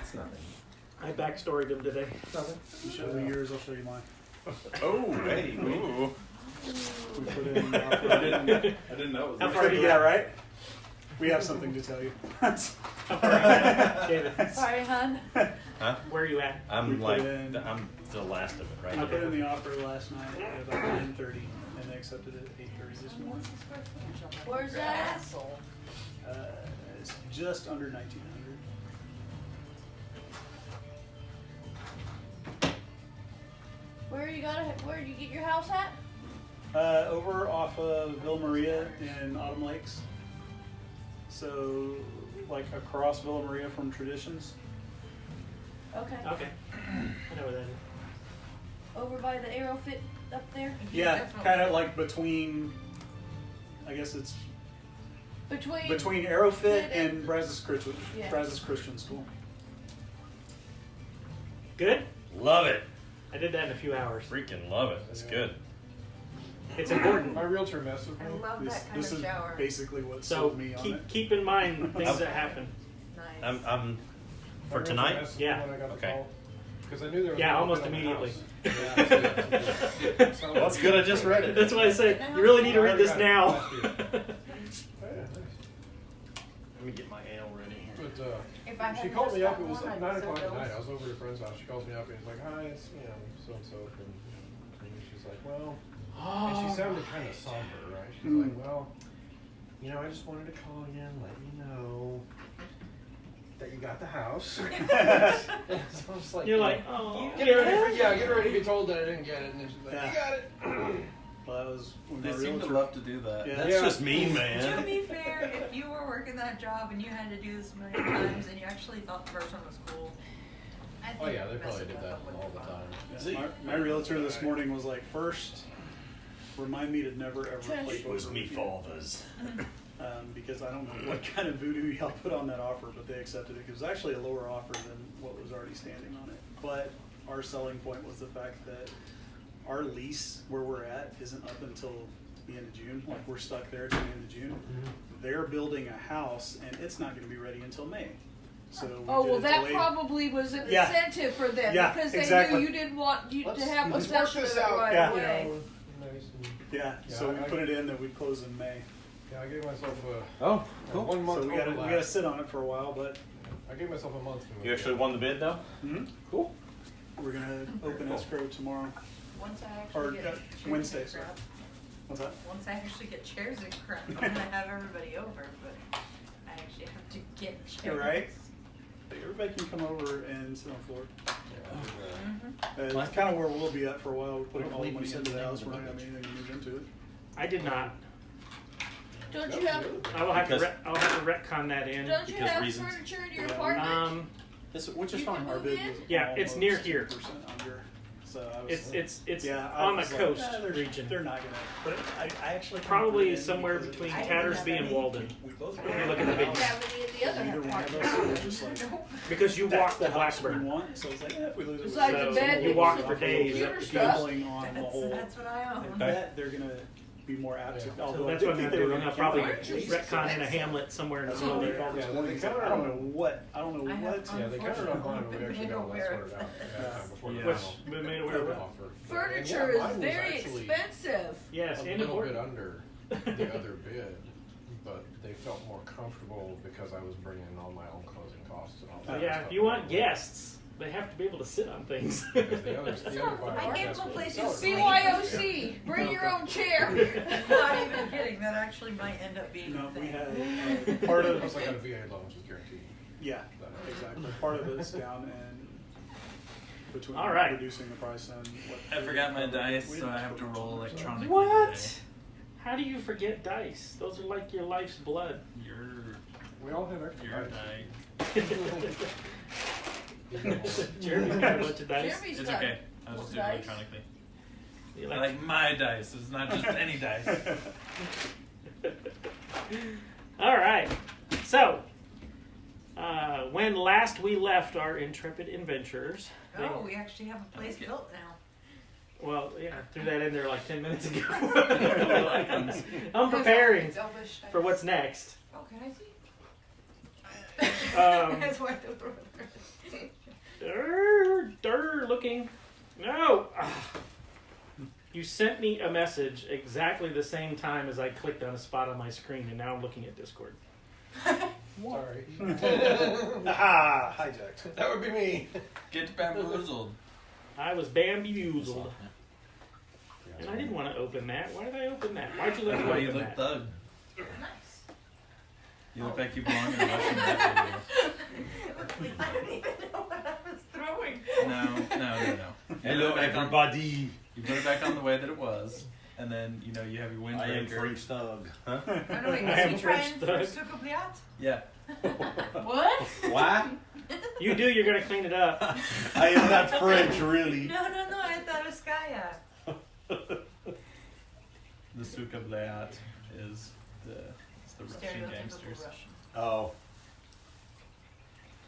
It's nothing. I backstoried him today. Nothing. You show me yours, I'll show you mine. Oh, hey. Ooh. We put in. I didn't know. It was How How far far did you you get, get? right? We have something to tell you. How far are you at, David? Sorry, hon. Huh? Where are you at? I'm We like, put in- I'm the last of it, right? I put in the offer last night at about 9:30, and they accepted it at 8:30 this morning. Where's that? It's just under 1,900. Where did you get your house at? Over off of Villa Maria in Autumn Lakes. So, like across Villa Maria from Traditions. Okay. Okay. I know where that is. Over by the Aerofit up there? Yeah, kind of like between. I guess it's between Aerofit and Brazos Christian, Yeah. Brazos Christian School. Good? Love it. I did that in a few hours. Freaking love it. It's good. It's important. My realtor messed with I me. love that kind This of is shower. basically what So sold me on it. keep in mind things that happen. Nice. I'm My for realtor tonight. messed with me Yeah. when I got a Okay. call. Because I knew there was Yeah, no almost bid on the immediately. house. Well, that's good. I just read it. That's why I said you really need to read this now. Oh, yeah, nice. Let me get my ale ready. But If I she hadn't called me just up. It got was one, like I'd 9 be so o'clock at night. jealous. I was over at a friend's house. She calls me up and she's like, "Hi, it's so and so." And she's like, "Well," and she sounded kind of somber, right? She's like, "Well, I just wanted to call you and let you know that you got the house." So I was like, You're like, oh, get ready to be told that I didn't get it. And then she's like, Yeah. "You got it." Well, that was when They my seem to realtor. love to do that. Yeah. That's Yeah. just mean, To man. be fair, if you were working that job and you had to do this a million times and you actually thought the person was cool, I think Oh yeah, they probably messing did with that them would all be the fun. time. Yeah, my realtor this morning was like, first, remind me to never ever play It was poker me with you. fathers. Because I don't know what kind of voodoo y'all put on that offer, but they accepted it. It was actually a lower offer than what was already standing on it. But our selling point was the fact that our lease where we're at isn't up until the end of June. Like we're stuck there till the end of June. They're building a house and it's not going to be ready until May. So we Oh, did well, a that delayed- probably was an Yeah. incentive for them Yeah, because they exactly. knew you didn't want you to have Let's possession work of this it out. right Yeah. away. Nice and, Yeah, so we I- put it in that we'd close in May. yeah, I gave myself a Oh, 1 month So we gotta overlap. sit on it for a while, but I gave myself a month to move. You actually won the bid, though? Cool. we're gonna open escrow tomorrow. Once I Or, actually get chairs Wednesday, and crap. What's that? Once I actually get chairs and crap, I'm gonna have everybody over, but I actually have to get chairs. You're right. Everybody can come over and sit on the floor. It's kind of where we'll be at for a while. We're putting all the money into the house. We're not gonna have anything to move into it. I did not. Don't you have I will have to. Because- I'll have to retcon that in. don't you because have reasons. furniture in your Yeah. apartment? Which is You fine. can Our move bid in? was Yeah, it's near almost here. 2% under. So I was. It's yeah, I on the was like, coast "Nah, region. They're not gonna. But I actually kinda Probably put it in somewhere because it between was- Tattersby and Walden. We both. If you look at the big Do you have any in the other Neither one of us. apartment? We're just like. Because you That's walk the to house we Blacksburg. want. So it's like, if we lose it, Besides we the lose bed, it. you walk for days computer up to stuff. Gambling on the whole. That's what I I own. bet they're gonna be more apt to. Yeah. Although So I that's did what I'm think gonna they do. were I'm gonna gonna probably Furniture's retcon in a expensive. hamlet somewhere in the That's middle. what of they the all this Yeah, morning. they He's like, counted I don't on- know what. I don't know I have what. Yeah, they counted on mine. We Unfortunately, actually made got all that aware sorted of out that. ahead of time before the Yeah. Which final we made aware of it. offer. Furniture And yeah, is mine was very actually expensive. Yes, a and little bit important. under the other bid, but they felt more comfortable because I was bringing in all my own closing costs and all that. Yeah, stuff. if you want guests, they have to be able to sit on things. Because the other buyer I gave asked them a me place to to sell it. sleep. BYOC, bring your own chair. Not even kidding, that actually might end up being No, a we thing. had part of. Plus I got a VA loan, which is guaranteed. Yeah, exactly. Part of it's down and between All right. reducing the price and what. I forgot my dice, We so didn't I have to put roll it on. electronically What? How do you forget dice? Those are like your life's blood. today. We all have extra Your dice. die. Jeremy's got a bunch of dice. Jeremy's It's got okay. I'll just do it dice. electronically. You I like- like my dice. It's not just any dice. All right. So, when last we left our intrepid adventurers, they- Oh, we actually have a place built now. well, yeah, I threw that in there like 10 minutes ago. I'm preparing for what's next. Oh, can I see? Um, That's why I don't throw it there. Looking. No. You sent me a message exactly the same time as I clicked on a spot on my screen, and now I'm looking at Discord. Sorry. Aha! Hijacked. That would be me. Get bamboozled. I was bamboozled. And I didn't want to open that. Why did I open that? Why'd you let That's me why you open look that? thug. Nice. You look like you belong in a Russian mafia. I don't even know what I was throwing. No. Hello, everybody. You put it back on the way that it was, and then you have your I am windbreaker. French thug. Huh? Oh, no, wait, I is am he French trying for thug. Sukubliat? Yeah. What? What? You do, you're going to clean it up. I am not French, really. No, I thought it was Skaya. The Suka Blayat is it's the Russian Stereotypical gangsters. Russian. Oh.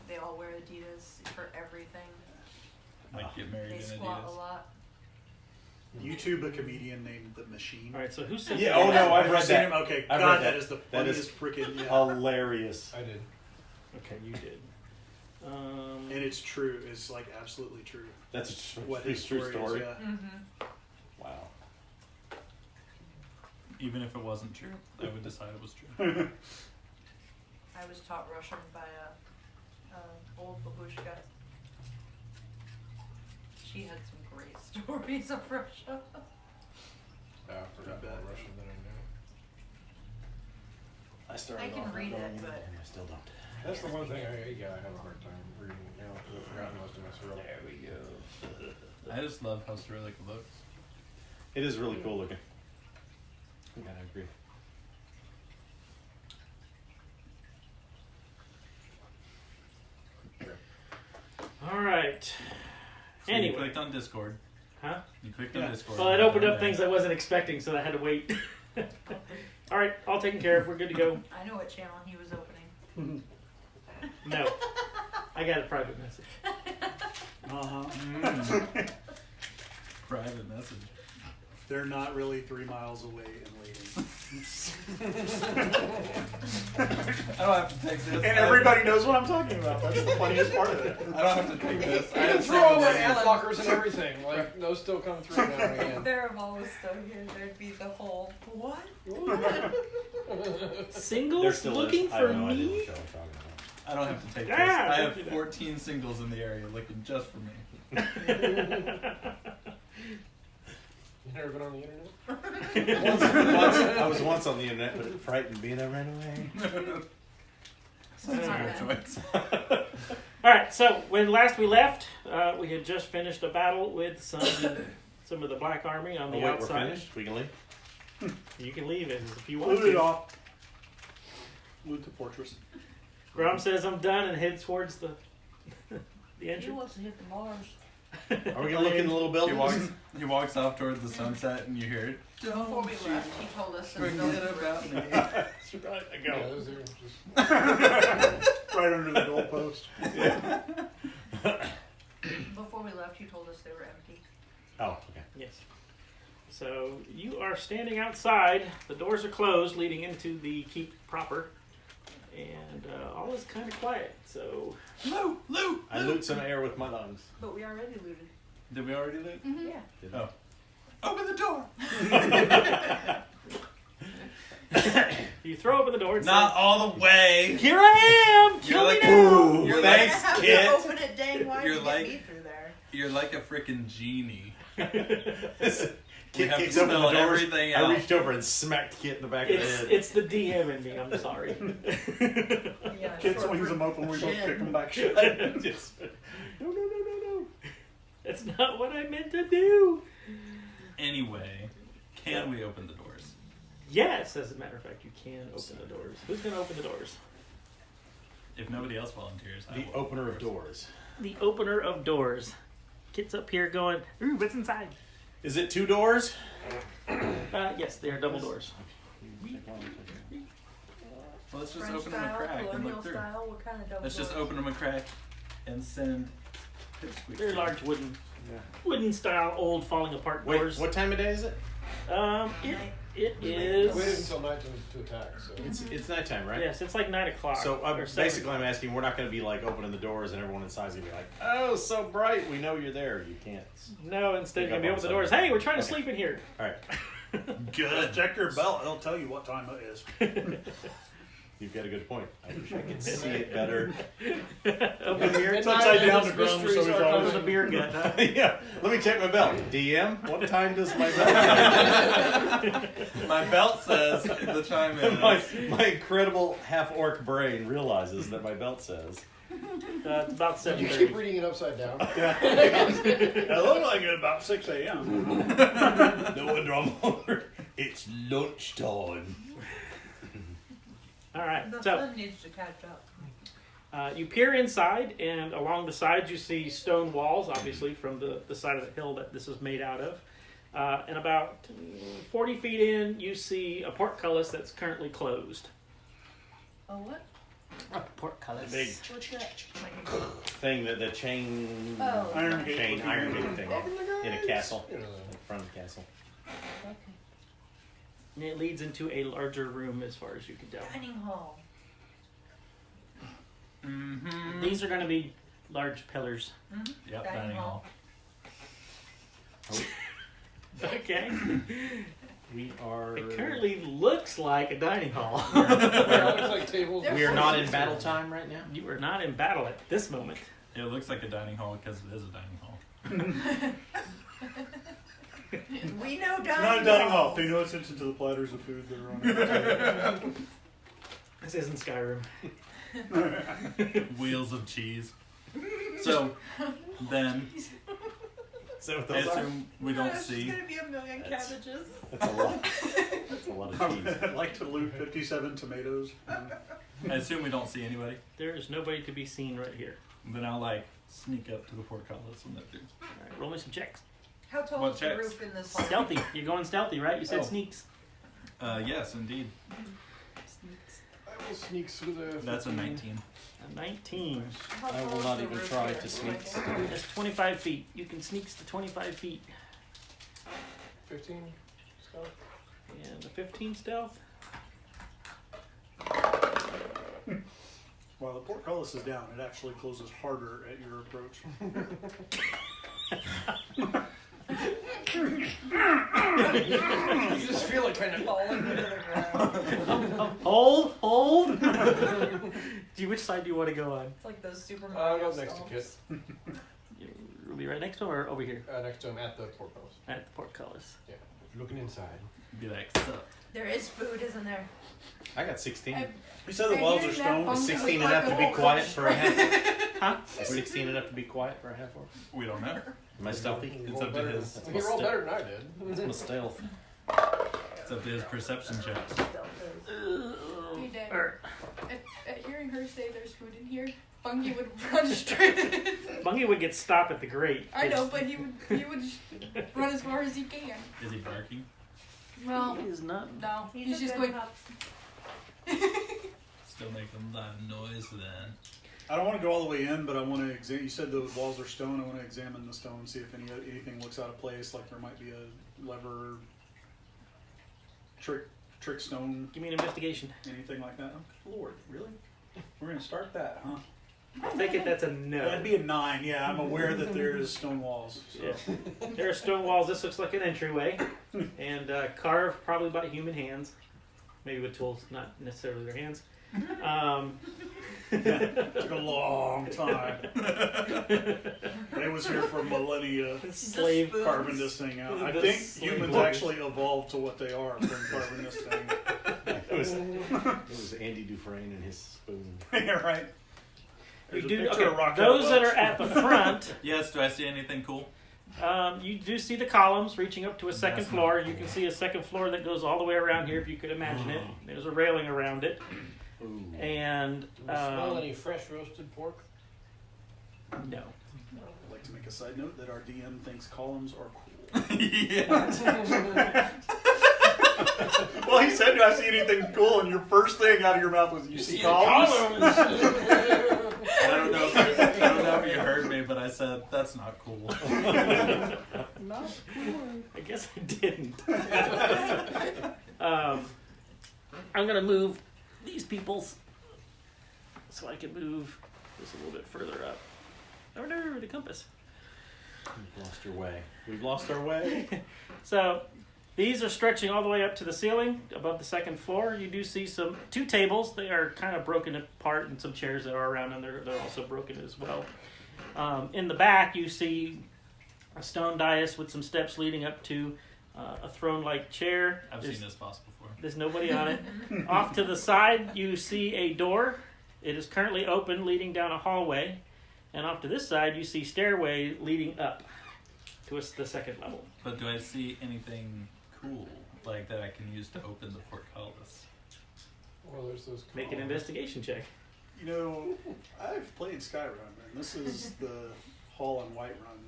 They all wear Adidas for everything. Like get married They in squat a Adidas. lot. YouTube a comedian named The Machine. All right, so who sent Yeah, me oh that? no, I've read seen that. him. Okay, I've God, read that that. is the That is funniest freaking. Yeah. Hilarious. I did. Okay, you did. And it's true. It's like absolutely true. That's What his his true story. Is, Mm-hmm. Wow. Even if it wasn't true, I would decide it was true. I was taught Russian by a old babushka. She had some great stories of Russia. I forgot more Russian than I knew. I started I can off read not it, knowing but- and I still don't. That's the one thing I have a hard time reading now because I've forgotten most of my Cyrillic. There we go. I just love how Cyrillic looks. It is really cool looking. I gotta agree. All right. So you Anyway. clicked on Discord. Huh? You clicked Yeah. on Discord. Well, it opened up things I wasn't expecting, so I had to wait. All right, all taken care of. We're good to go. I know what channel he was opening. No. I got a private message. Private message. They're not really 3 miles away and waiting. I don't have to take this. And everybody knows what I'm talking about. That's the funniest part of it. I don't have to take this. I You can have throw all my to ad blockers and everything. Like those still come through now and again. They're always still here. There'd be the whole what? There Singles still looking is. I for have no idea me? what show I'm talking about. I don't have to take this. Ah, I don't have do that. 14 singles in the area looking just for me. You never been on the internet? I was once on the internet, but it frightened me and I ran away. That's Alright. a good choice. All right, so when last we left, we had just finished a battle with some of the Black Army on Oh the wait, we're outside. finished? We can leave? You can leave it if you want Loot it to. off. Loot the fortress. Grom says I'm done and head towards the He entrance. wants to hit the Mars. Are we gonna look in the little buildings? He walks off towards the sunset and you hear it. Before we left, he told us that Forget about me. That's right, I Yeah, go. those are just. Right under the goalpost. Before we left, you told us they were empty. Oh, okay. Yes. So you are standing outside. The doors are closed, leading into the keep proper, and all is kind of quiet. So Loot! Loot! I loot some air with my lungs. But we already looted. Did we already loot? Yeah. Did Oh. Open the door! you throw open the door. And Not say, all the way! "Here I am. You're Kill like, me now." Ooh, You're thanks, Have kid. to open it dang wide You're to like- get me through there. You're like a freaking genie. Kid have to kicks open the spell doors. everything I out. reached over and smacked Kit in the back of the head. It's the DM in me. I'm sorry. Yeah, Kid short swings for them open, we both chin. kick them back shut. Just- no. That's not what I meant to do. Anyway, can we open the doors? Yes, as a matter of fact, you can open the doors. Who's going to open the doors? If nobody else volunteers, I The will opener open of the doors. The opener of doors. Kit's up here going, ooh, what's inside? Is it 2 doors? Yes, they are double doors. Well, let's just French open them a style, crack and colonial look through. style, what kind of double Let's just doors? open them a crack and send pipsqueak. They're large wooden Yeah. style, old, falling apart Wait, doors. what time of day is it? It I is. waited until night to attack. So. It's nighttime, right? Yes, it's like 9 o'clock. So or 7 basically, I'm asking. We're not going to be like opening the doors and everyone inside is going to be like, "Oh, so bright! We know you're there." You can't. No, instead you're Pick going to be up open the on doors. something. Hey, we're trying to Okay. sleep in here. All right. Good. Check your belt. It'll tell you what time it is. You've got a good point. I wish I could see it better. Open beer. It's upside down to Grum, so he's Close always the beer gut. Huh? Yeah. Let me check my belt. DM. What time does my belt? My belt says the time is. my incredible half orc brain realizes that my belt says. It's about You 7:30. keep reading it upside down. It looked like it about 6 a.m. No wonder I'm hungry. It's lunchtime. All right. The So sun needs to catch up. you peer inside, and along the sides you see stone walls, obviously from the side of the hill that this is made out of. And about 40 feet in, you see a portcullis that's currently closed. Oh, what? Portcullis. Big What's that? thing that the chain Oh. Iron Gate. chain iron gate thing in a castle, You know, in front of the castle. Okay. And it leads into a larger room as far as you can tell. Dining hall. Mm-hmm. These are going to be large pillars. Yep, dining hall. Okay. We are. It currently looks like a dining hall. it looks like tables. They're We are not in battle time right now. You are not in battle at this moment. It looks like a dining hall because it is a dining hall. We know dining It's not a dining hall. Pay no attention to the platters of food that are on it. This isn't Skyrim. Wheels of cheese. So then Is that what I those are? assume we don't There's see. gonna be a million cabbages. That's a lot. That's a lot of cheese. I'd like to loot 57 tomatoes. I assume we don't see anybody. There is nobody to be seen right here. Then I'll like sneak up to the portcullis and that dude. All right, roll me some checks. How tall What is the checks? roof in this hall? Stealthy. You're going stealthy, right? You said Oh. sneaks. Yes, indeed. I will sneak through the. That's a 19. A 19. How I tall will is not the even roof try here? to sneak. That's 25 feet. You can sneaks to 25 feet. 15 stuff. And a 15 stealth. While the portcullis is down, it actually closes harder at your approach. You just feel it kind of Falling into the ground. Hold. Which side do you want to go on? It's like those Super I'll Mario go next to Kit. stomps. You'll be right next to him or over here? Next to him at the portcullis. At the portcullis. Yeah. Looking inside. Be like, sup. There is food, isn't there? I got 16. I- You said the walls are stone. Is 16 enough to be quiet for a half orc? Huh? Is 16 enough to be quiet for a half orc? We don't know. Am I stealthy? You It's rolled up to better- his- You rolled better than I did. It's my stealth. It's up to his perception checks. Hey, Dad. Er, At hearing her say there's food in here, Bungie would run straight. Bungie would get stopped at the grate. I know, but he would run as far as he can. Is he barking? Well, He is not. no, he's a just good going. pup. Still making a lot of noise then. I don't want to go all the way in, but I want to examine. You said the walls are stone. I want to examine the stone, see if anything looks out of place. Like there might be a lever, trick stone, Give me an investigation. anything like that. Oh, Lord, really? We're gonna start that, huh? I take it that's a no. That'd be a 9. Yeah, I'm aware that there's stone walls. So. Yeah. There are stone walls. This looks like an entryway, and carved probably by human hands, maybe with tools, not necessarily their hands. Took a long time. They was here for millennia Slave carving this thing out. I The think slave humans lords. actually evolved to what they are from carving this thing. It was Andy Dufresne and his spoon. Yeah, right. You There's a do, picture okay, of Rock those that Bucks. are at the front, Yes, do I see anything cool? you do see the columns reaching up to a second That's floor. not You cool. can see a second floor that goes all the way around here, if you could imagine it. There's a railing around it, Ooh. and Do you smell any fresh roasted pork? no. I'd like to make a side note that our DM thinks columns are cool. Yeah. Well, he said, "Do I see anything cool?" And your first thing out of your mouth was, "You see columns?" I don't know if you heard me, but I I said, that's not cool. Not cool. I guess I didn't. I'm gonna move these people's so I can move this a little bit further up. Oh no, the compass. You've lost your way. We've lost our way. So these are stretching all the way up to the ceiling above the second floor. You do see two tables. They are kind of broken apart, and some chairs that are around, and they're also broken as well. In the back, you see a stone dais with some steps leading up to a throne-like chair. I've seen this boss before. There's nobody on it. Off to the side, you see a door. It is currently open, leading down a hallway. And off to this side, you see stairway leading up to the second level. But do I see anything cool, like that I can use to open the portcullis? Well, there's those. Make an investigation check. You know, I've played Skyrun, and this is the Hall and Whiterun.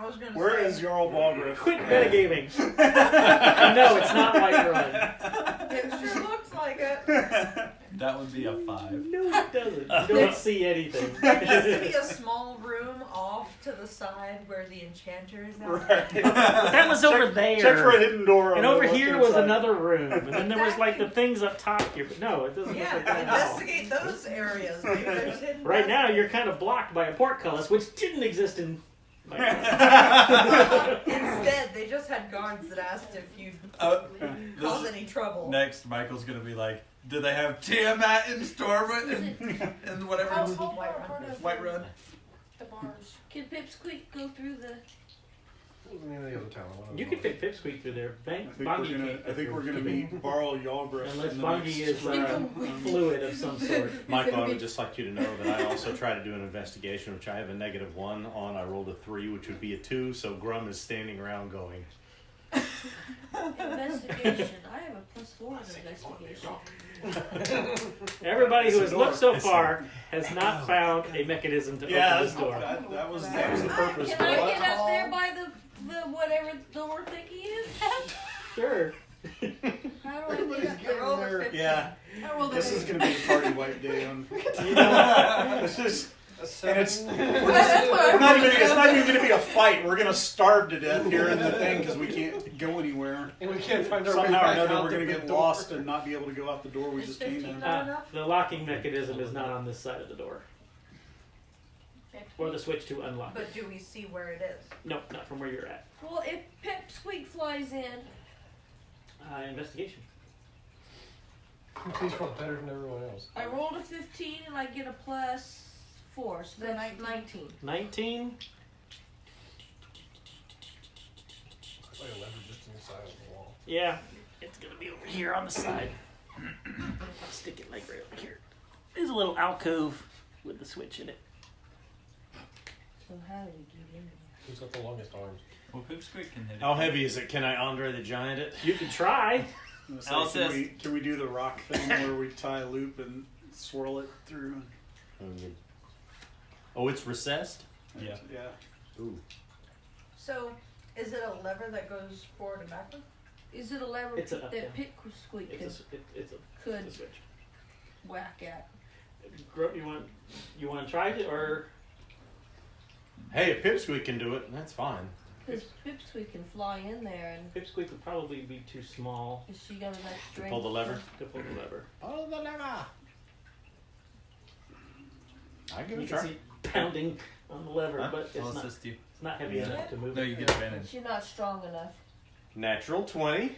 I was gonna Where say, is Jarl Balgruuf? Quit metagaming. No, it's not Whiterun. it sure looks like it. That would be a 5. No, it doesn't. You don't see anything. There used to be a small room off to the side where the enchanter is now. Right. That was over there. Check for a hidden door. And on over the here left-hand was side. another room. And then there was like the things up top here. But no, it doesn't look Yeah, like that at all. investigate those areas. Maybe there's hidden Right now, back you're kind of blocked by a portcullis, which didn't exist in. Instead, they just had guards that asked if you'd cause any trouble. Next, Michael's gonna be like, do they have Tiamat in Stormwind and whatever? How it's- far part of Whiterun? the bars? Can Pipsqueak go through the... What was the name of the other town? You can fit Pipsqueak through there. I think we're gonna meet Barl Yalbrecht. Unless in the Bungie next- is fluid of some sort. Michael, I would just like you to know that I also try to do an investigation, which I have a -1 on. I rolled a 3, which would be a 2, so Grum is standing around going. Investigation. I have a +4 on investigation. Everybody who has looked so far has not found a mechanism to open this door. That was the purpose. Can I But get up there by the whatever door thingy is? Sure. How do I get up there? Roll the 50. yeah, I rolled this is gonna be the party wipe day on. You know, This is. A And 7. it's That's what it's not even going to be a fight. We're going to starve to death here in the thing because we can't go anywhere. And we can't find our way Somehow or back another, out we're going the to get door. lost and not be able to go out the door we Is just came 15 in. not enough? the locking mechanism is not on this side of the door. Or the switch to unlock it. But do we see where it is? No, not from where you're at. Well, if Pipsqueak flies in, Investigation. He's rolled better than everyone else. I rolled a 15 and I get a +4, so that's 19. 19. It's like a lever just in the side of the wall. Yeah, it's going to be over here on the side. I'll stick it like right over here. There's a little alcove with the switch in it. So how do we get in there? Who's got the longest arms? Well, Pipsqueak can hit it. How heavy is it? Can I Andre the Giant it? You can try. So Alice says- can we do the rock thing where we tie a loop and swirl it through? Oh, it's recessed? Yeah. Yeah. Ooh. So, is it a lever that goes forward and backward? Is it a lever It's a- that yeah. Pipsqueak It's could a switch. whack at? Gro- You want to try it or Hey, if Pipsqueak can do it, that's fine. Because Pipsqueak can fly in there, and Pipsqueak would probably be too small is she got enough To strength? pull the lever? to pull the lever. Pull the lever. I give it You a can try. see pounding on the lever, Huh? but I'll it's assist you. not heavy enough to move. No, you get advantage. She's not strong enough. Natural 20.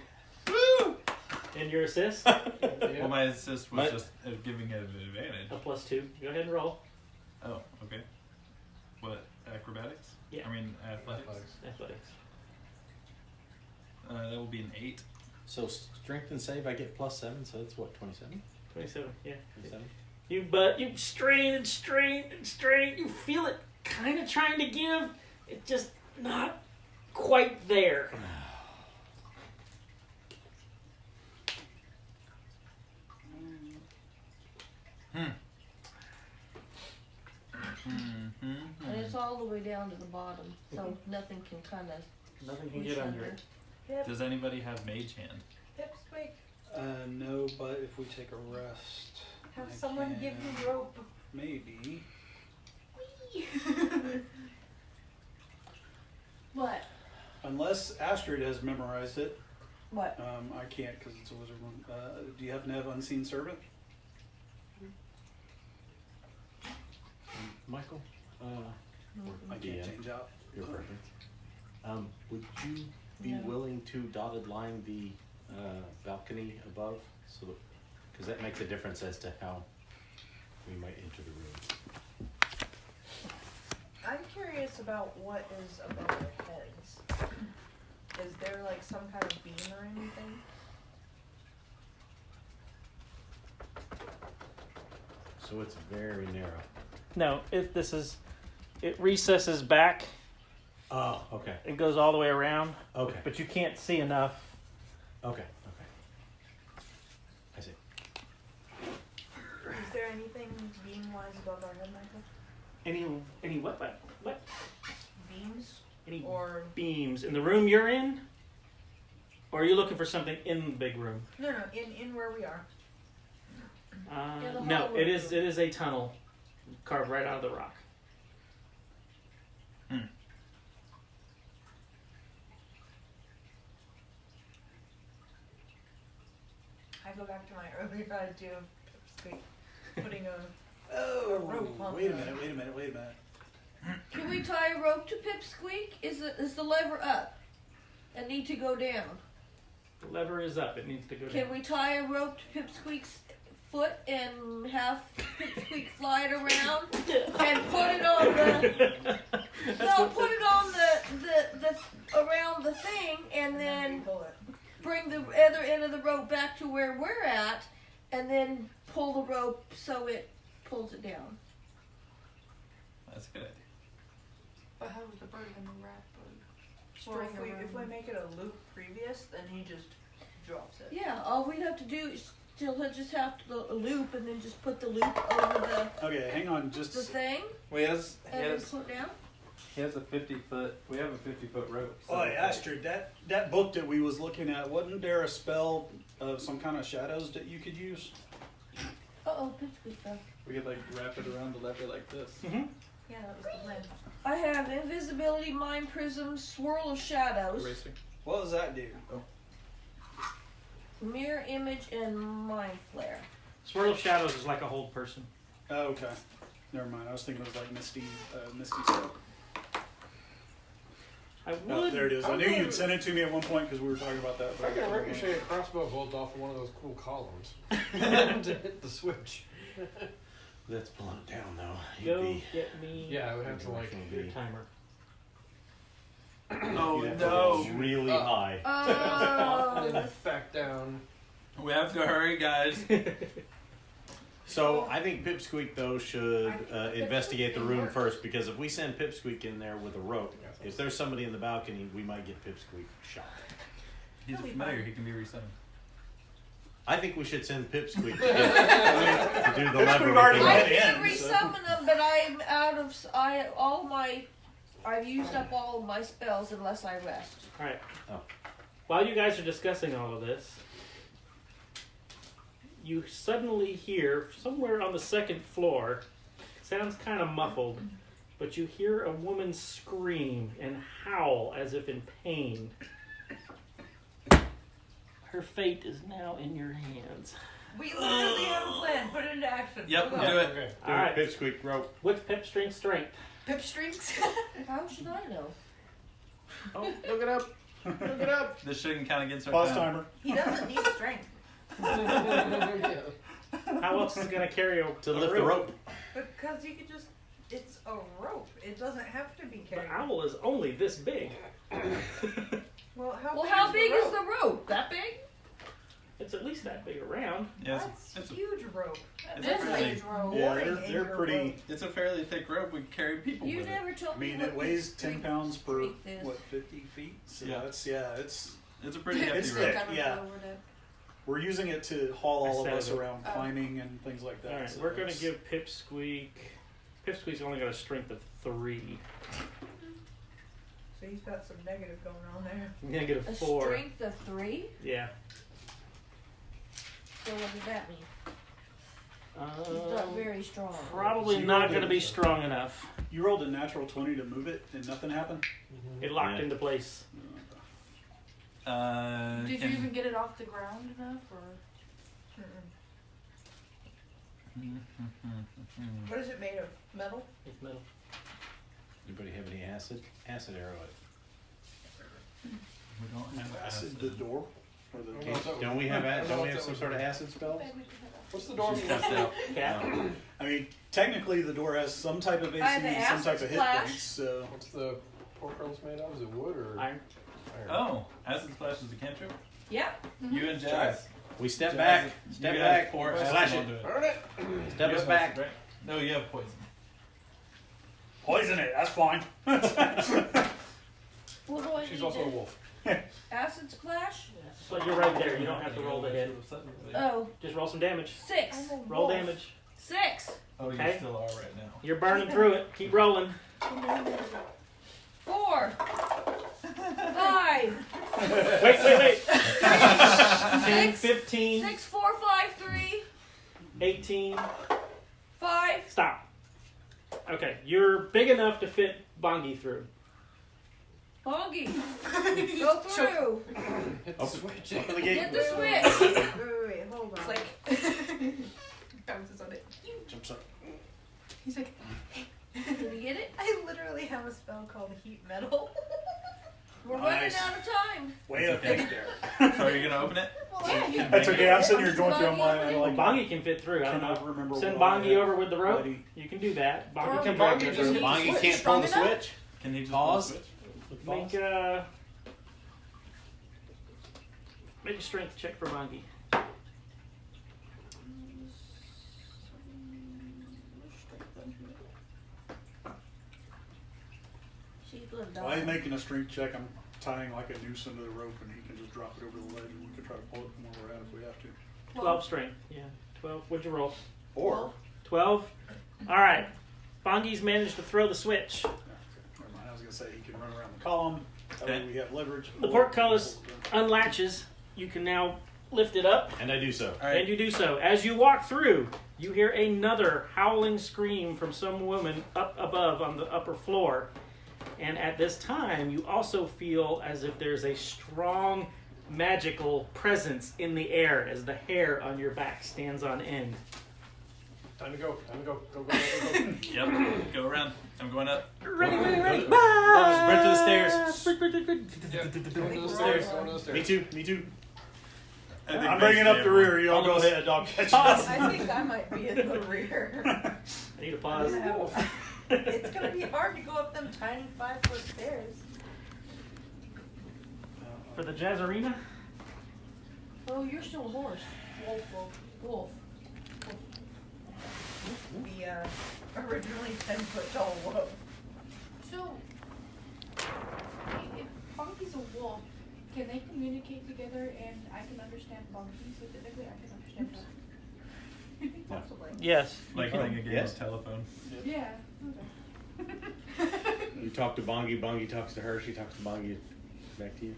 And your assist, Well, my assist was My- just giving it an advantage. a +2. Go ahead and roll. Oh, okay. What, acrobatics? Yeah. I mean, athletics. Athletics. That will be an 8. So strength and save, I get +7, so that's what, 27? 27. Yeah. 27? You strain and strain and strain. You feel it kind of trying to give. It's just not quite there. And it's all the way down to the bottom, so nothing can kind of Nothing can get under it. Does anybody have mage hand? Pipsqueak, No, but if we take a rest, have I someone can- give you rope. Maybe. What? Unless Astrid has memorized it. What? I can't because it's a wizard one. Do you happen to have Unseen Servant? Michael, I can't change out. You're perfect. Would you be No. willing to dotted line the balcony above, so because that makes a difference as to how we might enter the room. I'm curious about what is above their heads. Is there like some kind of beam or anything? So it's very narrow. No, it recesses back. Oh, okay. It goes all the way around. Okay. But you can't see enough. Okay. I see. Is there anything beam-wise above our head, Michael? Any what? Beams? Any Or beams in the room you're in? Or are you looking for something in the big room? no, in where we are. In the No, hallway it is a tunnel carved right out of the rock. I go back to my earlier idea of putting a Oh, rope on wait a the- minute. Can we tie a rope to Pipsqueak? Is the lever up? And need to go down? The lever is up. It needs to go Can down. we tie a rope to Pipsqueak's foot and have Pipsqueak fly it around and put it on the around the thing and then pull it. bring the other end of the rope back to where we're at and then pull the rope so it pulls it down. That's a good idea. But how is the bird gonna wrap a Well, string if around? we make it a loop previous, then he just drops it. Yeah, all we'd have to do is he'll just have to loop and then just put the loop over Okay, hang on. the thing Well, he has and then put down. He has a 50-foot. We have a 50-foot rope. So Oh, Astrid, that book that we was looking at, wasn't there a spell of some kind of shadows that you could use? Uh-oh, Pipsqueak fell. we could like wrap it around the lever like this. Mm-hmm. Yeah, that was the plan. I have invisibility, mind prism, swirl of shadows, Eraser. What does that do? mirror image, and mind flare. Swirl of shadows is like a hold person. Oh, okay. Never mind. I was thinking it was like Misty stuff. I would. Oh, there it is. I knew Okay. you'd sent it to me at one point because we were talking about that. If I can ricochet a crossbow bolt off of one of those cool columns and hit the switch. That's pulling it down though. Go get me Yeah, I would have to like. your timer. Oh You'd have to no! roll really high. Oh, Back down. We have to hurry, guys. So I think Pipsqueak though should investigate the room first, because if we send Pipsqueak in there with a rope, if there's somebody in the balcony, we might get Pipsqueak shot. He's a familiar. He can be resummoned. I think we should send Pipsqueak to do the lever. We've already with the I went rope. can in, so- resummon them, but I'm out of. I've used up all of my spells unless I rest. All right. Oh. While you guys are discussing all of this, you suddenly hear somewhere on the second floor. It sounds kind of muffled, but you hear a woman scream and howl as if in pain. Her fate is now in your hands. We literally have a plan. Put it into action. Yep, Go. do it. Okay. All right. Pipsqueak rope. What's Pip strength? Pip strings. How should I know? Oh, look it up. Look it up. This shouldn't count against our Pause time. timer. He doesn't need strength Yeah. How else is it gonna carry To lift the rope. because you could just. It's a rope. It doesn't have to be The carried. owl is only this big. Well, Well, how big is the rope? That big? It's at least that big around. Yeah, That's it's a huge rope. It's That's a like fairly- rope. Yeah, Boring they're anchor pretty. rope. it's a fairly thick rope. We carry people You with it. never told I me. mean, what it weighs Pipsqueak 10 pounds per strength is. 50 feet. So Yeah. it's It's a pretty hefty It's rope. thick. Yeah. We're using it to haul all of us around climbing and things like that. All right, so we're gonna it's- give Pipsqueak. Pipsqueak's only got a strength of 3. So he's got some negative going on there. Negative A 4. strength of 3? Yeah. So what does that mean? It's not very strong. Probably So you not rolled going to a- be strong enough. You rolled a natural 20 to move it, and nothing happened. It locked Yeah. into place. Did you Can- even get it off the ground enough, or? What is it made of? Metal? It's metal. Anybody have any acid? Acid arrow it. We don't have Acid acid. the door, or the Okay. case. Don't we have some sort of acid spell? What's the door? She stepped out. Cat. I mean, technically the door has some type of AC, I have an some type acid of hit splash. points. So What's the portcullis made of? Is it wood or Iron. iron? Oh, acid splash is a cantrip. Yep. You and Jazz. We step Jazz, back. Step you back. guys pour Slash acid it. onto it. Burn it! Step You us have back. acid, right? No, you have poison. poison it. That's fine. What do I She's need also a to- wolf. Acid splash? So you're right there. You don't have to roll the hit. Oh, Just roll some damage. 6. Roll damage. 6. Oh, you Okay. still are right now. You're burning through it. Keep rolling. 4. 5. Wait. 10, 15, 6, 4, 5, 3, 18. 5. Stop. Okay, you're big enough to fit Bongi through. Bongi. Go through. Hit the switch. Open the gate. Get the switch. Wait, hold on. It's like bounces on it. Jumps up. He's like, Can you get it? I literally have a spell called heat metal. We're Nice. running out of time. Way It's up okay. there. So are you gonna open it? Yeah. That's okay. I'm sitting here going through my Bongi. like. Bongi can fit through. I don't Cannot know. remember Send what I Bongi had over with the rope. ready. You can do that. Bongi Or can Bongi drag just you through. needs- Bongi switch can't pull the strong enough? switch. Can he just Pause. pull the switch? Make a strength check for Bongi. She's gonna While he's die. making a strength check, I'm tying like a noose under the rope, and he can just drop it over the ledge, and we can try to pull it from where we're at if we have to. 12 strength. Yeah, 12. What'd you roll? Or 12? Alright. Bongi's managed to throw the switch. never mind. I was gonna say he can run around the column. That way Okay. we have leverage. The portcullis unlatches. You can now lift it up, And I do so. All right. and you do so. As you walk through, you hear another howling scream from some woman up above on the upper floor. And at this time, you also feel as if there's a strong magical presence in the air as the hair on your back stands on end. Time to go. Go. Yep. Go around. I'm going up. Ready. Sprint to the stairs. Sprint. Going to the stairs. Going to the stairs. Me too. Me too. I think I'm bringing up the rear. Y'all go ahead. I'll catch Pause. up. I think I might be in the rear. I need a pause. It's gonna be hard to go up them tiny 5-foot stairs. For the jazz arena, Oh, you're still a horse. Wolf. The originally 10-foot tall wolf. so if Bongi's a wolf, can they communicate together and I can understand Bongi? So technically I can understand her. Possibly. yes. Like playing a game Yes. of telephone. Yeah. You talk to Bongi. Bongi talks to her. She talks to Bongi. Back to you.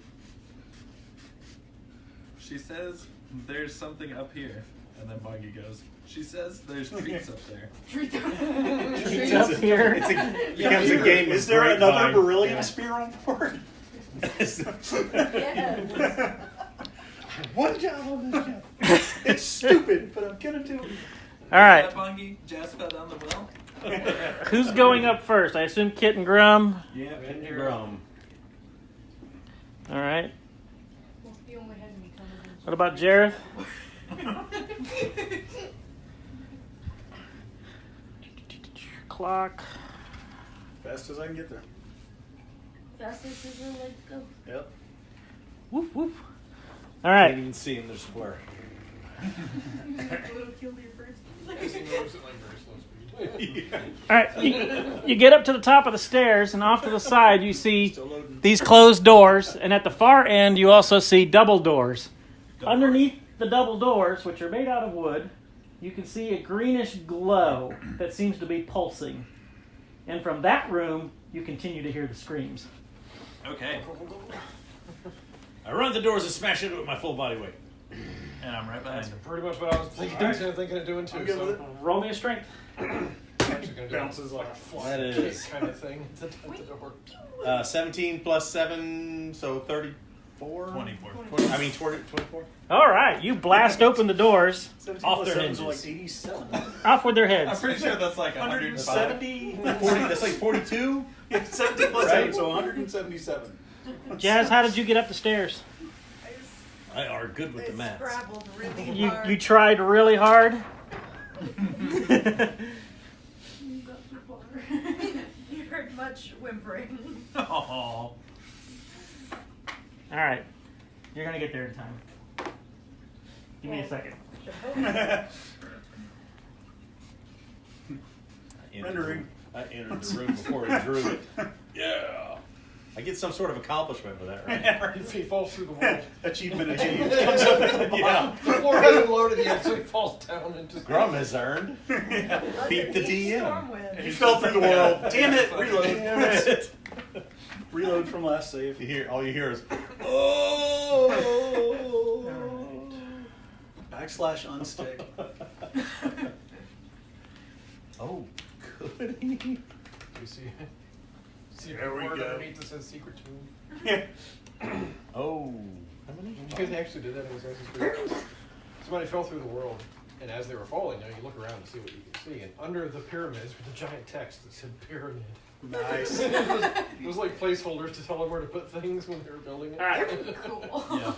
She says there's something up here, and then Bongi goes. She says there's treats up there. It's up here. It becomes a game. Is of there another grapevine. beryllium spear on board? Yes. One job on this job. It's stupid, but I'm gonna do it. All right. Is that Bongi? Jazz fell down the well. Who's going up first? I assume Kit and Grum. Yeah, Pin and Grum. All right. Well, he only had me covered. What about Jareth? Clock. Fast as I can get there. Fastest is your legs go. Yep. Woof woof. All Can't right. even see him. There's a blur. A little kill your birds. He moves at like very slow speed. All right. You get up to the top of the stairs, and off to the side you see Still loading. these closed doors, and at the far end you also see double doors. Underneath the double doors, which are made out of wood, you can see a greenish glow that seems to be pulsing. And from that room, you continue to hear the screams. Okay. I run the doors and smash into it with my full body weight. And I'm right behind That's him. pretty much what I was thinking, thinking of doing too. I'm good with it. Roll me a strength. I'm actually gonna do Bounces like a fly. That is kind of thing. It's at the door. 17 plus 7, so 34? 24. I mean, 24? All right, you blast open the doors. 17 Off plus their 7 is hinges. like 87. Off with their I'm heads. pretty sure that's like 170. 170? That's like 42? Yeah, 17 plus Right? 7, so 177. Jazz, how did you get up the stairs? I are good with the math. Scrabbled really You hard. tried really hard. You got too far. You heard much whimpering. Oh. All right, you're gonna get there in time. Give me a second. Rendering. I entered the room before he drew it. Yeah. I get some sort of accomplishment for that, right? If he falls through the wall. Achievement achieved. Comes up at the Yeah. The floor hasn't loaded yet, so he falls down into Grum has earned. Yeah. Beat the DM. Stormwind. He fell through the world. Damn it! Reload. Damn it. Reload from last save. All you hear is, oh. Backslash unstick. Oh, goody. You see There we word go. underneath that says secret tomb. Yeah. Oh. How many? You guys actually did that in Assassin's Creed. Somebody fell through the world, and as they were falling, now you look around to see what you can see, and under the pyramids was a giant text that said pyramid. Nice. It was like placeholders to tell them where to put things when they were building it. All right, Cool. Yeah.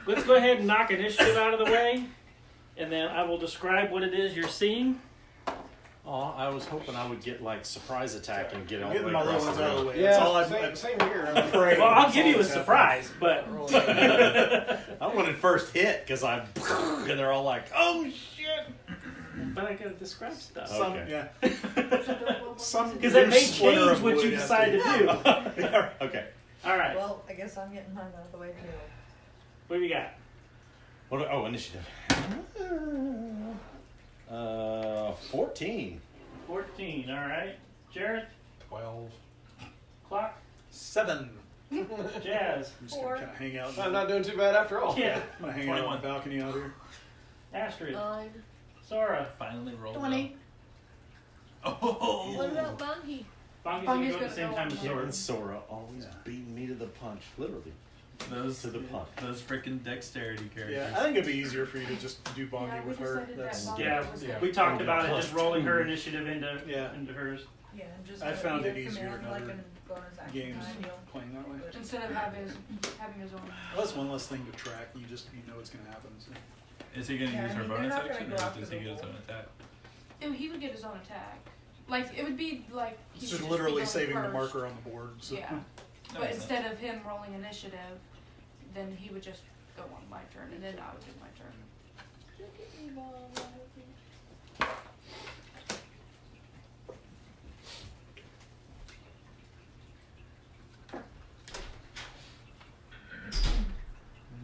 let's go ahead and knock initiative out of the way, and then I will describe what it is you're seeing. Oh, I was hoping I would get like surprise attack and get all the Getting way my little across ones the out of the room. way. That's all same here. I'm praying. Well, I'll That's give all you a that's surprise, but I wanted first hit because I'm, and they're all like, oh shit. I gotta describe stuff. happening. Okay. Yeah. Some Because that may splinter change of what wood you has decide to do. Yeah. Okay. All right, Well, I guess I'm getting mine out of the way too. what do we got? What? Oh, initiative. 14. 14. All right, Jareth, 12. clock, 7. Jazz, I'm just gonna kind of hang out. I'm not doing too bad after all. Kid, I'm gonna hang out on the balcony out here. Astrid, 9. Sora. Finally rolled 20. Well. Oh. What about Bungie? Bongi's gonna Bongi's go at the same gonna time go as on. Sora. And Sora always beating me to the punch, literally. Those To the punch. Those freaking dexterity characters. Yeah, I think it'd be easier for you to just do Bongi Yeah, we with her. decided that That's Bongi Yeah, was yeah. good. we talked Okay. about it, Plus just rolling her 2. initiative into Yeah. hers. Yeah, and just I found either it easier command, in like other in bonus action games kind of deal. playing that way. Instead of having his own. Well, that's one less thing to track. You know it's gonna happen. So. Is he gonna Yeah, use I her mean, they're bonus not gonna action, go or after does he the get his wolf. own attack? He would get his own attack. Like it would be like he It's should just be literally going saving the first. marker on the board. So. Yeah, That but makes instead sense. of him rolling initiative, then he would just go on my turn, and then I would do my turn.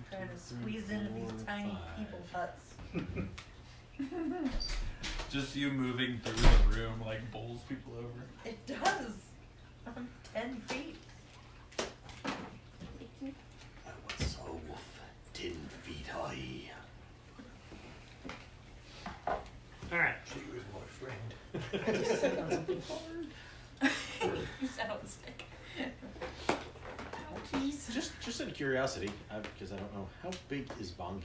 Trying to squeeze into these tiny people's huts. Just you moving through the room like bowls people over. It does. I'm 10 feet. I was a wolf, 10 feet high. All right. She was more strained. You said on stick. Just out of curiosity, because I don't know, how big is Bongi?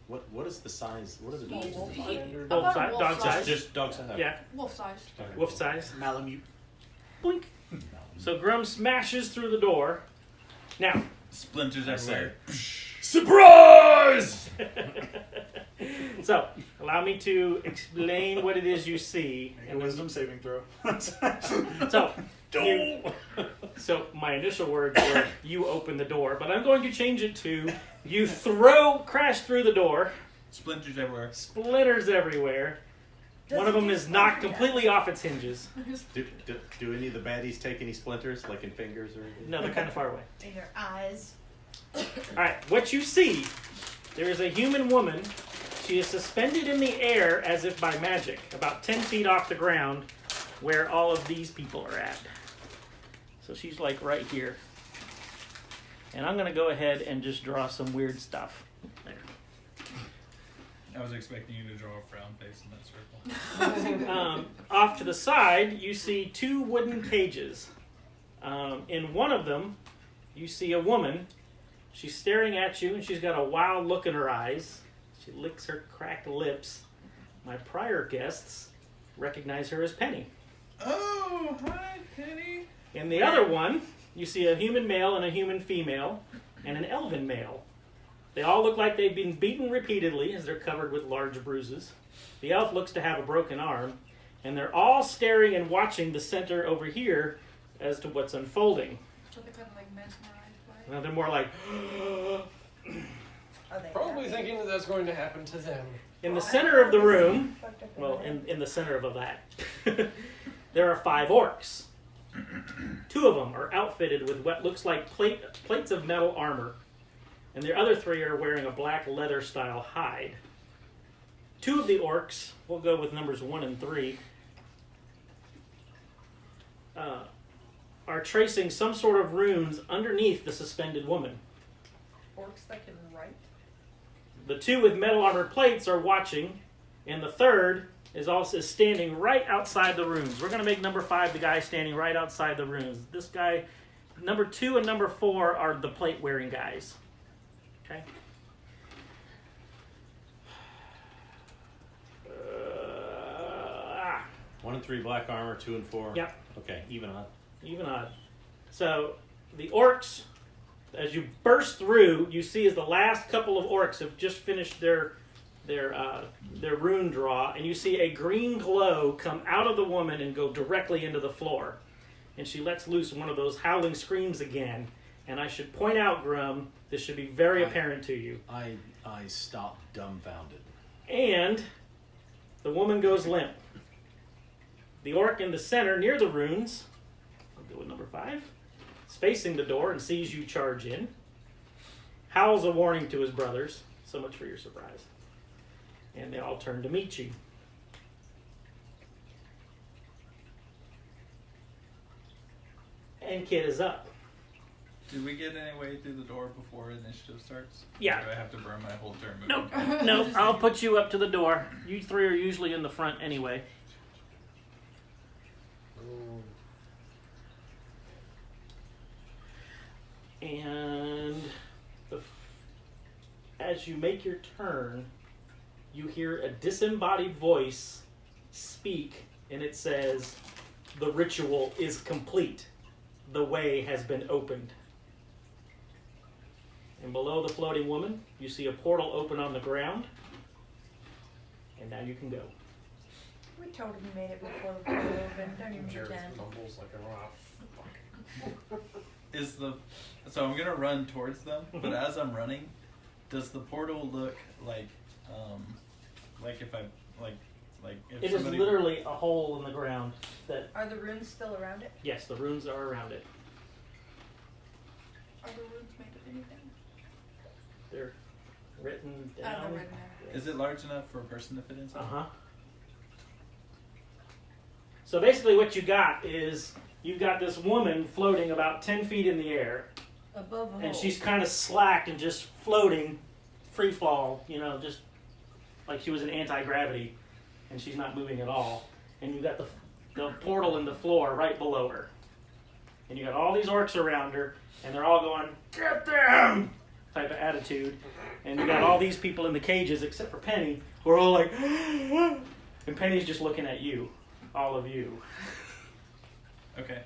What is the size? What are the dogs? He's- like? he- Dog about size- wolf dog size. Just dog size. Yeah, Wolf size. wolf size. Malamute. Blink. So Grum smashes through the door. Now, Splinters I say, everywhere. surprise! so allow me to explain what it is you see. Make a wisdom saving throw. So, you, so my initial words were you open the door, but I'm going to change it to you crash through the door, Splinters everywhere. splinters everywhere. One of them is knocked completely off its hinges. Do any of the baddies take any splinters, like in fingers or anything? No, they're kind of far away. In their eyes. All right, what you see, there is a human woman. She is suspended in the air as if by magic, about 10 feet off the ground, where all of these people are at. So she's like right here. And I'm going to go ahead and just draw some weird stuff there. I was expecting you to draw a frown face in that circle. Off to the side, you see 2 wooden cages. In one of them, you see a woman. She's staring at you, and she's got a wild look in her eyes. She licks her cracked lips. My prior guests recognize her as Penny. Oh, hi, Penny. In the other one, you see a human male and a human female, and an elven male. They all look like they've been beaten repeatedly, as they're covered with large bruises. The elf looks to have a broken arm, and they're all staring and watching the center over here as to what's unfolding. So they're kind of like mesmerized by it. Now they're more like, Are they Probably happy? thinking that that's going to happen to them. in the center of the room, Fucked up well, in in the center of that, there are 5 orcs. 2 of them are outfitted with what looks like plates of metal armor, and the other 3 are wearing a black leather-style hide. 2 of the orcs, we'll go with numbers 1 and 3, are tracing some sort of runes underneath the suspended woman. Orcs that can write. The 2 with metal armor plates are watching, and the 3rd is also standing right outside the runes. We're going to make number 5 the guy standing right outside the runes. This guy, number 2 and number 4 are the plate-wearing guys. Okay? 1 and 3 black armor, 2 and 4. Yep. Okay, even on. Even odd. So, the orcs, as you burst through, you see as the last couple of orcs have just finished their rune draw, and you see a green glow come out of the woman and go directly into the floor. And she lets loose one of those howling screams again. And I should point out, Grum, this should be very apparent to you. I stopped dumbfounded. And the woman goes limp. The orc in the center near the runes, I'll go with number 5, is facing the door and sees you charge in. Howls a warning to his brothers. So much for your surprise. And they all turn to meet you. And Kid is up. Do we get any way through the door before initiative starts? Yeah. Or do I have to burn my whole turn? Nope. moving? Nope. I'll put you up to the door. You 3 are usually in the front anyway. And as you make your turn, you hear a disembodied voice speak, and it says, "The ritual is complete. The way has been opened." And below the floating woman, you see a portal open on the ground. And now you can go. We totally made it before the portal opened. Don't even Jared pretend. mumbles like a So I'm gonna run towards them, but as I'm running, does the portal look like if I if It is somebody literally a hole in the ground that, Are the runes still around it? yes, the runes are around it. Are the runes made of anything? They're written Oh, down. they're written there. is it large enough for a person to fit inside? Uh-huh. So basically what you got is, you've got this woman floating about 10 feet in the air, Above a and hole. she's kind of slack and just floating, free fall, just like she was in anti-gravity, and she's not moving at all. And you've got the portal in the floor right below her. And you got all these orcs around her, and they're all going, "Get them!" type of attitude. And you got all these people in the cages, except for Penny, who are all like, and Penny's just looking at you, all of you. Okay.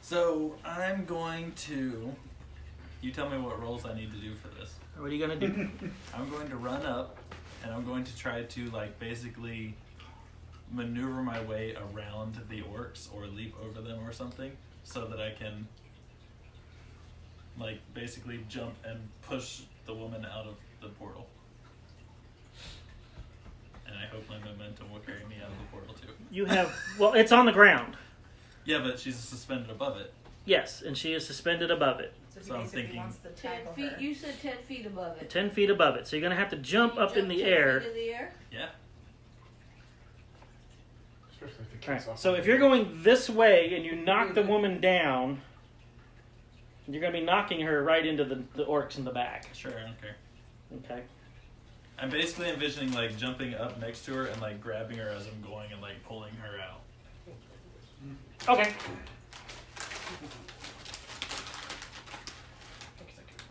So I'm going to. You tell me what rolls I need to do for this. What are you going to do? I'm going to run up, and I'm going to try to basically maneuver my way around the orcs or leap over them or something, so that I can basically jump and push the woman out of the portal. And I hope my momentum will carry me out of the portal too. You have, well, it's on the ground. Yeah, but she's suspended above it. Yes, and she is suspended above it. So, So I'm basically thinking- wants to 10 tackle feet. her. You said 10 feet above it. 10 feet above it. So you're going to have to jump You up in jump the 10 air. feet in the air? Yeah. Especially if the All kid's right. off So the if you're field. going this way and you knock the woman down, you're going to be knocking her right into the orcs in the back. Sure, I don't care. Okay. I'm basically envisioning like jumping up next to her and like grabbing her as I'm going and like pulling her out. Okay.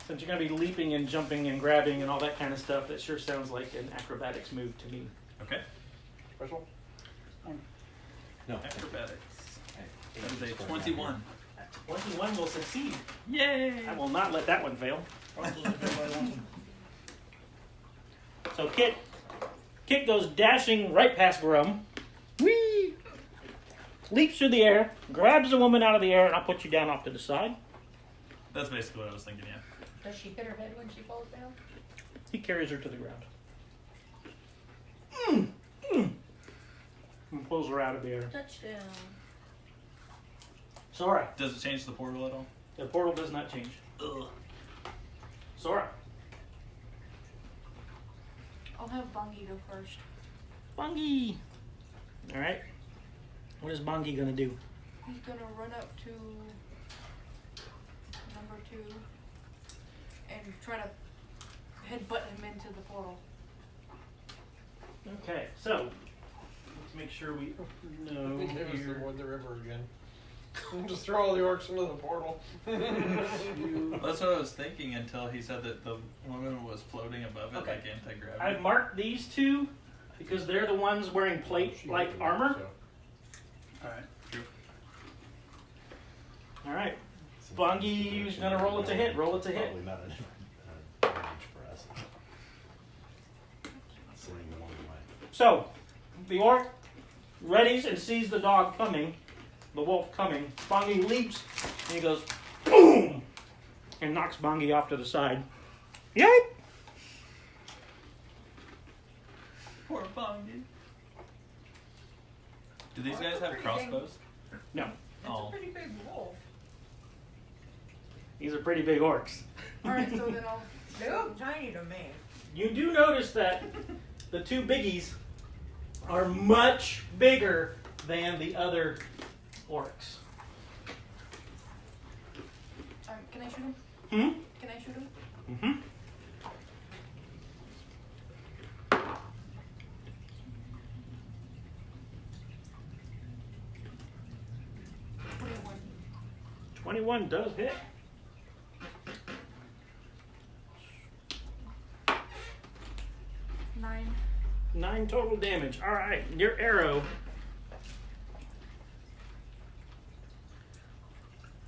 Since you're going to be leaping and jumping and grabbing and all that kind of stuff, that sure sounds like an acrobatics move to me. Okay. Special? No. Acrobatics. That is a 21. 21 will succeed. Yay! I will not let that one fail. So Kit goes dashing right past Grum. Whee! Leaps through the air, grabs the woman out of the air, and I'll put you down off to the side. That's basically what I was thinking, yeah. Does she hit her head when she falls down? He carries her to the ground. And pulls her out of the air. Touchdown. Sora. Does it change the portal at all? The portal does not change. Ugh. Sora. I'll have Bungie go first. Bungie. All right. What is Bungie going to do? He's gonna run up to number 2 and try to headbutt him into the portal. Okay, so let's make sure we know Give us the here. Wood the River again. Just throw all the orcs into the portal. That's what I was thinking until he said that the woman was floating above it Okay. like anti-gravity. I've marked these two because they're the ones wearing plate-like armor. Alright. All right. Bungie's gonna roll it to hit. Roll it to hit. Probably not an advantage for us. Sending them on the way. So, the orc readies and sees the dog coming, the wolf coming. Bungie leaps and he goes boom and knocks Bungie off to the side. Yep. Poor Bungie. Do these guys have crossbows? No, It's Oh. a pretty big wolf. these are pretty big orcs. Alright, so then I'll... They look tiny to me. You do notice that the two biggies are much bigger than the other orcs. Can I shoot him? Hmm? Can I shoot him? Mm-hmm. What 21 does hit. 9. 9 total damage. All right, your arrow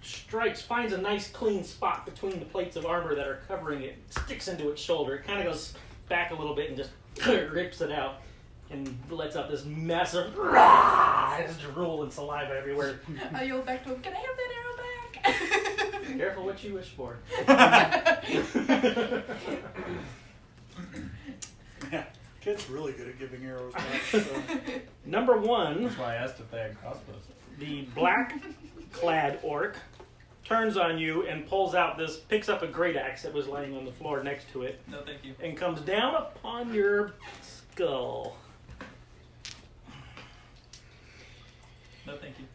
strikes, finds a nice clean spot between the plates of armor that are covering it, sticks into its shoulder. It kind of goes back a little bit and just rips it out and lets out this massive just drool and saliva everywhere. I yelled back to him, can I have that arrow back? Careful what you wish for. Yeah. Kid's really good at giving arrows back. So. Number 1, That's why I asked if they had crossbows. the black-clad orc turns on you and pulls out this, picks up a great axe that was laying on the floor next to it, No, thank you. and comes down upon your skull. No, thank you.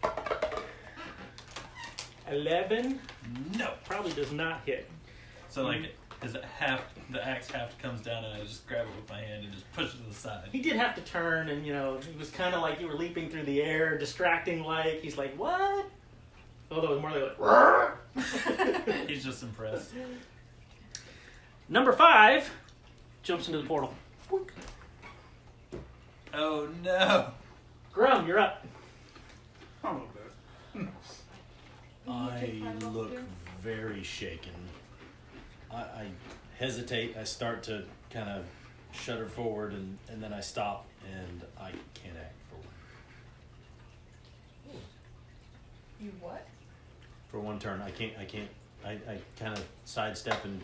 11 No. probably does not hit. So like, is it half? The axe half comes down, and I just grab it with my hand and just push it to the side. He did have to turn, and it was kind of like you were leaping through the air, distracting like. He's like, what? Although it was more like, He's just impressed. Number 5 jumps into the portal. Oh no! Grum, you're up. A little bit. I look very shaken. I hesitate. I start to kind of shudder forward, and then I stop, and I can't act You what? for one turn. I can't. I kind of sidestep and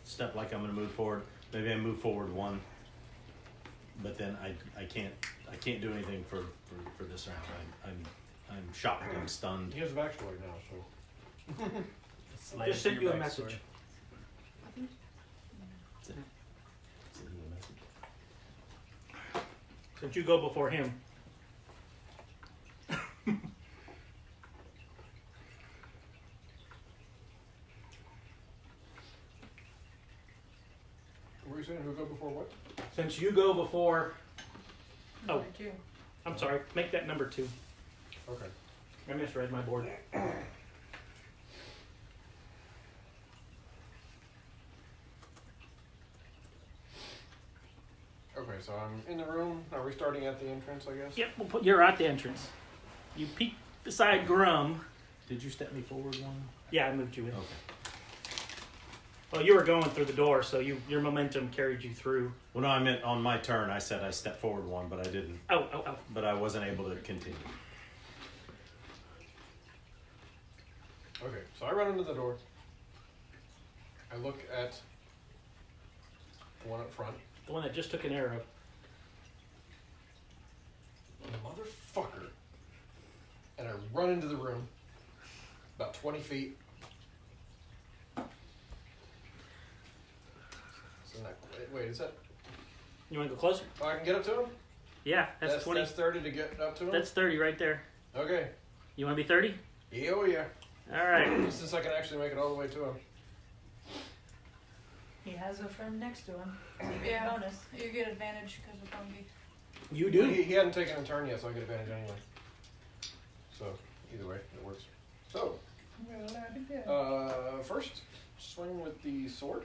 step like I'm going to move forward. Maybe I move forward 1, but then I can't do anything for this round. I'm shocked. I'm stunned. He has backstory now, so. Slave Just sent your you a backstory. message. Since you go before him. What were you saying? Who go before what? Since you go before, Number two. I'm sorry, make that number 2. Okay. I misread my board. Okay, so I'm in the room. Are we starting at the entrance, I guess? Yep, you're at the entrance. You peek beside Grum. Did you step me forward one? Yeah, I moved you in. Okay. Well, you were going through the door, so your momentum carried you through. Well, no, I meant on my turn. I said I stepped forward one, but I didn't. Oh. But I wasn't able to continue. Okay, so I run into the door. I look at the one up front. The one that just took an arrow. Motherfucker. And I run into the room. About 20 feet. So wait, is that... You want to go closer? Oh, I can get up to him? Yeah, that's 20. That's 30 to get up to him? That's 30 right there. Okay. You want to be 30? Yeah, oh yeah. All right. Since I can actually make it all the way to him. He has a friend next to him. Yeah. Bonus. You get advantage because of Bungie. You do? He hadn't taken a turn yet, so I get advantage anyway. So, either way, it works. So, first, swing with the sword.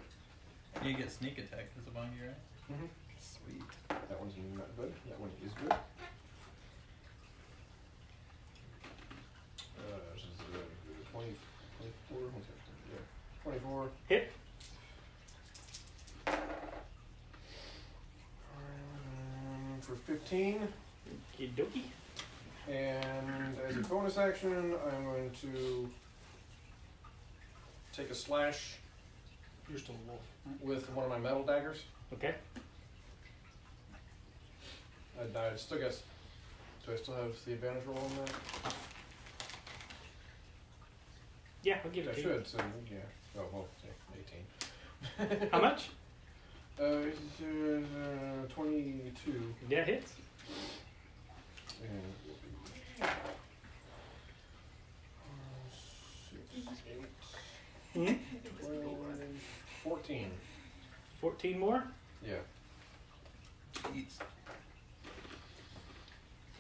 You get sneak attack as a Bungie, right? Mm-hmm. Sweet. That one's not good. That one is good. This is 20, 24, what's that? Yeah, 24. Hit. For 15. Okie dokie. And as a bonus action, I'm going to take a slash You're still a wolf. Right? with one of my metal daggers. Okay. I still guess. Do I still have the advantage roll on that? Yeah, I'll give it I to you. should. So yeah. Oh well, 18. How much? 22. Yeah, hits. And 6, 8, Hmm? 12, 14. 14 more? Yeah. Jeez.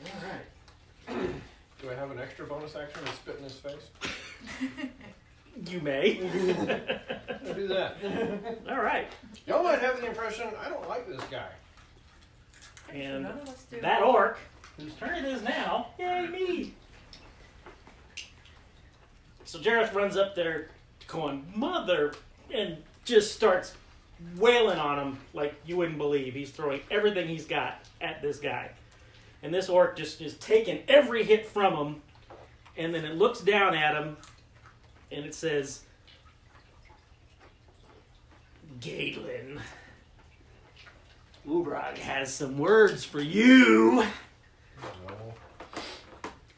All right. Do I have an extra bonus action to spit in his face? You may. I'll do that. All right. Y'all might have the impression I don't like this guy. And None of us do. that orc, whose turn it is now, yay me! So Jareth runs up there going, mother, and just starts wailing on him like you wouldn't believe. He's throwing everything he's got at this guy. And this orc just is taking every hit from him, and then it looks down at him, and it says, Galen, Ubrog has some words for you. No.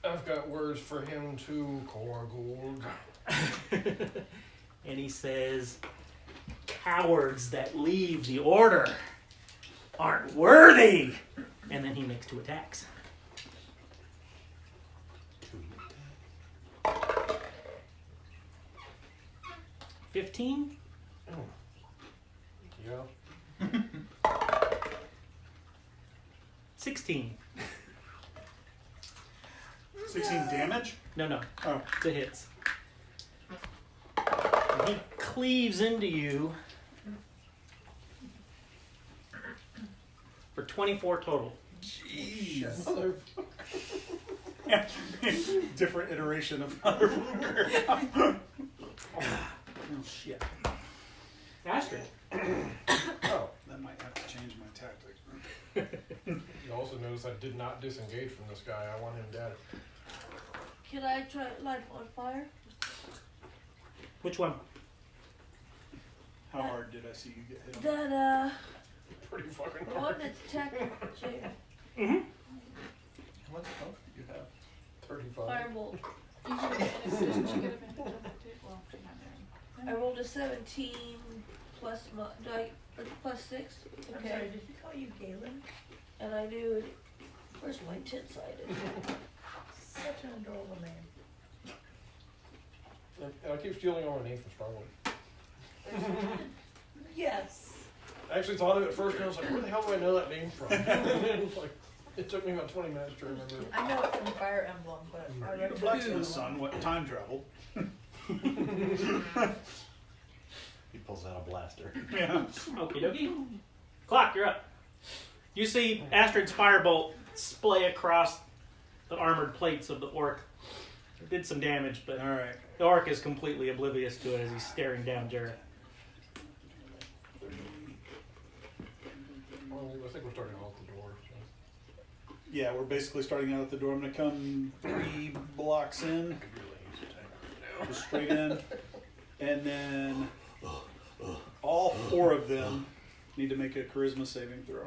I've got words for him too, Korgorg. And he says, cowards that leave the order aren't worthy. And then he makes 2 attacks. 15? Yeah. 16. 16 damage? No. Oh. To hits. And he cleaves into you for 24 total. Jeez. Different iteration of motherfucker. Oh, shit. Astrid. Oh. That might have to change my tactic. You also notice I did not disengage from this guy. I want him dead. Can I try light on fire? Which one? How hard did I see you get hit on? That Pretty fucking one hard. that's attacking Jada. Mm-hmm. How much health do you have? 35. Firebolt. You get advantage. Did you get advantage on that too? Well, she's not there. I rolled a 17 plus plus 6. I'm Okay. sorry, did he call you Galen? And I do. Where's my 10-sided? Such an adorable name. And I keep stealing all my names from Strongwood. Yes. I actually thought of it first, and I was like, where the hell do I know that name from? It was like, it took me about 20 minutes to remember. I know it from Fire Emblem, but I The recommend blacksmith's son went time travel. He pulls out a blaster. Yeah. Okie dokie. Clock, you're up. You see Astrid's firebolt splay across the armored plates of the orc. It did some damage, but All right. the orc is completely oblivious to it as he's staring down Jareth. Well, I think we're starting off the door. So. Yeah, we're basically starting out at the door. I'm gonna come 3 blocks in, just straight in, and then all 4 of them need to make a charisma saving throw.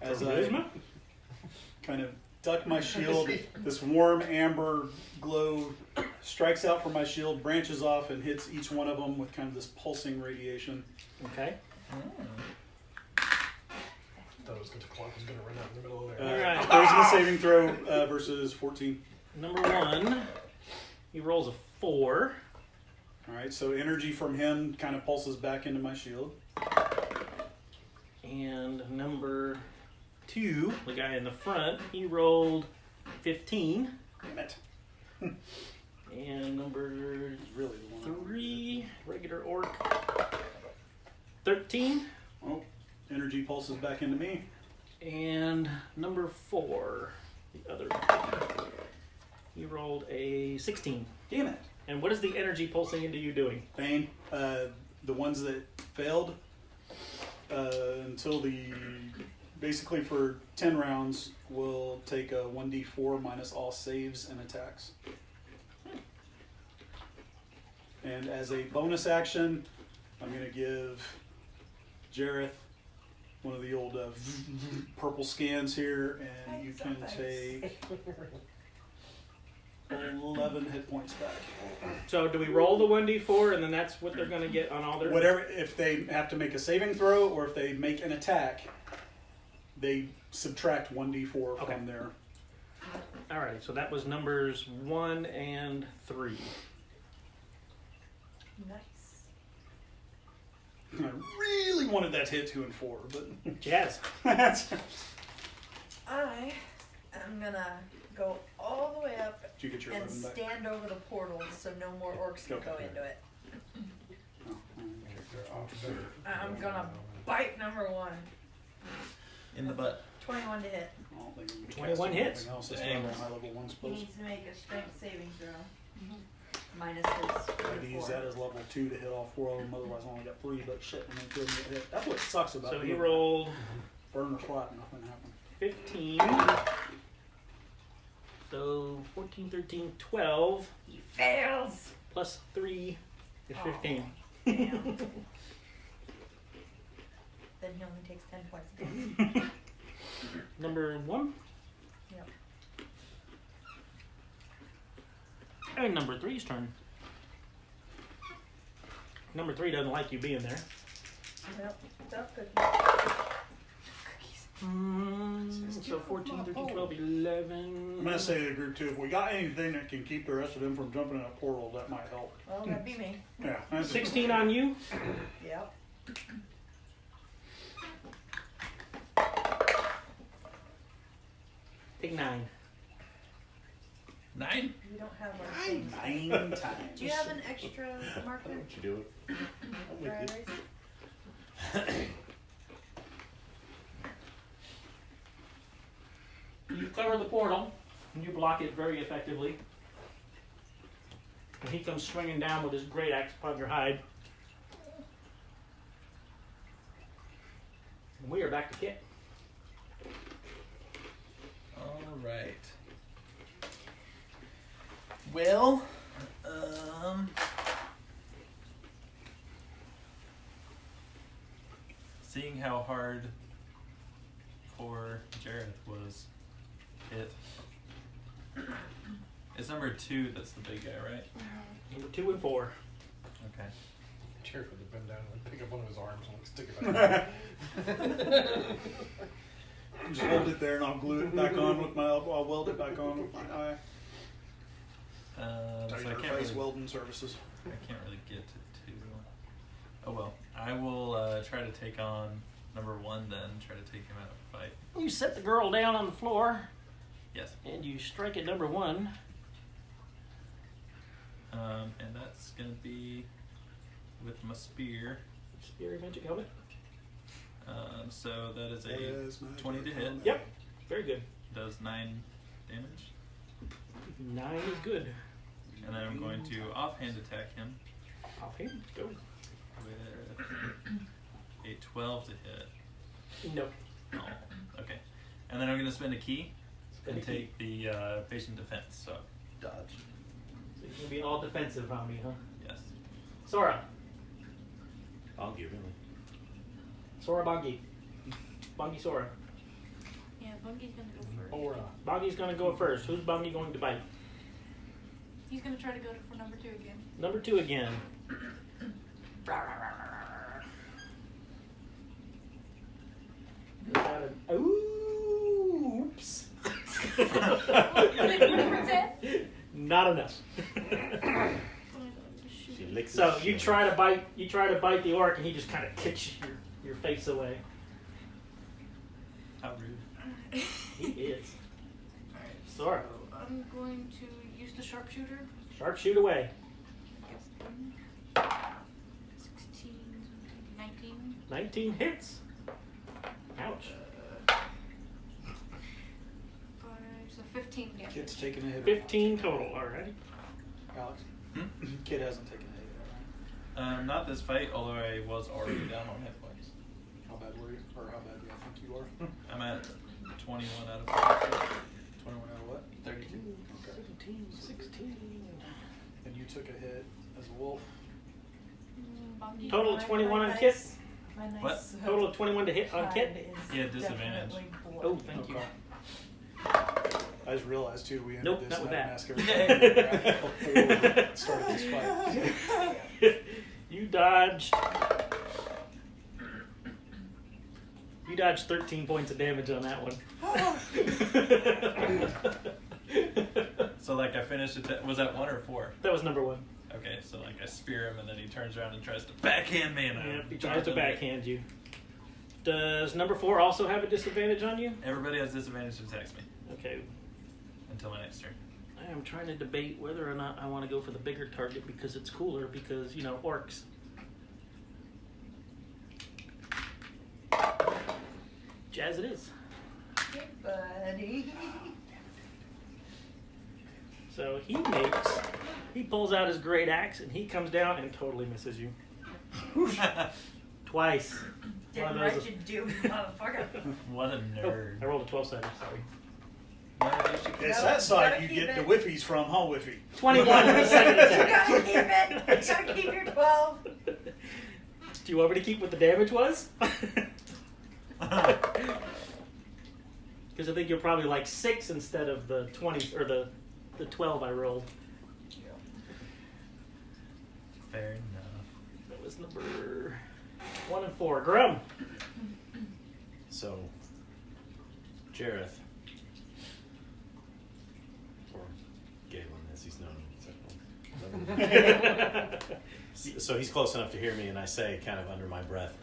As Charisma? I kind of duck my shield, this warm amber glow strikes out from my shield, branches off, and hits each one of them with kind of this pulsing radiation. Okay. Thought the clock was going to run out in the middle of there. Alright. Charisma saving throw versus 14. Number 1, he rolls a 4. All right, so energy from him kind of pulses back into my shield. And number 2, the guy in the front, he rolled 15. Damn it. And number Really the one. 3, regular orc, 13. Oh, energy pulses back into me. And number 4, the other guy, he rolled a 16. Damn it. And what is the energy pulsing into you doing? Bane, the ones that failed, until basically for 10 rounds, will take a 1d4 minus all saves and attacks. And as a bonus action, I'm going to give Jareth one of the old purple scans here, and you can take 11 hit points back. So do we roll the 1d4 and then that's what they're going to get on all their... Whatever, if they have to make a saving throw or if they make an attack, they subtract 1d4 Okay. from their... Alright, so that was numbers 1 and 3. Nice. I really wanted that to hit 2 and 4, but Jazz. that's... I am gonna go all the way up Did you get your and 11 back? stand over the portal so no more orcs can Okay. go into it. Oh, I'm gonna bite number 1. In the butt. 21 to hit. I don't think we can 21 cast hits. anything else. That's Dang. not a high level 1 He suppose. needs to make a strength saving throw. Minus his I had to use 4. that as level 2 to hit all 4 of them, otherwise I only got 3, but shit, when they couldn't get hit. That's what sucks about So he being rolled burn or flat, nothing happened. 15. So 14, 13, 12. He fails! Plus 3 is 15. Damn. Then he only takes 10 points of damage. Number 1. Yep. And number 3's turn. Number 3 doesn't like you being there. Yep. Tough cookie. So 14, 13, 12, 11. I'm going to say to the group too, if we got anything that can keep the rest of them from jumping in a portal, that might help. Well, that'd be me. Yeah. that's- 16 on you. Yep. Take 9. 9? You don't have our things. 9 times. Do you have an extra marker? Why don't you do it? I'm for with you. erase? You cover the portal, and you block it very effectively. And he comes swinging down with his great axe upon your hide. And we are back to Kit. Alright. Well, seeing how hard poor Jareth was hit. It's number 2 that's the big guy, right? Number 2 and 4. Okay. Jared would have been down and pick up one of his arms and stick it back. Just hold it there and I'll glue it back on with my elbow. I'll weld it back on with my eye. So I Tiger can't face really, welding services. I can't really get to 2. Oh well. I will try to take on number 1 then. Try to take him out of the fight. You set the girl down on the floor, Yes. and you strike at number 1. And that's going to be with my spear. Spear magic helmet. So that is a Yes, my 20 to hit. helmet. Yep. Very good. Does 9 damage. 9 is good. And then I'm going to offhand attack him Offhand, go. with a 12 to hit. Nope. Oh, okay. And then I'm going to spend a key Spend and a key. take the patient defense. So dodge. So you're gonna be all defensive on me, huh? Yes. Sora. Bongi, really. Sora Bongi. Bongi Sora. Yeah, Bunky's gonna go first. Bongi's gonna go first. Who's Bongi going to bite? He's gonna try to go for number 2 again. Number 2 again. Oops. Not enough. She licks So his you shin. try to bite the orc, and he just kind of kicks your face away. How rude. He is. Sora, I'm going to use the sharpshooter. sharpshoot away. 16, 19. 19 hits. Ouch. 5, so 15 damage. Kid's taking a hit. 15 total. Alright. Alex? Hmm? Kid hasn't taken a hit yet, right? Not this fight, although I was already down on hit points. How bad were you? Or how bad do I think you are? I'm at 21 out of 21 out of what? 32. 17, 16. And you took a hit as a wolf. Bunky. Total of 21 on nice- Kit. My nice What? Total of 21 to hit on Kit. hide is He had disadvantage. definitely bloody. Oh, thank you. Okay. I just realized too, we ended Nope, this not and with I that. didn't ask everybody before we started this fight. You dodged. You dodged 13 points of damage on that one. So like I finished it. Was that 1 or 4? That was number 1. Okay, so like I spear him and then he turns around and tries to backhand me and I Yep, he tries to jump in. backhand you. Does number 4 also have a disadvantage on you? Everybody has disadvantage and attacks me Okay. until my next turn. I am trying to debate whether or not I want to go for the bigger target because it's cooler because, you know, orcs. Jazz it is. Hey, buddy. So he pulls out his great axe and he comes down and totally misses you. Twice. Damn One of right those- you do, motherfucker. What a Oh, nerd. I rolled a 12-sided, sorry. It's No, that side gotta you keep get it. the whiffies from, huh, Whiffy? 21 for the second You attack. gotta keep it. You gotta keep your 12. Do you want me to keep what the damage was? Because I think you're probably like 6 instead of the 20 or the 12 I rolled. Fair enough. That was number 1 and 4. Grum. So, Jareth, or Galen as he's known. So he's close enough to hear me, and I say, kind of under my breath,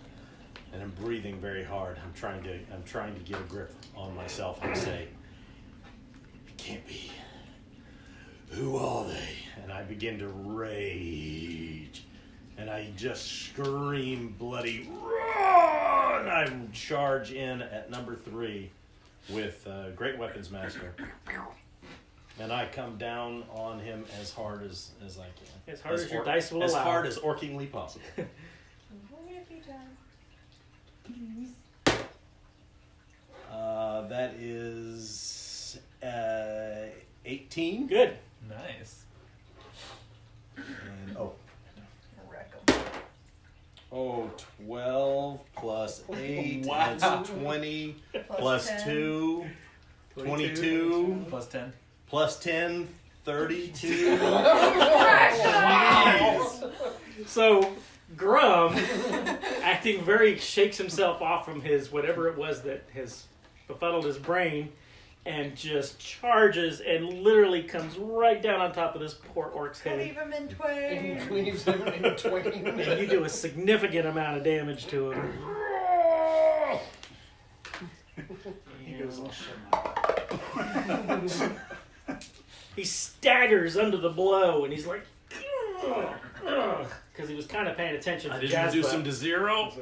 and I'm breathing very hard. I'm trying to get a grip on myself and say, "It can't be. Who are they?" And I begin to rage, and I just scream bloody, "Run!" I charge in at number 3 with Great Weapons Master. And I come down on him as hard as I can. As hard as your dice will As allow. hard as orkingly possible. That is 18. Good. Nice. And, Wreck 'em. 12 plus 8. Wow. That's 20 plus 10. 2. 22 Plus 10. plus 10. 32. So Grum, shakes himself off from his whatever it was that has befuddled his brain, and just charges and literally comes right down on top of this poor orc's head. Leave him in twain. Cleaves him in twain. And you do a significant amount of damage to him. He goes, "Oh, shit." He staggers under the blow, and he's like, because he was kind of paying attention I to didn't reduce Jasper. him to 0.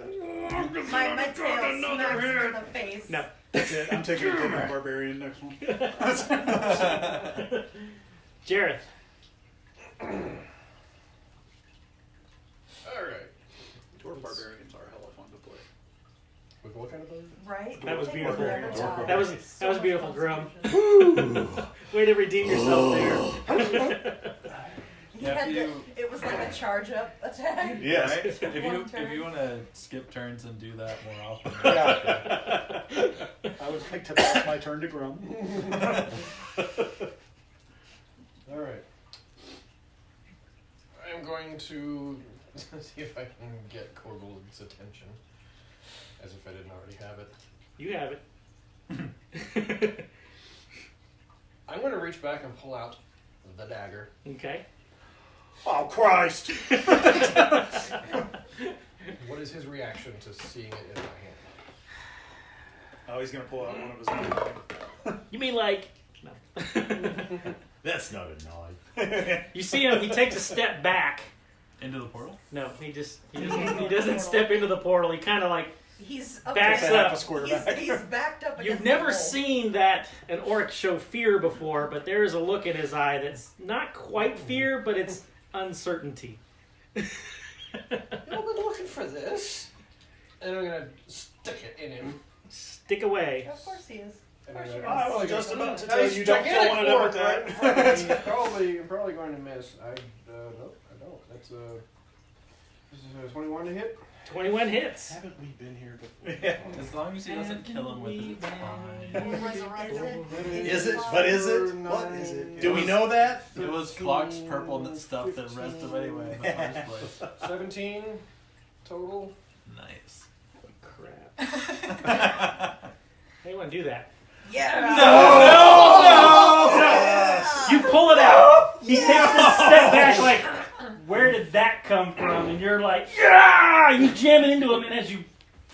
My tail smacks him in the face. No. That's it. I'm taking a barbarian next one. Jareth. Alright. Dwarf barbarians are hella fun to play. With what kind of bird? Right? That was They beautiful. never die. That was So beautiful, much Grum. confusion. Way to redeem yourself there. He Yeah, had if to- you- it was like a charge up attack. Yes. Right? If you One turn. want to skip turns and do that more often, I would like to pass my turn to Grum. Alright. I'm going to see if I can get Korgold's attention. As if I didn't already have it. You have it. I'm going to reach back and pull out the dagger. Okay. Oh, Christ! What is his reaction to seeing it in my hand? Oh, he's going to pull out one of his own. You mean like... No. That's not a knife. You see him, he takes a step back. into the portal. No, he doesn't step into the portal. He kind of like He's up backs Half up. a square He's, back. he's backed up against You've the never wall. seen that an orc show fear before, but there is a look in his eye that's not quite fear, but it's uncertainty. I've been looking for this. And I'm going to stick it in him. Stick away. Of course he is. Of And course I'm you're gonna- I was just about to tell Nice you, don't gigantic kill one of them orc with that. right in front of me. I'm probably going to miss. Nope, I don't. That's this is a 21 to hit. 21 hits. Haven't we been here before? As long as he doesn't kill him with it, it's fine. Is it? But is it? What is it? Do we know that? It was Flock's purple stuff that rests him anyway in the first place. 17 total. Nice. Crap. How do you want to do that? Yeah. You pull it out. He takes this step back like, where did that come from? And you're like, yeah! You jam it into him, and as you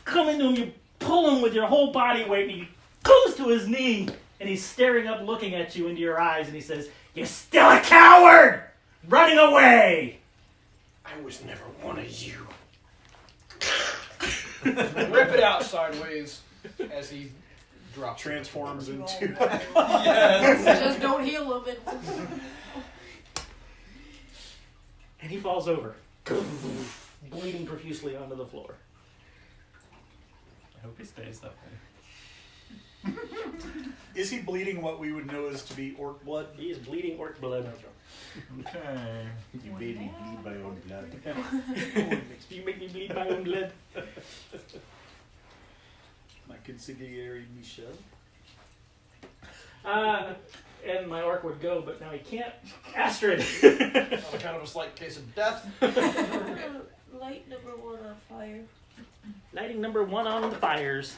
come into him, you pull him with your whole body weight, and he goes to his knee, and he's staring up, looking at you into your eyes, and he says, "You're still a coward! Running away!" I was never one of you. Rip it out sideways as he drops. Transforms You into. all Yes. Just don't heal of it. And he falls over, bleeding profusely onto the floor. I hope he stays that way. Is he bleeding what we would know as to be orc blood? He is bleeding orc blood. Okay. You made me bleed my own blood. You make me bleed my own blood. My consigliere Michel. And my orc would go, but now he can't. Astrid! On account of a slight case of death. Light number 1 on fire. Lighting number 1 on the fires.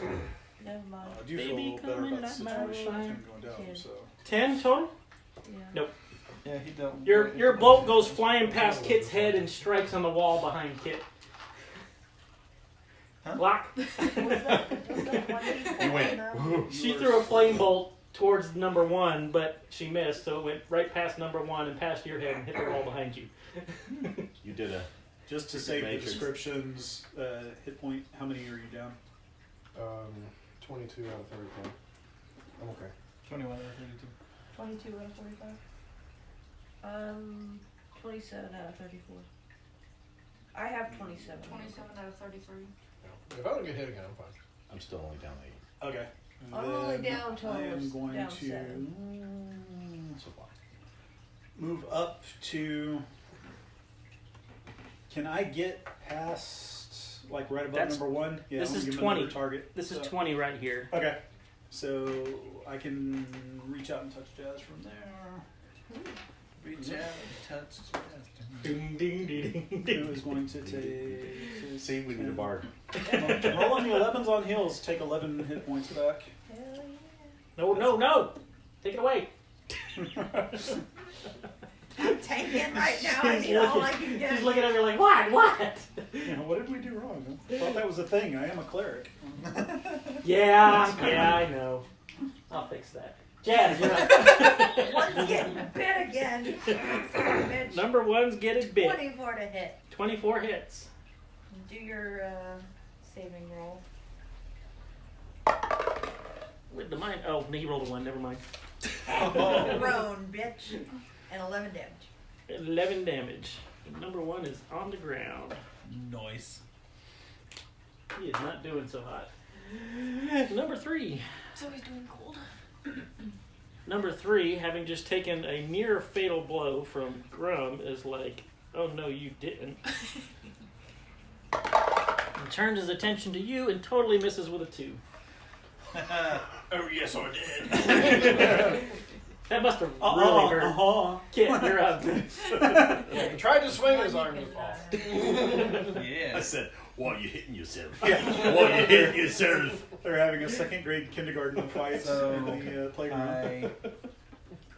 Never mind. I do feel a Baby, little better come about the and light my situation fire. with him going down, so. 10 total? Yeah. Yeah, he don't. Your bolt goes flying past Kit's head and strikes on the wall behind Kit. Huh? Lock. You went. She threw a flame bolt towards number 1, but she missed, so it went right past number 1 and past your head and hit the wall behind you. You did a. Just to save the Matrix. descriptions, hit point, how many are you down? 22 out of 34. I'm okay. 21 or 32. 22 out of 45. 27 out of 34. I have 27. 27 out of 33. If I don't get hit again, I'm fine. I'm still only down 8. Okay. I'm only Then down to I am almost going down to 7. So far. move up to. Can I get past, like right above That's- number 1? Yeah, this I'm is gonna give him 20. another target. This is So- 20 right here. Okay. So I can reach out and touch Jazz from there. Reach out, touch. Ding, ding, ding, ding, Who ding. is going to take. See, we need a bard. Rolling the 11s on heals, take 11 hit points back. Hell No. Take it away. I'm tanking right now. I need all I can get. She's looking at me like, what? What did we do wrong? I thought that was a thing. I am a cleric. Yeah, I know. I'll fix that. Jazz, you're up. One's getting bit again. Bitch. Number one's getting bit. 24 to hit. 24 hits. Do your saving roll. With the mine. Oh, he rolled a 1. Never mind. Grown, bitch. And 11 damage. 11 damage. Number one is on the ground. Nice. He is not doing so hot. Number 3. So he's doing cold. Number 3, having just taken a near fatal blow from Grum, is like, oh no, you didn't. And turns his attention to you and totally misses with a 2. Oh, yes, I did. That must have really hurt. Kit, you're up. He tried to swing his arm was off. Yeah. I said, while you're hitting yourself. While you're hitting yourself. They're having a second grade kindergarten fight So, in the playground.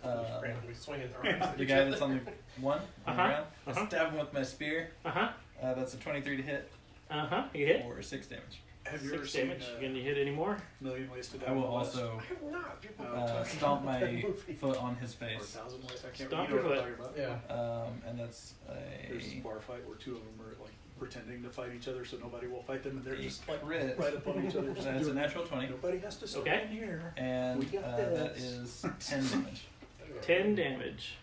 Randomly swinging their arms. The guy that's on the one on the ground, I Uh-huh. stab him with my spear. Uh-huh. That's a 23 to hit You hit. or 6 damage. Have you ever 6 seen damage. Can you hit any more? Million Ways to Die? I will in the West? also Not. stomp my foot on his Or face. 1,000 Ways. I can't Stomp remember your what I'm talking about. Yeah. And that's There's this a bar fight where two of them are like pretending to fight each other so nobody will fight them, and they're just like crit. right upon each other. Just That's a doing- natural 20. Nobody has to stay Okay. in here. And We got that this. is 10 damage. 10 damage.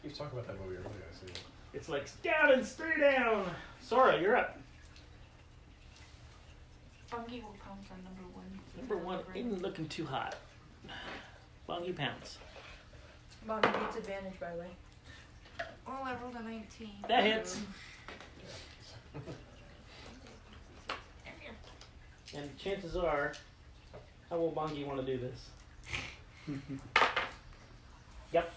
Keeps talking about that movie earlier. I see. It's like down and stay down. Sora, you're up. Fungi will pounce on number 1. Number 1 isn't looking too hot. Bongy pounce. Mom gets advantage, by the way. Oh, I rolled a 19. That hits. And chances are, how will Bongi want to do this? Yep.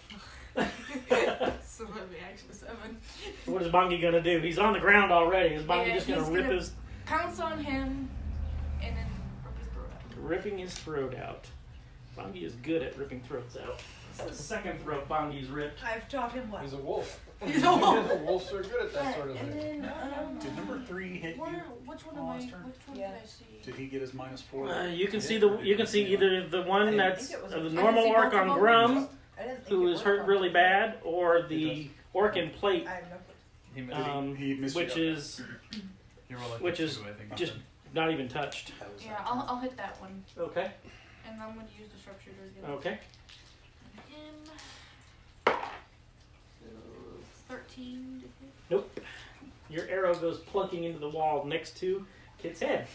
So that'd be actually 7. What is Bongi gonna do? He's on the ground already. Is Bongi Yeah, just gonna he's rip gonna- his, Pounce on him and then rip his throat out. ripping his throat out? Bongi is good at ripping throats out. It's the second throat Bongi's ripped. I've taught him well. He's a wolf. He's a wolf. Wolves are good at that sort of And thing. then, Did number 3 hit you? which one on am I? last turn? Which one Yeah. did I see? Did he get his -4? You can see either the one that's think it was the a- normal I see orc both on of them. Grum, I didn't think who it is worked hurt on really me. bad, or the orc in plate, I have no clue. He missed. He missed which you. is He rolled like which a is 2, I think. just not even touched. That was Yeah, that. I'll hit that one. Okay. And I'm going to use the sharpshooter again. Okay. Him. 13 to hit. Nope. Your arrow goes plunking into the wall next to Kit's head.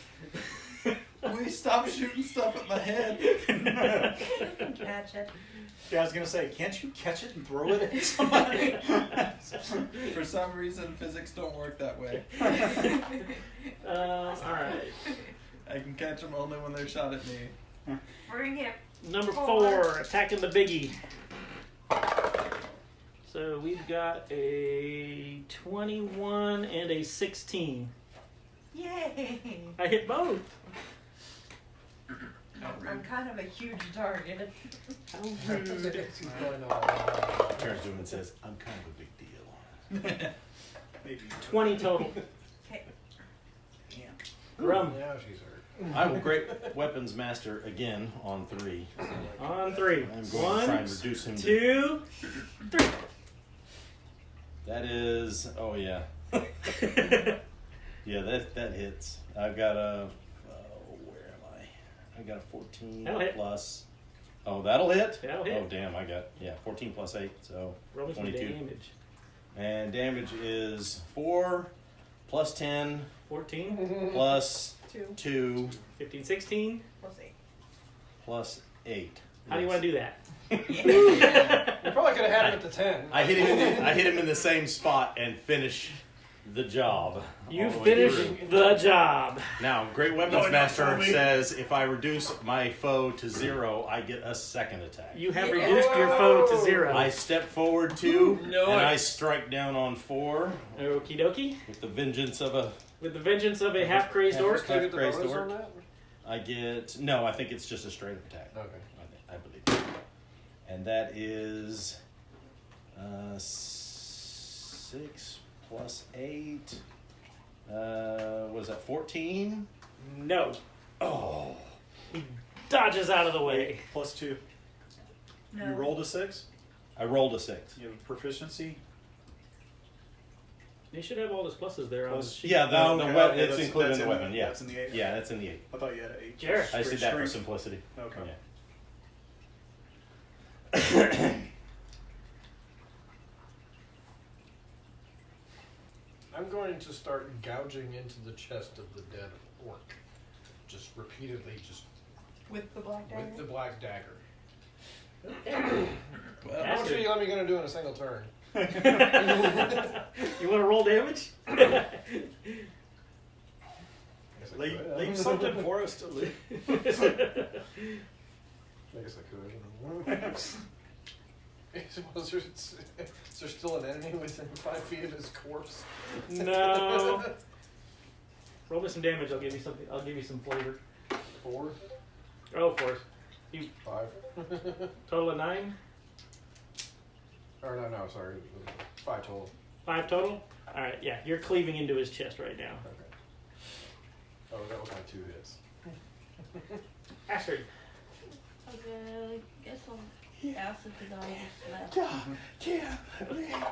Will you stop shooting stuff at my head? Catch it. Yeah, I was gonna say, can't you catch it and throw it at somebody? For some reason, physics don't work that way. All right. I can catch them only when they're shot at me. Bring it. Number 4, attacking the biggie. So we've got a 21 and a 16. Yay! I hit both. I'm kind of a huge target. How He's rude. going on. Turns to him and says, I'm kind of a big deal. Maybe 20 total. Okay. Damn. Grum. Now she's hurt. I will great weapons master again on 3. On 3. I'm going to try 1, and reduce him to... 2, 3. That is... Oh, yeah. Yeah, that hits. I've got a... where am I? I got a 14 That'll hit. plus... Oh, that'll hit? That'll hit. Oh, damn, I got... Yeah, 14 plus 8, so Roll me some 22. damage. And damage is 4 plus 10 14, plus 2 2 15, 16. plus 8. plus 8. How do you want to do that? You probably could have had him at the 10. I hit him in the same spot and finish the job. You all the way finish through. the job. Now, Great No, Weapons not Master for me. says if I reduce my foe to 0, I get a second attack. You have reduced your foe to 0. I step forward 2, Nice. and I strike down on 4 Okie dokie. with the vengeance of a... With the vengeance of a half-crazed orc. Half Get the crazed bonus orc. on that? I get... No, I think it's just a straight attack. Okay. I believe. And that is 6 plus 8. Was that 14? No. Oh. He dodges out of the way. Plus 2. No. You rolled a 6. I rolled a 6. You have proficiency. He should have all his pluses there on his Plus- sheet. Yeah, the Oh, okay, weapon, okay, it's that's- included that's in the in weapon. the- Yeah, that's in the 8. Yeah, that's in the 8. I thought you had an 8. Jared. I did that for Strength. simplicity. Okay. Yeah. I'm going to start gouging into the chest of the dead orc. Just repeatedly, just With the black dagger? with the black dagger. Well, How much are you only going to do in a single turn? You want to roll damage? I guess I Leave, could. leave something for us to leave. I guess I could. Was there still an enemy within 5 feet of his corpse? No. Roll me some damage. I'll give you something. I'll give you some flavor. 4? Oh, 4. You 5? total of 9. Or no, sorry. 5 total. 5 total. All right. Yeah, you're cleaving into his chest right now. Okay. Oh, that was my 2 hits. Astrid. Okay, I guess I'll acid the guy who slept.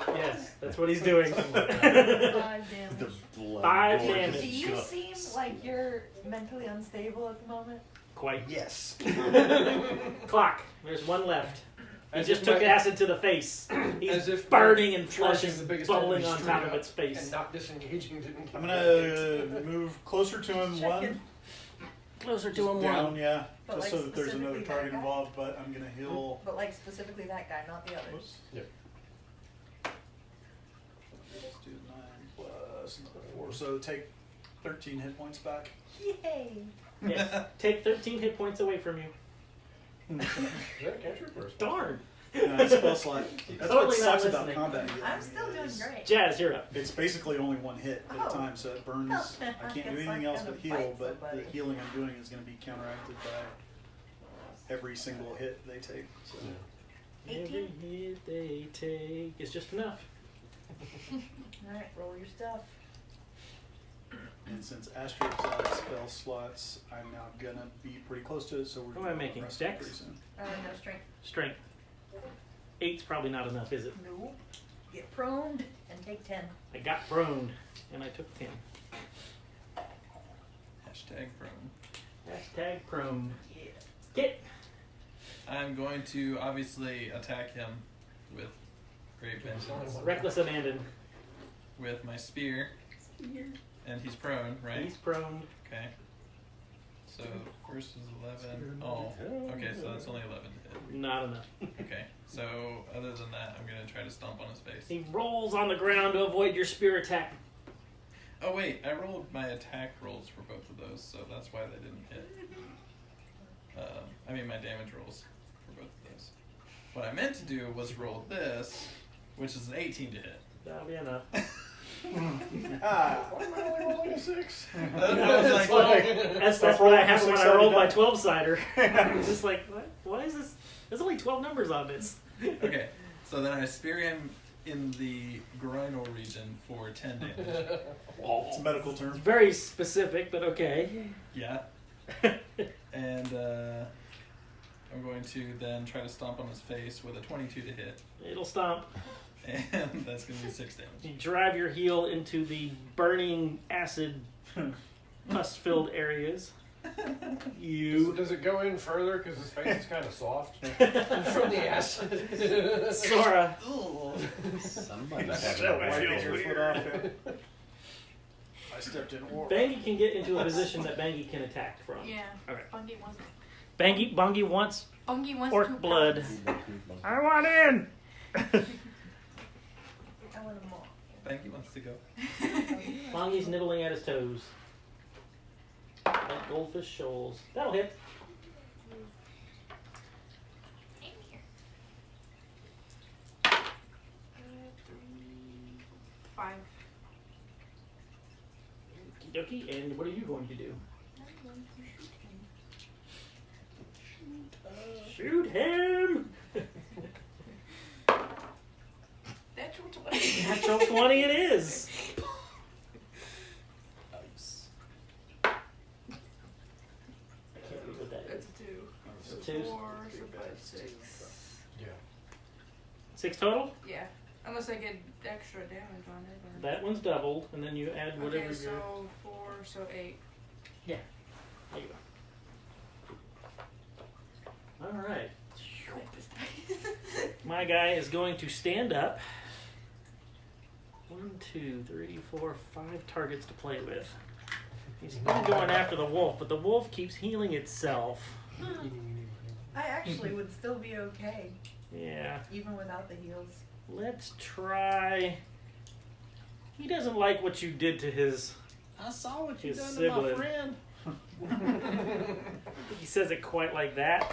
Yes, that's what he's doing. 5 damage. 5 damage. Do you seem like you're mentally unstable at the moment? Quite. Yes. Clock. There's one left. He As just if took my- acid to the face. He's As if burning and flesh charging is the biggest bubbling enemy on straight top of up its face. And not disengaging didn't I'm keep gonna move closer to him. Check One it. Closer to just him. down, One. yeah, But, just like, so that there's another specifically target that guy? involved. But I'm gonna heal. But like specifically that guy, not the others. Whoops. Yep. Let's do 9 plus another 4. So take 13 hit points back. Yay! Yes. Take 13 hit points away from you. Is that a cantrip or a spell? Darn. Spell slot. That's Totally what sucks not about listening. combat. I'm still doing is great. Jazz, you're up. It's basically only one hit at Oh. a time, so it burns. Well, I I can't guess do anything I'm else gonna but heal, fight but the somebody. healing I'm doing is going to be counteracted by every single hit they take. So. Every hit they take is just enough. Alright, roll your stuff. And since Astrid's spell slots, I'm now gonna be pretty close to it, so we're What am I gonna making? rest Dex? pretty soon. No strength. Strength. 8's probably not enough, is it? No. Get proned and take 10. I got proned, and I took 10. Hashtag prone. Hashtag prone. Yeah. Get. I'm going to obviously attack him with great vengeance. Reckless abandon. With my spear. And he's prone, right? He's prone. Okay. So first is 11. Oh, okay, so that's only 11 to hit. Not enough. Okay, so other than that, I'm going to try to stomp on his face. He rolls on the ground to avoid your spear attack. Oh wait, I rolled my attack rolls for both of those, so that's why they didn't hit. I mean my damage rolls for both of those. What I meant to do was roll this, which is an 18 to hit. That'll be enough. Ah, Why am I only rolling a 6? That's like, That's Stop what I rolling have the when I six-sided rolled my die. 12-sider. I'm just like, what? Why is this? There's only 12 numbers on this. okay, so then I spear him in the groinal region for 10 damage. it's a medical term. It's very specific, but okay. Yeah. And I'm going to then try to stomp on his face with a 22 to hit. It'll stomp. And that's going to be 6 damage. You drive your heel into the burning acid pus-filled areas. Does it go in further because his face is kind of soft from the acid? Sora. Somebody's So having a I feel wipe Your here. foot off it. I stepped in war. Bangy can get into a position that Bangy can attack from. Yeah. Okay. Bungie wants. Bangy wants Bungie wants orc 2 blood. pounds. I want in! I want them all. Banky wants to go. Bangy's nibbling at his toes. Like goldfish shoals. That'll hit. In here. 5. Okie dokie. And what are you going to do? I'm going to shoot him. Shoot him! Natural 20 it is. Nice. I can't read what that is. It's a 2. So 2. 4, so 5, 6. Yeah. 6 total? Yeah. Unless I get extra damage on it. Or... That one's doubled, and then you add whatever Okay, you're... so 4, so 8. Yeah. There you go. All right. My guy is going to stand up. 1, 2, 3, 4, 5 targets to play with. He's still going after the wolf, but the wolf keeps healing itself. I actually would still be okay, Yeah. even without the heals. Let's try... He doesn't like what you did to his... I saw what you His done sibling. to my friend. He says it quite like that.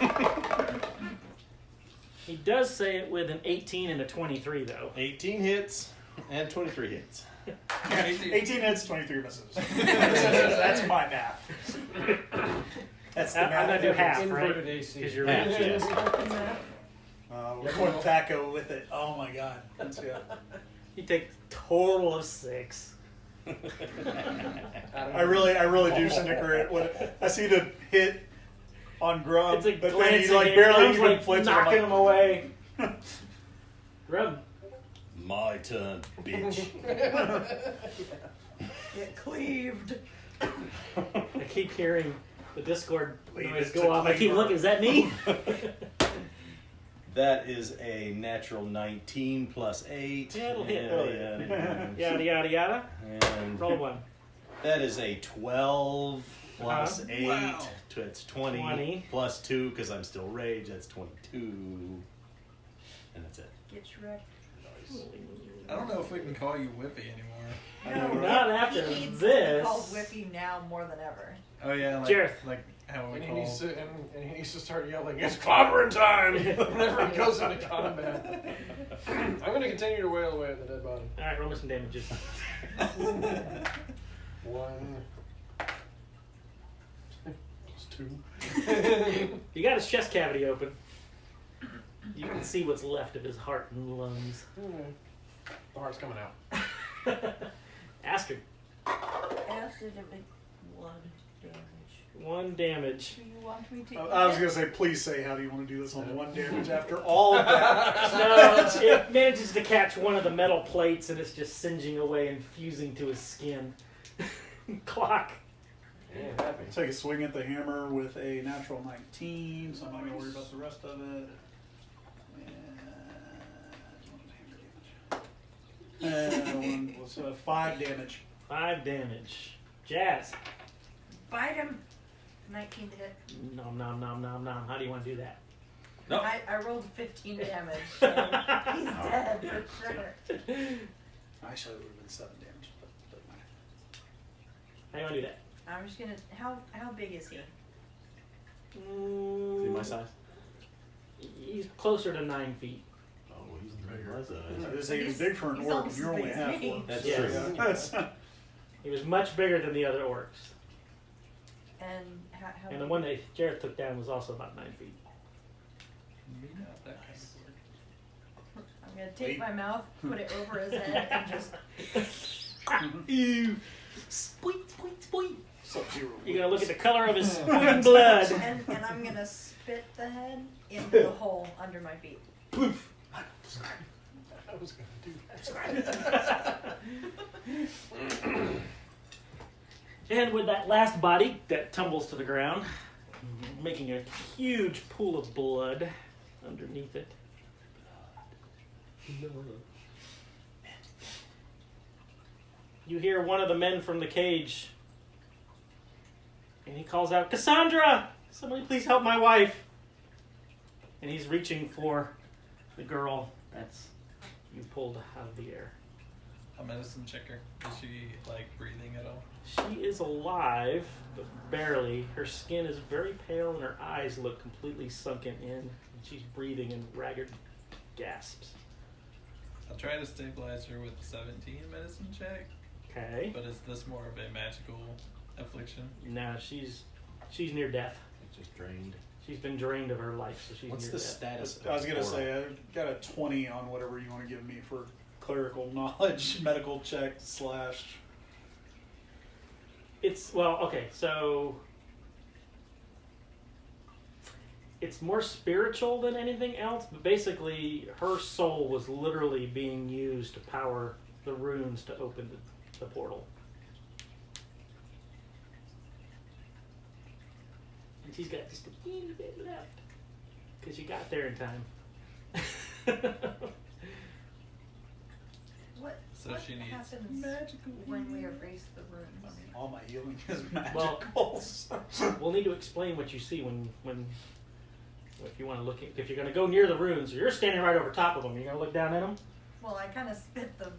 He does say it with an 18 and a 23, though. 18 hits and 23 hits. 18 hits, 23 misses. That's my math. That's the I'm math. gonna do half, right? Inverted AC. Because you're Half, right. yes. We're going Thaco with it. Oh my god. That's, yeah. You take total of 6. I really do snicker it when I see the hit on Grub, It's a but then glancing he like hit. barely Grub's, even like, flinches. knocking I'm him like, away. Grub. My turn, bitch. Get cleaved. I keep hearing the Discord Leave noise it go to off. I keep Cleaver. looking. Is that me? That is a natural 19 plus 8. Yeah, it'll hit. And, Yada, yada, yada. and Roll 1. that is a 12 plus 8. Wow. It's 20, 20. plus 2 because I'm still rage. That's 22. And that's it. Get wrecked. I don't know if we can call you Whippy anymore. I know, right? Not after He needs this. to be called Whippy now more than ever. Oh yeah, like, Jareth. like how we And he call. needs to, and he needs to start yelling, "It's clobbering time!" whenever he goes into combat. I'm going to continue to wail away at the dead body. All right, roll me some damages. 1 plus 2. You got his chest cavity open. You can see what's left of his heart and lungs. The heart's coming out. Astrid, Acid and make 1 damage. 1 damage. Do you want me to? I was gonna say, please say, how do you want to do this on 1 damage after all of that? No, it manages to catch one of the metal plates and it's just singeing away and fusing to his skin. Clock. Yeah, happy. Take a swing at the hammer with a natural 19, so I'm not gonna worry about the rest of it. And was 5 damage. 5 damage. Jazz. Bite him. 19 to hit. Nom nom nom nom nom. How do you want to do that? Nope. I rolled 15 damage. And he's dead for sure. Actually, it would have been 7 damage, but doesn't matter. How do you want to do that? I'm just gonna. How big is he? See my size? He's closer to 9 feet. Oh, he's bigger. I was gonna say, he was big for an He's orc, almost and you're only as big as half me. orc. That's Yeah. true. Yeah, that's- He was much bigger than the other orcs. And how And the big? one that Jared took down was also about 9 feet. Maybe not that kind of I'm gonna take my mouth, put it over his head, and just. Ew. Spoink, spoink, spoink. Sub-Zero. You're going to look at the color of his spewing blood. And I'm gonna spit the head into the hole under my feet. Poof. I was going to do that. And with that last body that tumbles to the ground, making a huge pool of blood underneath it. You hear one of the men from the cage, and he calls out, "Cassandra! Somebody please help my wife!" And he's reaching for the girl that's you pulled out of the air. A medicine checker. Is she like breathing at all? She is alive, but barely. Her skin is very pale and her eyes look completely sunken in. And she's breathing in ragged gasps. I'll try to stabilize her with a 17 medicine check. Okay. But is this more of a magical affliction? Now she's near death. It's just drained. She's been drained of her life, so she's What's near the death. status of I was gonna Troberon? say, I got a 20 on whatever you want to give me for clerical knowledge, medical check / It's, well, okay, so it's more spiritual than anything else, but basically her soul was literally being used to power the runes to open the portal. And she's got just a teeny bit left, because you got there in time. So she needs happens when we erase the runes? all my healing is magical. Well, we'll need to explain what you see when if you want to look at, if you're going to go near the runes, you're standing right over top of them. You're going to look down at them. Well, I kind of spit the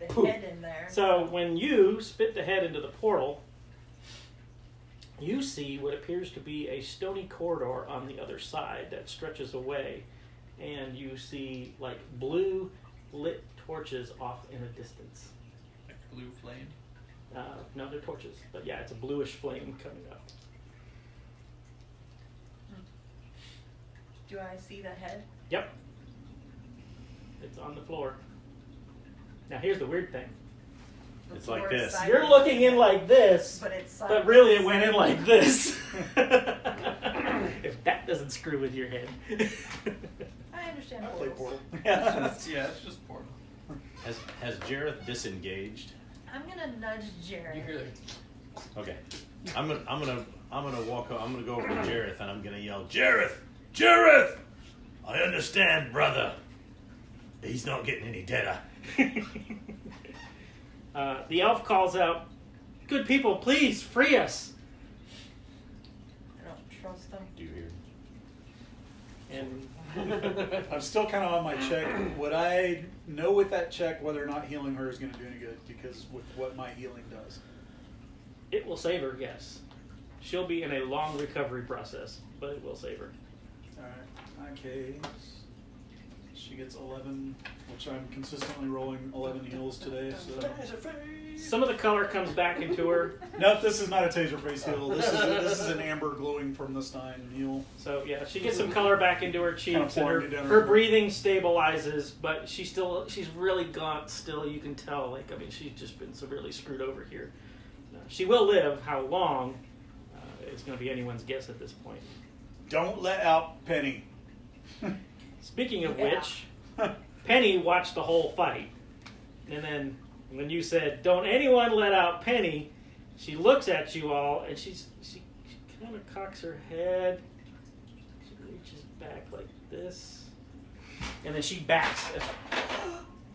Poof. head in there. So when you spit the head into the portal, you see what appears to be a stony corridor on the other side that stretches away, and you see like blue lit torches off in a distance. like blue flame. No, they're torches, but yeah, it's a bluish flame coming up. Do I see the head? Yep. It's on the floor. Now here's the weird thing. The It's like floor is this. silent, You're looking in like this, but it's but really it went in like this. If that doesn't screw with your head. I understand I play portals. Portal. Yeah, it's just portal. Has Jareth disengaged? I'm gonna nudge Jared. You hear the Okay. I'm gonna walk. I'm gonna go over to Jareth and I'm gonna yell, Jareth, Jareth! I understand, brother. He's not getting any deader. The elf calls out, "Good people, please free us!" I don't trust them. Do you hear? And I'm still kind of on my check. Would I know with that check whether or not healing her is going to do any good? Because with what my healing does. it will save her, yes. She'll be in a long recovery process, but it will save her. Alright, okay. She gets 11, which I'm consistently rolling 11 heals today, so... Some of the color comes back into her. Nope, this is not a taser face heal. This is an amber glowing from the Stein heal. So yeah, she gets some color back into her cheeks, and pouring it down her her breathing stabilizes, but she's really gaunt still. You can tell, like, I mean, she's just been severely screwed over here. She will live. How long? It's going to be anyone's guess at this point. Don't let out Penny. Speaking of Yeah. which, Penny watched the whole fight, and then when you said, "Don't anyone let out Penny," she looks at you all, and she kind of cocks her head. She reaches back like this, and then she backs as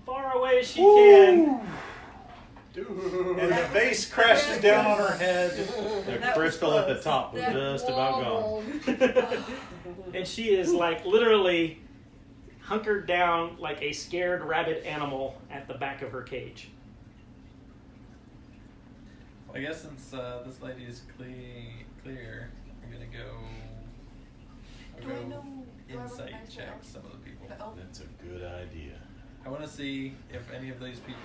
far away as she can. And the vase crashes down on her head. The That was crystal at the close. top was just about gone. And she is like literally hunkered down like a scared rabid animal at the back of her cage. Well, I guess since this lady is clear, I'm gonna go. Do I know? Do I Insight recognize the check elf? some of the people. The elf? That's a good idea. I want to see if any of these people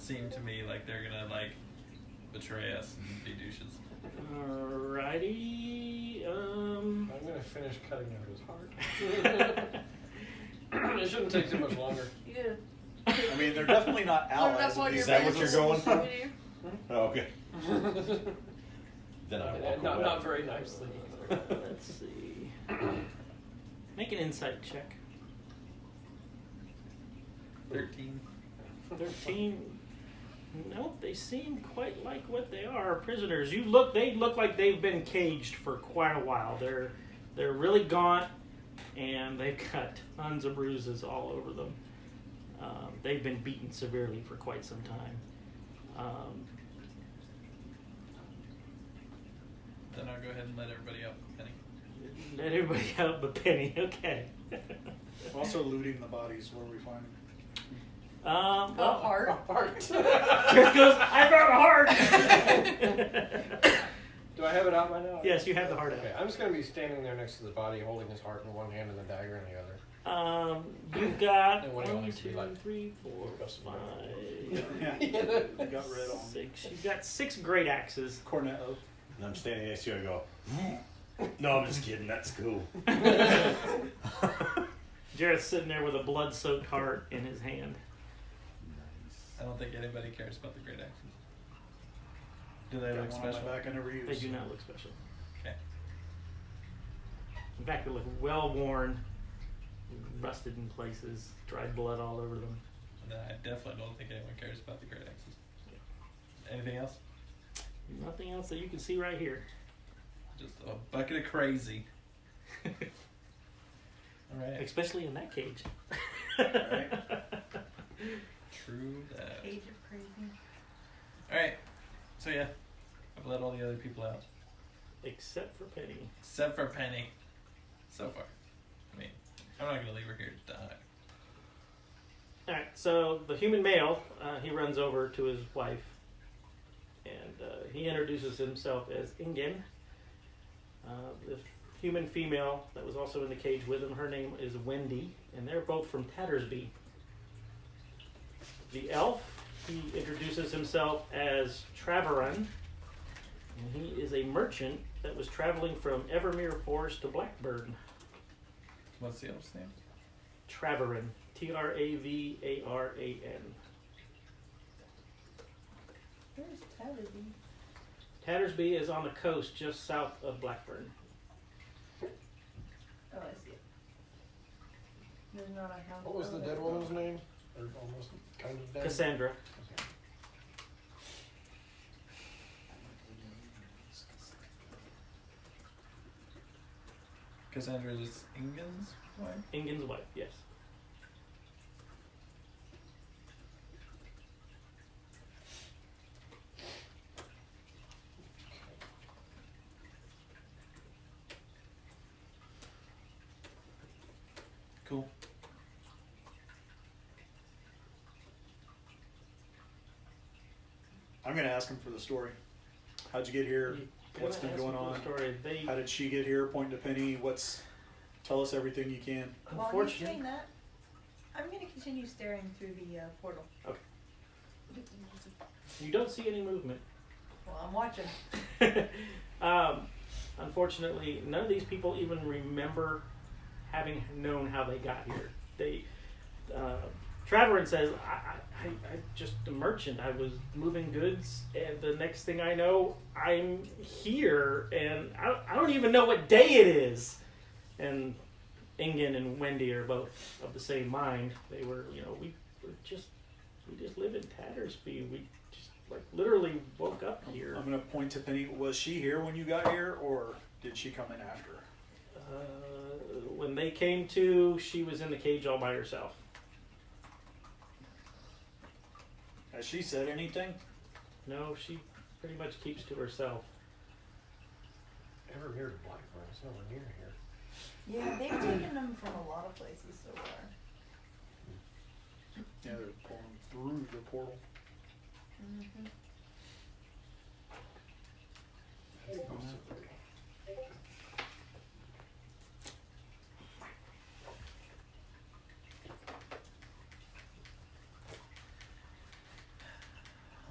seem to me like they're gonna like betray us and be douches. Alrighty. I'm gonna finish cutting out his heart. It shouldn't take too much longer. You gotta I mean, they're definitely not Put it allies. up on your Is that what face. you're going for? Souvenir. Oh, okay. Then I walk not, away. not very nicely. Let's see. Make an insight check. 13. 13. Nope, they seem quite like what they are, prisoners. They look like they've been caged for quite a while. They're really gaunt, and they've got tons of bruises all over them. They've been beaten severely for quite some time. Then I'll go ahead and let everybody up. Penny. Let everybody out but Penny. Okay. Also looting the bodies where we find them. the Well, heart. Heart. Jeff goes, "I got a heart." Do I have it out by now? Yes, you have the heart out. Okay, I'm just gonna be standing there next to the body, holding his heart in one hand and the dagger in the other. You've got And what do you want 1, it to be 2, like? 3, 4, 5, Yeah. Got red on. 6. You've got 6 great axes. Cornetto. And I'm standing next to you. I go, no, I'm just kidding. That's cool. Jared's sitting there with a blood-soaked heart in his hand. I don't think anybody cares about the great axes. Do they Got look one on my special? back I never used. They do not look special. Okay. In fact, they look well worn, rusted in places, dried blood all over them. No, I definitely don't think anyone cares about the great axes. Anything else? Nothing else that you can see right here. Just a bucket of crazy. Alright. Especially in that cage. Right. True that. Age of crazy. Alright. So yeah, I've let all the other people out. Except for Penny. Except for Penny. So far. I mean, I'm not gonna leave her here to die. Alright, so the human male, he runs over to his wife. And he introduces himself as Ingen. The human female that was also in the cage with him, her name is Wendy. And they're both from Tattersby. The elf, he introduces himself as Troberon, and he is a merchant that was traveling from Evermere Forest to Blackburn. What's the elf's name? Troberon, Travaran. Where's Tattersby? Tattersby is on the coast just south of Blackburn. Oh, I see it. There's not a house. What was the dead woman's name? Or almost kind of dead? Cassandra. Cassandra is Ingen's wife? Ingen's wife, yes. Cool. I'm gonna ask him for the story. How'd you get here? What's been going on? Story. They, How did she get here? Point to Penny. Tell us everything you can. While he's unfortunately, doing that, I'm going to continue staring through the portal. you don't see any movement. Well, I'm watching. Unfortunately, none of these people even remember having known how they got here. They, Troberon says, I just a merchant. I was moving goods, and the next thing I know, I'm here, and I don't even know what day it is. And Ingen and Wendy are both of the same mind. They were, we just live in Tattersby. We just literally woke up here. I'm gonna point to Penny. Was she here when you got here, or did she come in after? When they came to, she was in the cage all by herself. Has she said anything? No, she pretty much keeps to herself. Evermere to Blackburn. It's nowhere near here. Yeah, they've taken them from a lot of places so far. Yeah, they're pulling through the portal. Mm-hmm.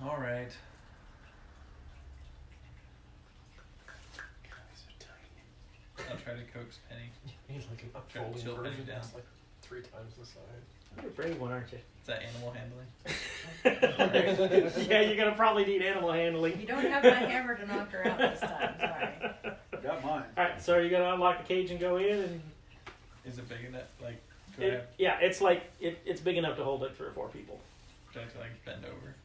All right. I'll try to coax Penny. He's like an Try to upfolding chill Penny version. down. It's like 3 times the size. You're a brave one, aren't you? Is that animal handling? Yeah, you're gonna probably need animal handling. You don't have my hammer to knock her out this time. Sorry. Got mine. Alright, so are you gonna unlock the cage and go in? And Is it big enough? Like, do I have yeah, it's like it's big enough to hold like 3 or 4 people. do I have to like bend over?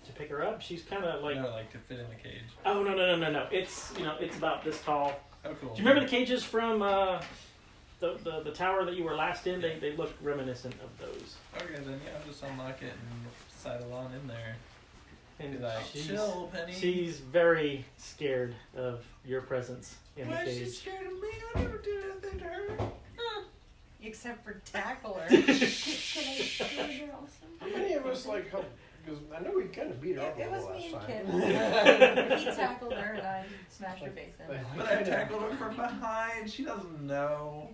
To pick her up, she's kind of like. No, like to fit in the cage. Oh no! It's it's about this tall. Oh, cool. Do you remember the cages from the tower that you were last in? They look reminiscent of those. Okay, then yeah, I'll just unlock it and sidle on in there. And Be like, she's, chill, Penny. she's very scared of your presence in Why the is she cage. scared of me? I never did anything to her. Except for tackle her. Can I show her also? How many of us like help? Because I know we kind of beat her up a It was little me last and time. Kim. He tackled her and I smashed her face in. But I tackled her from behind. She doesn't know.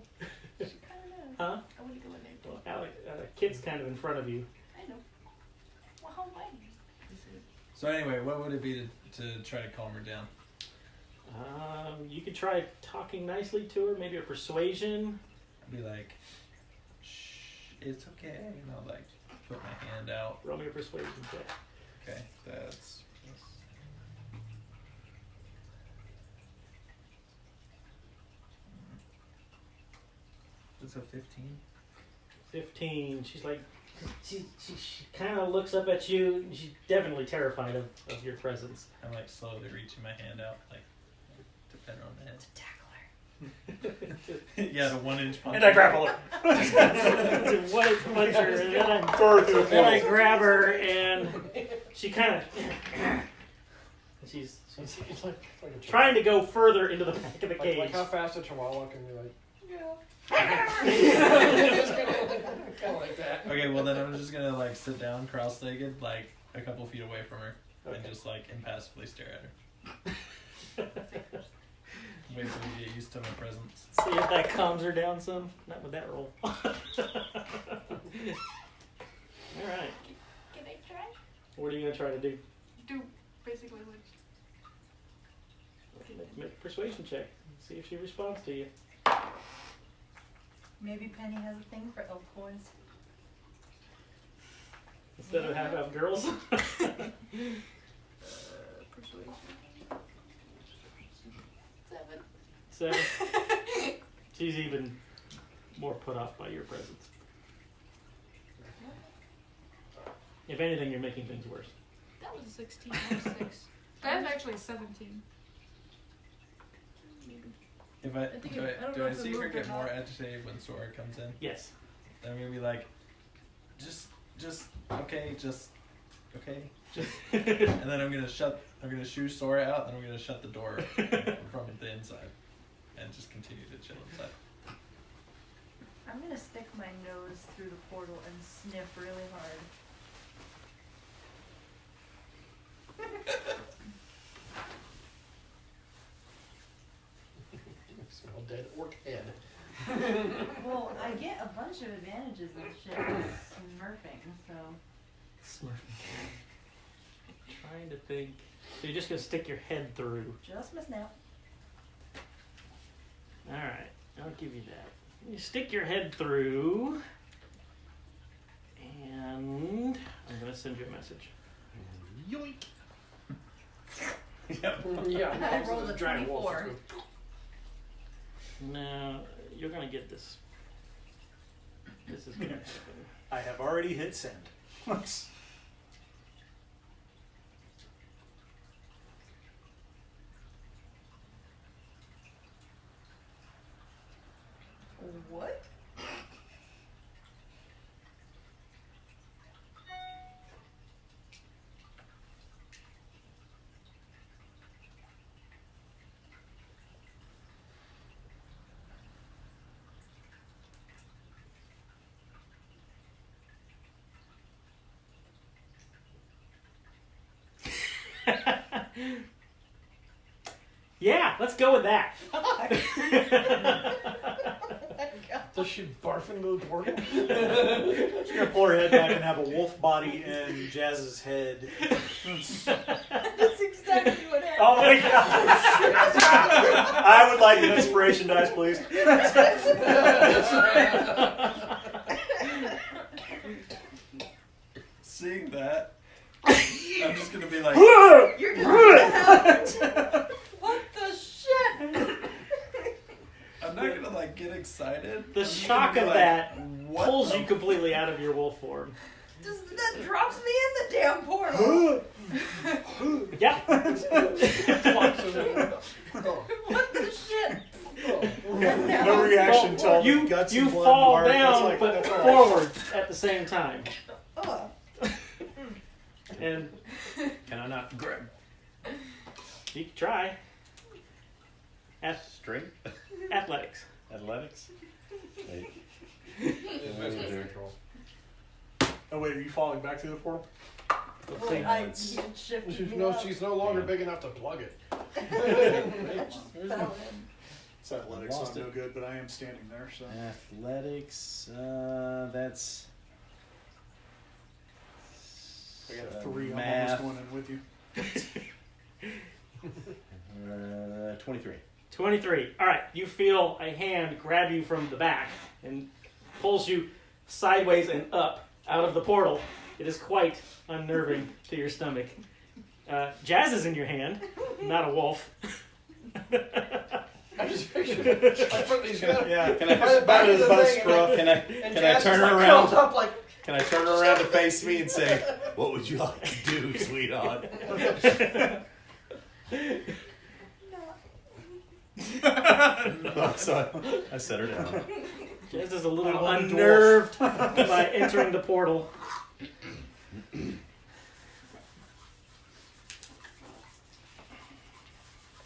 She kind of knows. Huh? I want to go in there. Well, Alec, Kit's kind of in front of you. I know. Well, how wide is it? So anyway, what would it be to try to calm her down? You could try talking nicely to her, maybe a persuasion. I'd be like, shh, it's okay. You know, like, put my hand out. Roll me a persuasion check. Okay, that's. That's a 15. 15. She's like, she kind of looks up at you. She's definitely terrified of your presence. I'm like slowly reaching my hand out, like to pet her on the head. Yeah, the 1-inch punch. And I grapple her. What is puncher? And then I grab her, and she kind of. She's like trying to go further into the back of the cage. Like how fast a chihuahua can be like. Yeah. Kind of like that. Okay, well then I'm just gonna like sit down cross-legged, like a couple feet away from her, and just like impassively stare at her. Wait till we get used to my presence. See if that calms her down some. Not with that roll. All right. Can I try? What are you gonna try to do? Do basically what? Make a persuasion check. See if she responds to you. Maybe Penny has a thing for elf boys. Instead of half girls. Persuasion. 7. 7. She's even more put off by your presence. If anything, you're making things worse. That was a 16. That was 6. That was actually 17. If I think do it- I don't do know I if it see her moved get or more not. agitated when Sora comes in? Yes. Then I'm gonna be like, just okay, just okay, just, and then I'm gonna shoo Sora out, and I'm gonna shut the door from the inside, and just continue to chill inside. I'm gonna stick my nose through the portal and sniff really hard. Smell dead orc head. Well, I get a bunch of advantages with shit smurfing, so. Smurfing. Trying to think. So you're just gonna stick your head through. Just my snout. Alright, I'll give you that. You stick your head through, and I'm gonna send you a message. Yoink. Yep. Yeah. I rolled a 24. No, you're gonna get this. This is gonna happen. I have already hit send. What? Yeah, let's go with that. Does she barf into the portal? She's gonna pull her head back and have a wolf body and Jazz's head. That's exactly what happened. Oh my gosh! I would like an inspiration dice, please. Seeing that, I'm just gonna be like, You're gonna have what the shit? I'm not gonna like get excited. The I'm just shock gonna be of like, that what pulls the you completely out of your wolf form. That drops me in the damn portal. Yeah. What the shit? No reaction until you the guts you and blood fall and heart. down, That's like, but that's all right. forward at the same time. Ugh. And Can I not grab you can try. strength? Athletics. Athletics? Wait. Oh wait, are you falling back through the portal? Let's Well, see. I shifted me up. She's no longer big enough to plug it. I just fell in. It's athletics, so Lost I'm it. no good, but I am standing there, so. Athletics, that's... I got a 3, I'm math. almost going in with you. 23. 23. All right. You feel a hand grab you from the back and pulls you sideways and up out of the portal. It is quite unnerving to your stomach. Jazz is in your hand, not a wolf. I just pictured I put these guys. Yeah, can By the back of the thing, Can I Jazz turn is, her like, around? curled up like. Can I turn her around to face me and say, "What would you like to do, sweetheart?" So I set her down. Jazz is a little unnerved by entering the portal.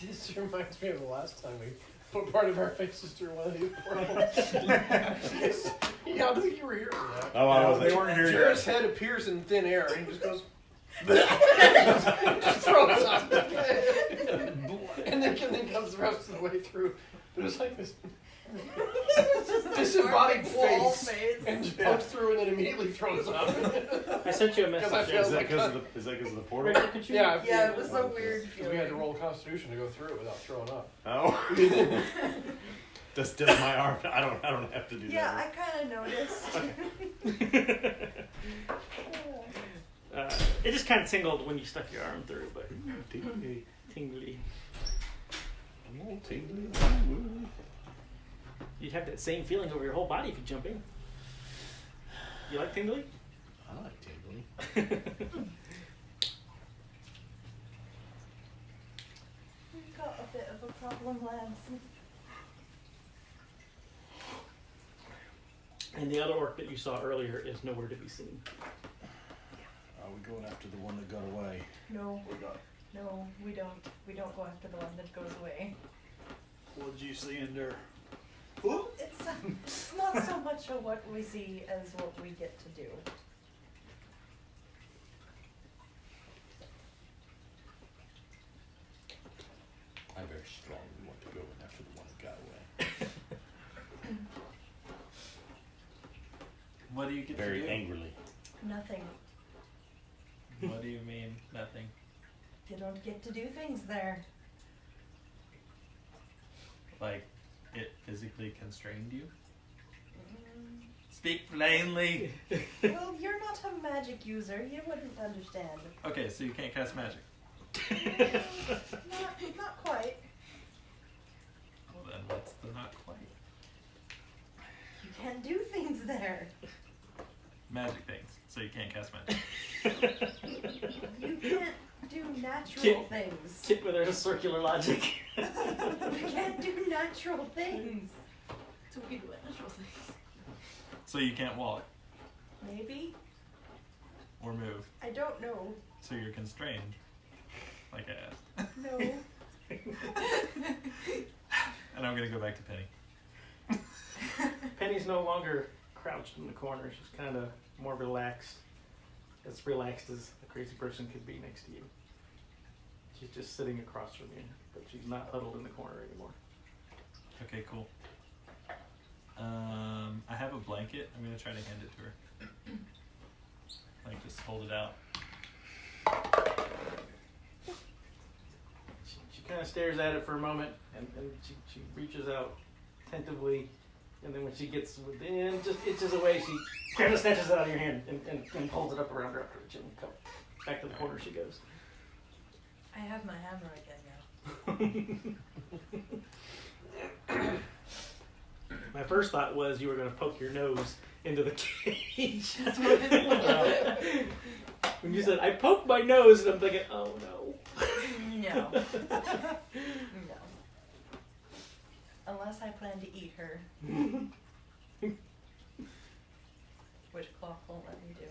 This reminds me of the last time we put part of our faces through one of these portals. Yeah, I think you were here for that. Oh, I wasn't. They weren't here. Jared's head appears in thin air and he just goes. Just throws up. and then comes the rest of the way through. But it's like this disembodied face and just pokes through and then immediately throws up. I sent you a message. I feel Is that like because of the portal? Rachel, could you? Yeah, Yeah, it was a weird because we feeling. had to roll Constitution to go through it without throwing up. Oh. Does my arm? I don't have to do Yeah, I that. kind of noticed. It just kind of tingled when you stuck your arm through, but Tingly. tingly. I'm all tingly. You'd have that same feeling over your whole body if you jump in. You like tingly? I like tingly. We've got a bit of a problem, lads. And the other orc that you saw earlier is nowhere to be seen. Are we going after the one that got away? No, Or not? no, we don't. We don't go after the one that goes away. What did you see in there? It's not so much of what we see as what we get to do. I very strongly want to go in after the one that got away. What do you get Very to do? angrily. Nothing. What do you mean? Nothing. You don't get to do things there. Like, it physically constrained you? Speak plainly. Well, you're not a magic user. You wouldn't understand. Okay, so you can't cast magic. Not quite. Well, then what's the not quite? You can't do things there. Magic things. So you can't cast magic. You can't do natural Kit- things. Kit with her circular logic. You can't do natural things. So we can do natural things. So you can't walk Maybe? or move. I don't know. So you're constrained. Like I asked. No. And I'm gonna go back to Penny. Penny's no longer crouched in the corner. She's kind of more relaxed. As relaxed as a crazy person could be next to you. She's just sitting across from you, but she's not huddled in the corner anymore. Okay, cool. I have a blanket. I'm gonna try to hand it to her. Like, just hold it out. She kind of stares at it for a moment, and she reaches out tentatively, and then when she gets within, just itches away, she kind of snatches it out of your hand and pulls it up around her after the chin. Back to the corner she goes. I have my hammer again now. My first thought was you were going to poke your nose into the cage. When you said, I poked my nose, and I'm thinking, oh no. No. No. Unless I plan to eat her. Which clock won't let me do.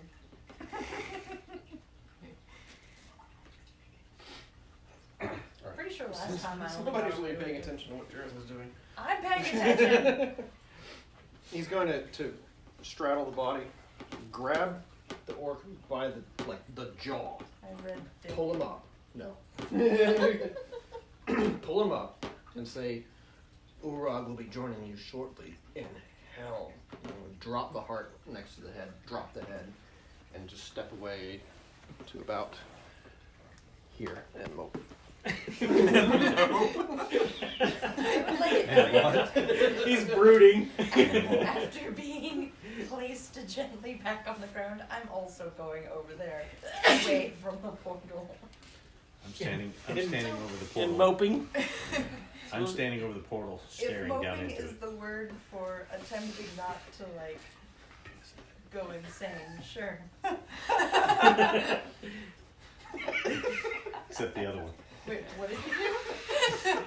Pretty sure last time I Somebody's really paying attention to what Jared is doing. I'm paying attention. He's going to straddle the body, grab the orc by the jaw, I read it. pull him up. No. Pull him up and say, Urag will be joining you shortly in hell. You know, drop the heart next to the head, drop the head, and just step away to about here and mope. I would like it He's brooding. after being placed gently back on the ground, I'm also going over there, away from the portal. I'm standing over the And portal. moping. I'm standing over the portal, If staring down moping into is it. the word for attempting not to, like, go insane, sure. Except the other one. Wait, what did you do?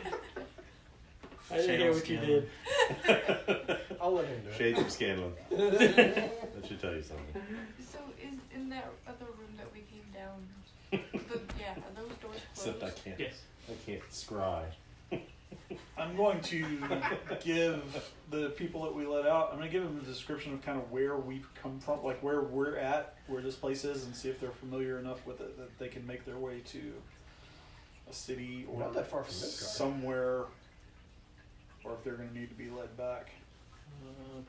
I didn't hear what you did. I'll let him do it. Shades of Scanlon. That should tell you something. So is in that other room that we came down, are those doors closed? Except I Yes. can't scry. I'm going to give the people that we let out, I'm going to give them a description of kind of where we've come from, like where we're at, where this place is, and see if they're familiar enough with it that they can make their way to a city or Not that far from Midgard. somewhere, or if they're going to need to be led back.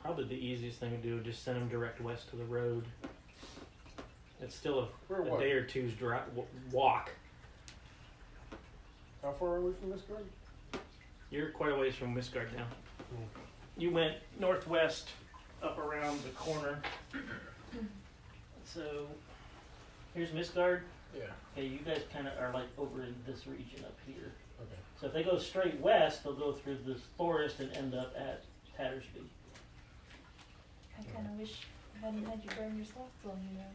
Probably the easiest thing to do is just send them direct west to the road. It's still We're a what? day or two's walk. How far are we from Midgard? You're quite a ways from Misgard now. Hmm. You went northwest up around the corner. So here's Misgard. Yeah. Okay, you guys kind of are like over in this region up here. Okay. So if they go straight west, they'll go through this forest and end up at Tattersby. I kind of wish I hadn't had you burn your sloths on you now.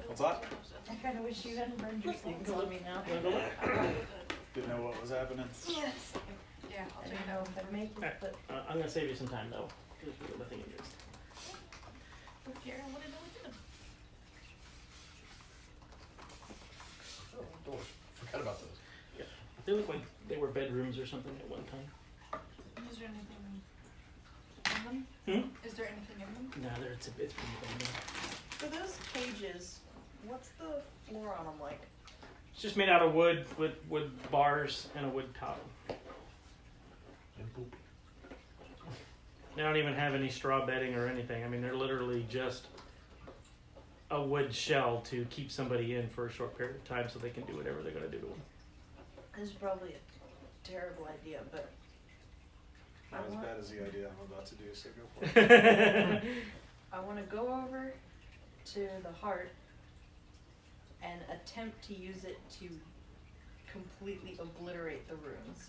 What's that? I kind of wish you hadn't burned your You can sloths go on with me me now. now. Wanna go look? Didn't know what was happening. Yes. Yeah, I I'll take didn't it know out. if I'd make it, Alright. but I'm gonna save you some time though. Because we're nothing interest. Okay, I wanna know what's in them. Oh, doors. Forgot about those. They look like they were bedrooms or something at one time. Is there anything in them? Hmm? Is there anything in them? No, it's pretty bad. for those cages, what's the floor on them like? It's just made out of wood with wood bars and a wood top. And poop. They don't even have any straw bedding or anything. I mean, they're literally just a wood shell to keep somebody in for a short period of time so they can do whatever they're going to do to them. This is probably a terrible idea, but Not as want- bad as the idea I'm about to do, so go for it. I want to go over to the heart and attempt to use it to completely obliterate the runes.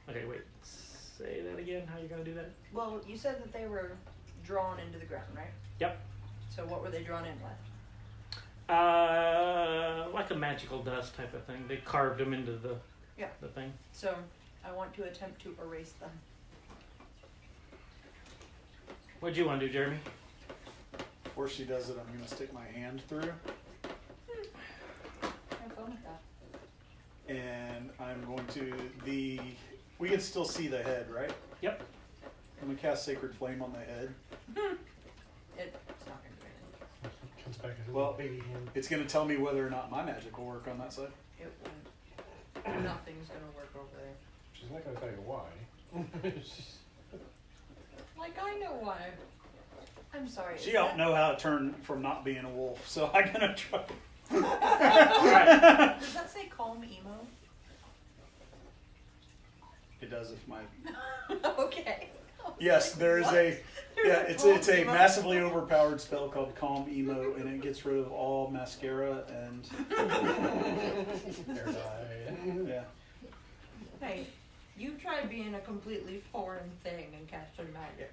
Okay, wait. Say that again. How are you going to do that? Well, you said that they were drawn into the ground, right? Yep. So what were they drawn in with? Like a magical dust type of thing. They carved them into the thing. So I want to attempt to erase them. What'd you want to do, Jeremy? Before she does it, I'm going to stick my hand through, Have fun with that. and I'm going to we can still see the head, right? Yep. I'm going to cast Sacred Flame on the head. It's not going to do anything. Comes back as a Well, little baby hand. It's going to tell me whether or not my magic will work on that side. It won't. Nothing's going to work over there. She's not going to tell you why. Like, I know why. I'm sorry. She don't know how to turn from not being a wolf, so I'm going to try. Alright. Does that say calm emo? It does if my... Okay. Yes, there is a... Yeah, it's a massively overpowered spell called Calm Emo, and it gets rid of all mascara and... Hair dye. Yeah. Hey, you try being a completely foreign thing and casting magic.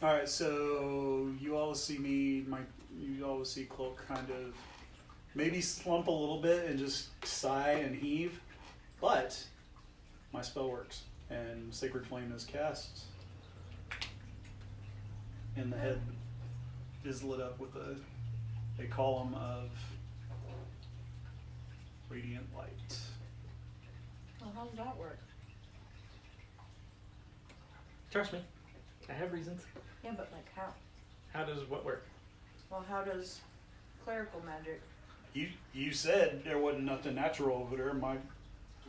Alright, so you always see you always see Cloak kind of maybe slump a little bit and just sigh and heave, but my spell works and Sacred Flame is cast and the head is lit up with a column of radiant light. Well, how does that work? Trust me. I have reasons. Yeah, but like how? How does what work? Well, how does clerical magic? You said there wasn't nothing natural over there.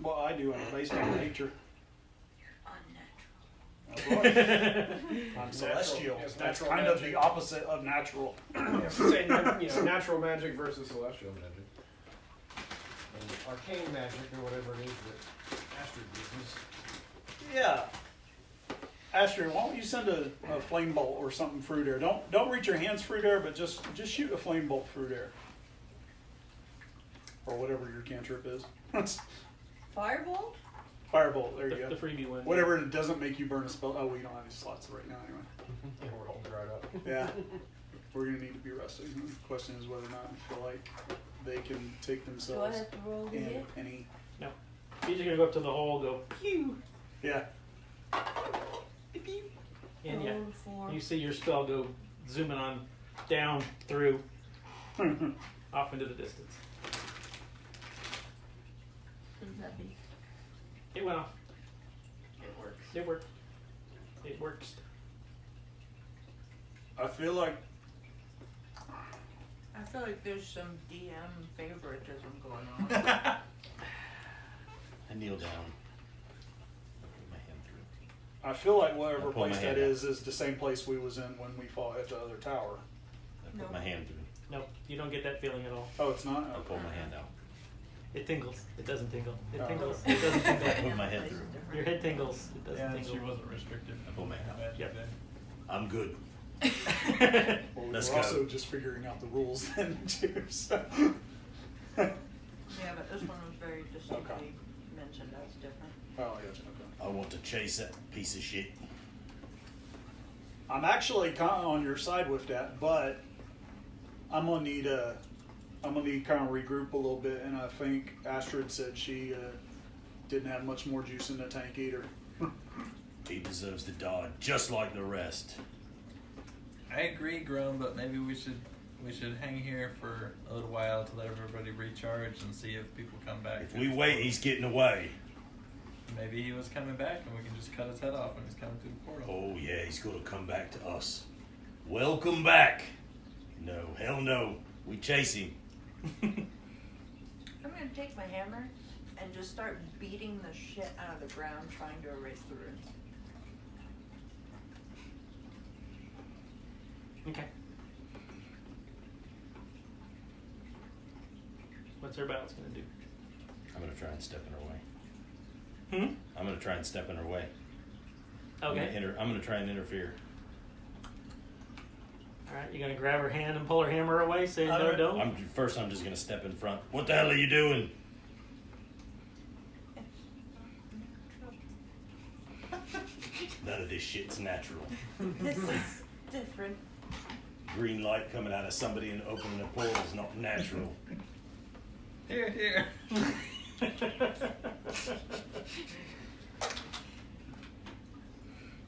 What I do is based on nature. Unnatural. I'm celestial. Yes, That's natural kind of magic. the opposite of natural. Yeah, so say, natural magic versus celestial magic. And arcane magic, or whatever it is that Astrid uses. Yeah. Astrid, why don't you send a flame bolt or something through there? Don't reach your hands through there, but just shoot a flame bolt through there. Or whatever your cantrip is. Firebolt? Firebolt, there you The go. freebie one. Whatever it doesn't make you burn a spell. Oh, we don't have any slots right now anyway. We're all dried up. Yeah. We're going to need to be resting. The question is whether or not we feel like they can take Do I themselves have to roll to in hit? any. No. You're just gonna go up to the hole, go pew, Yeah. and yeah, Roll for- you see your spell go zooming on down through off into the distance. What does that mean? It went off. It works. It worked. It works. I feel like I feel like there's some DM favoritism going on. I kneel down. I put my hand through. I feel like whatever I'll pull my place that hand out. is the same place we was in when we fought at the other tower. I put No. my hand through. Nope, you don't get that feeling at all. Oh, it's not? I pull my hand out. It tingles. It doesn't tingle. It Oh. tingles. It doesn't tingle. I put my head through. Your head tingles. It doesn't Yeah, tingle. she wasn't restricted. I pull my hand out. Yep. I'm good. Well, we Let's were go. also just figuring out the rules then too. So. Yeah, but this one was very distinctly mentioned as different. Oh, I gotcha. Okay. I want to chase that piece of shit. I'm actually kind of on your side with that, but I'm gonna need kind of regroup a little bit, and I think Astrid said she didn't have much more juice in the tank either. He deserves to die just like the rest. I agree, Grum, but maybe we should hang here for a little while to let everybody recharge and see if people come back. If we wait, he's getting away. Maybe he was coming back and we can just cut his head off when he's coming through the portal. Oh yeah, he's gonna come back to us. Welcome back. No, hell no. We chase him. I'm gonna take my hammer and just start beating the shit out of the ground trying to erase the runes. Okay. What's everybody else gonna do? I'm gonna try and step in her way. Hmm? I'm gonna try and step in her way. Okay. I'm gonna try and interfere. All right. You gonna grab her hand and pull her hammer away, saying no, don't? I'm just gonna step in front. What the hell are you doing? None of this shit's natural. This is different. Green light coming out of somebody and opening a portal is not natural. Here, here.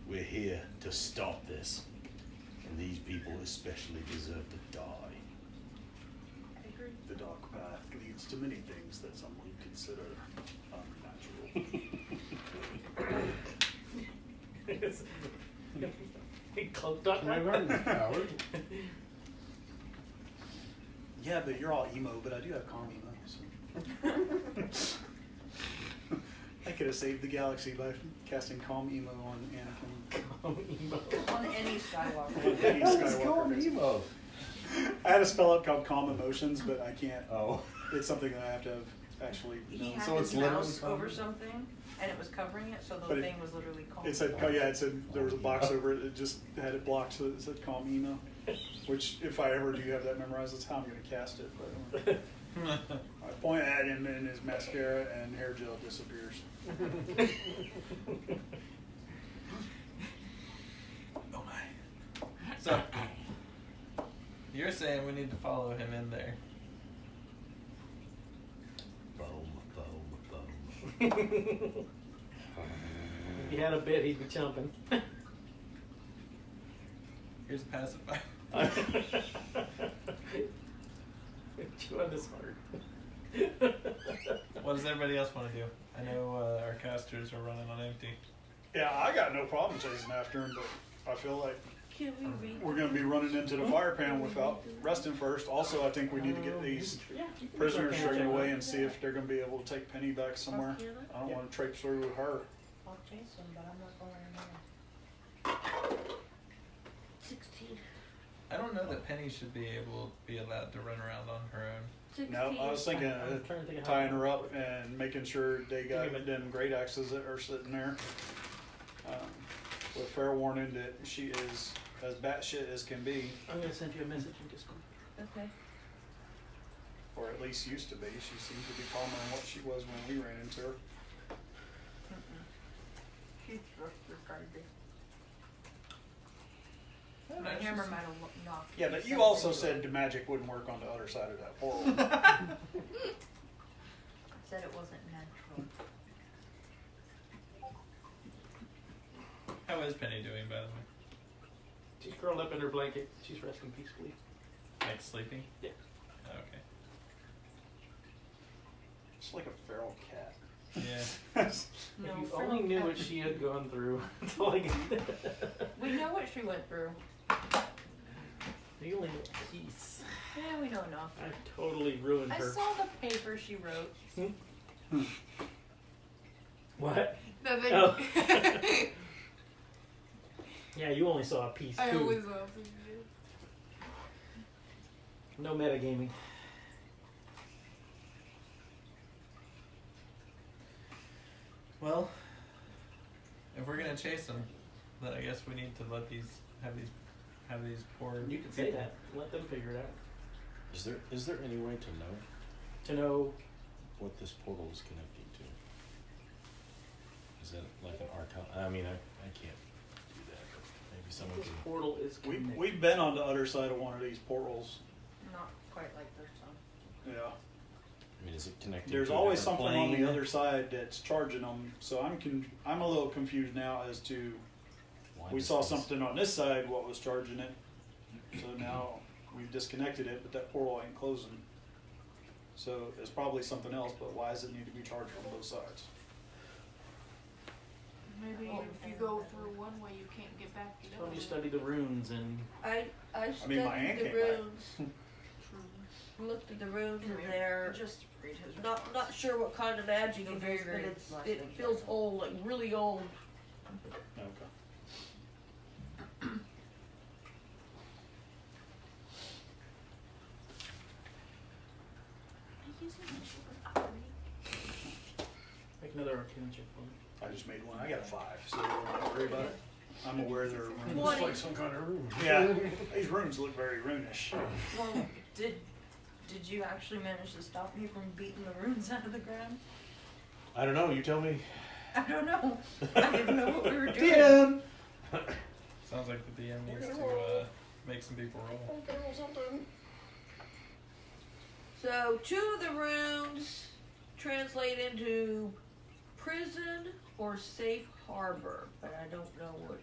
We're here to stop this. And these people especially deserve to die. The dark path leads to many things that some would consider unnatural. He cloaked up My garden is powered. Yeah, but you're all emo, but I do have calm emo. So. I could have saved the galaxy by casting calm emo on Anakin. On any Skywalker. Any It's Skywalker called does. Evo. I had a spell up called Calm Emotions, but I can't. Oh. It's something that I have to have actually. He had So his it's literally mouse over covered? something, and it was covering it, so the But it- thing was literally called. It said, yeah, it said there was a box over it. It just had it blocked, so it said Calm Emo. Which, if I ever do have that memorized, that's how I'm going to cast it. But I point at him, and his mascara and hair gel disappears. Oh my. So, you're saying we need to follow him in there. Boom, boom, boom. If he had a bit, he'd be jumping. Here's a pacifier. Chew on this hard. What does everybody else want to do? I know our casters are running on empty. Yeah, I got no problem chasing after him, but I feel like Can we read? we're going to be running into the fire pan without resting first. Also, I think we need to get these Yeah, you can prisoners check straightened it away out. and see if they're going to be able to take Penny back somewhere. I don't want to traipse through with her. I'll chase him, but I'm not going in there. I don't know that Penny should be allowed to run around on her own. 16. No, I was thinking I'm of trying to think of how- tying her up and making sure they got Give me a them great axes that are sitting there. With fair warning that she is as batshit as can be, I'm gonna send you a message in Discord. Okay. or at least used to be. She seemed to be calmer than what she was when we ran into her. She's retarded. Oh, My no, hammer she's- might have knocked. Yeah, but you also said the magic wouldn't work on the other side of that portal. I said it wasn't natural. How is Penny doing, by the way? She's curled up in her blanket. She's resting peacefully. Like sleeping? Yeah. Oh, okay. It's like a feral cat. Yeah. If you only knew what she had gone through. That's all I can. We know what she went through. You only know a piece. Yeah, we know enough. I've totally ruined I her. saw the paper she wrote. What? No, they, Oh. Yeah, you only saw a piece I too. always No metagaming. Well, if we're gonna chase them, then I guess we need to have these poor. You can say that. Let them figure it out. Is there any way to know To know what this portal is connecting to? Is that like an archon? I mean, I can't do that, but maybe someone this can. portal is connected. We've been on the other side of one of these portals. Not quite like this one. Yeah. I mean, is it connecting? There's to a always different something on plane? the other side that's charging them. So I'm a little confused now as to Why we does saw this- something on this side what was charging it. So now we've disconnected it, but that portal ain't closing. So it's probably something else. But why does it need to be charged on both sides? Maybe if you go through one way, you can't get back the So other. you study the runes and I mean, my studied aunt the came back. runes. Looked at the runes and they're Just read his not sure what kind of magic The it very, is, but very it's last it thing. feels old, like really old. Okay. make another arcana check for me. I just made one. I got a 5, so don't worry about it. I'm aware there are runes. What? Like some kind of room. Yeah, these runes look very runish. Well, did you actually manage to stop me from beating the runes out of the ground? I don't know. You tell me. I don't know. I didn't know what we were doing. DM. Sounds like the DM needs to make some people roll. So 2 of the runes translate into prison or safe harbor, but I don't know which.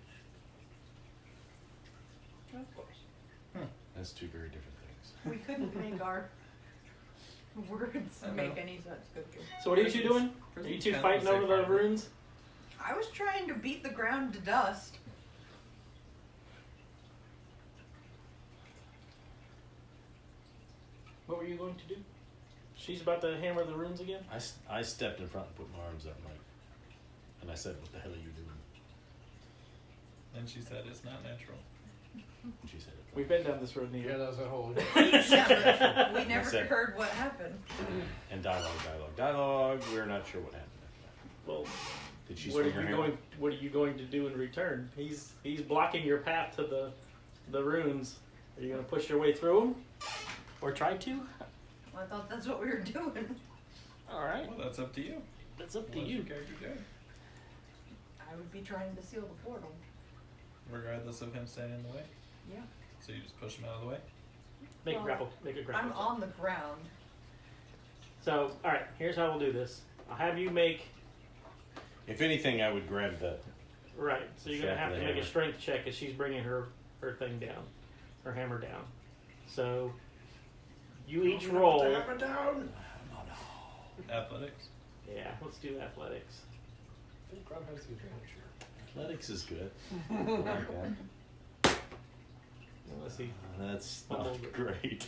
Of course. That's two very different things. We couldn't make our words I know. make any sense. Good. So what are you two doing? Are you two fighting over the runes? I was trying to beat the ground to dust. What were you going to do? She's about to hammer the runes again? I stepped in front and put my arms up, and I said, "What the hell are you doing?" And she said it's not natural. And she said it. We've been down this road, Neo. Yeah, that's a whole. We never said- heard what happened. And dialogue. We're not sure what happened after Well, that. Did she what swing her are you hammer? going? What are you going to do in return? He's blocking your path to the runes. Are you going to push your way through them, or try to? I thought that's what we were doing. All right, Well, that's up to you. that's up to What's you. your character doing? I would be trying to seal the portal. Regardless of him staying in the way. Yeah. So you just push him out of the way. Make a Well, grapple. Make a grapple. I'm check. on the ground. So, all right. Here's how we'll do this. I'll have you make. If anything, I would grab the. Right. So you're gonna Shaft have of to the make a hammer. strength check as she's bringing her thing down, her hammer down. So you each roll. Hammer down. Athletics. Yeah, let's do athletics. I think Grub has the advantage here. Athletics is good. I like that. Let's see. That's I'll not hold it. great.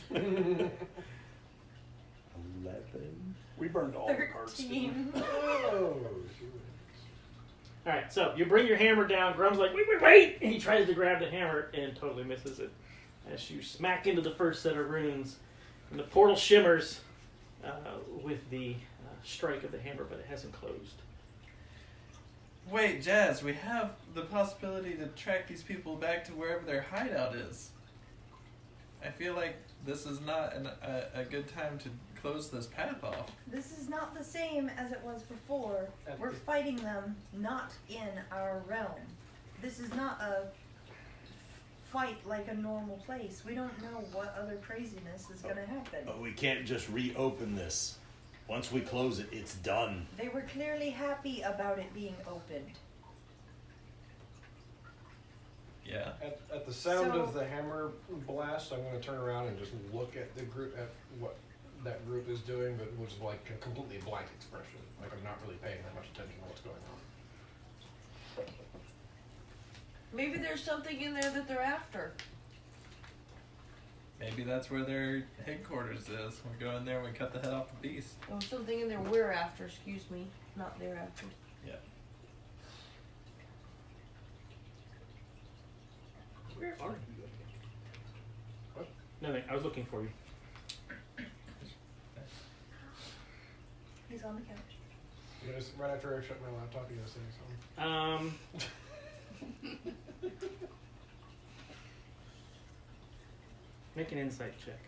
11. We burned all the cards. didn't 13. Oh, she wins. All right. So you bring your hammer down. Grum's like, wait. And he tries to grab the hammer and totally misses it. as you smack into the first set of runes, and the portal shimmers with the strike of the hammer, but it hasn't closed. Wait, Jazz, we have the possibility to track these people back to wherever their hideout is. I feel like this is not a good time to close this path off. This is not the same as it was before. We're fighting them not in our realm. This is not a fight like a normal place. We don't know what other craziness is going to happen. But we can't just reopen this. Once we close it, it's done. They were clearly happy about it being opened. Yeah. At the sound So- of the hammer blast, I'm going to turn around and just look at the group, at what that group is doing, but which is like a completely blank expression. Like I'm not really paying that much attention to what's going on. Maybe there's something in there that they're after. Maybe that's where their headquarters is. We go in there and we cut the head off the beast. Oh, something in there we're after, excuse me. Not they're after. Yeah. Where are you? What? Nothing. I was looking for you. He's on the couch. You're gonna, right after I shut my laptop, you're gonna say something. Make an insight check.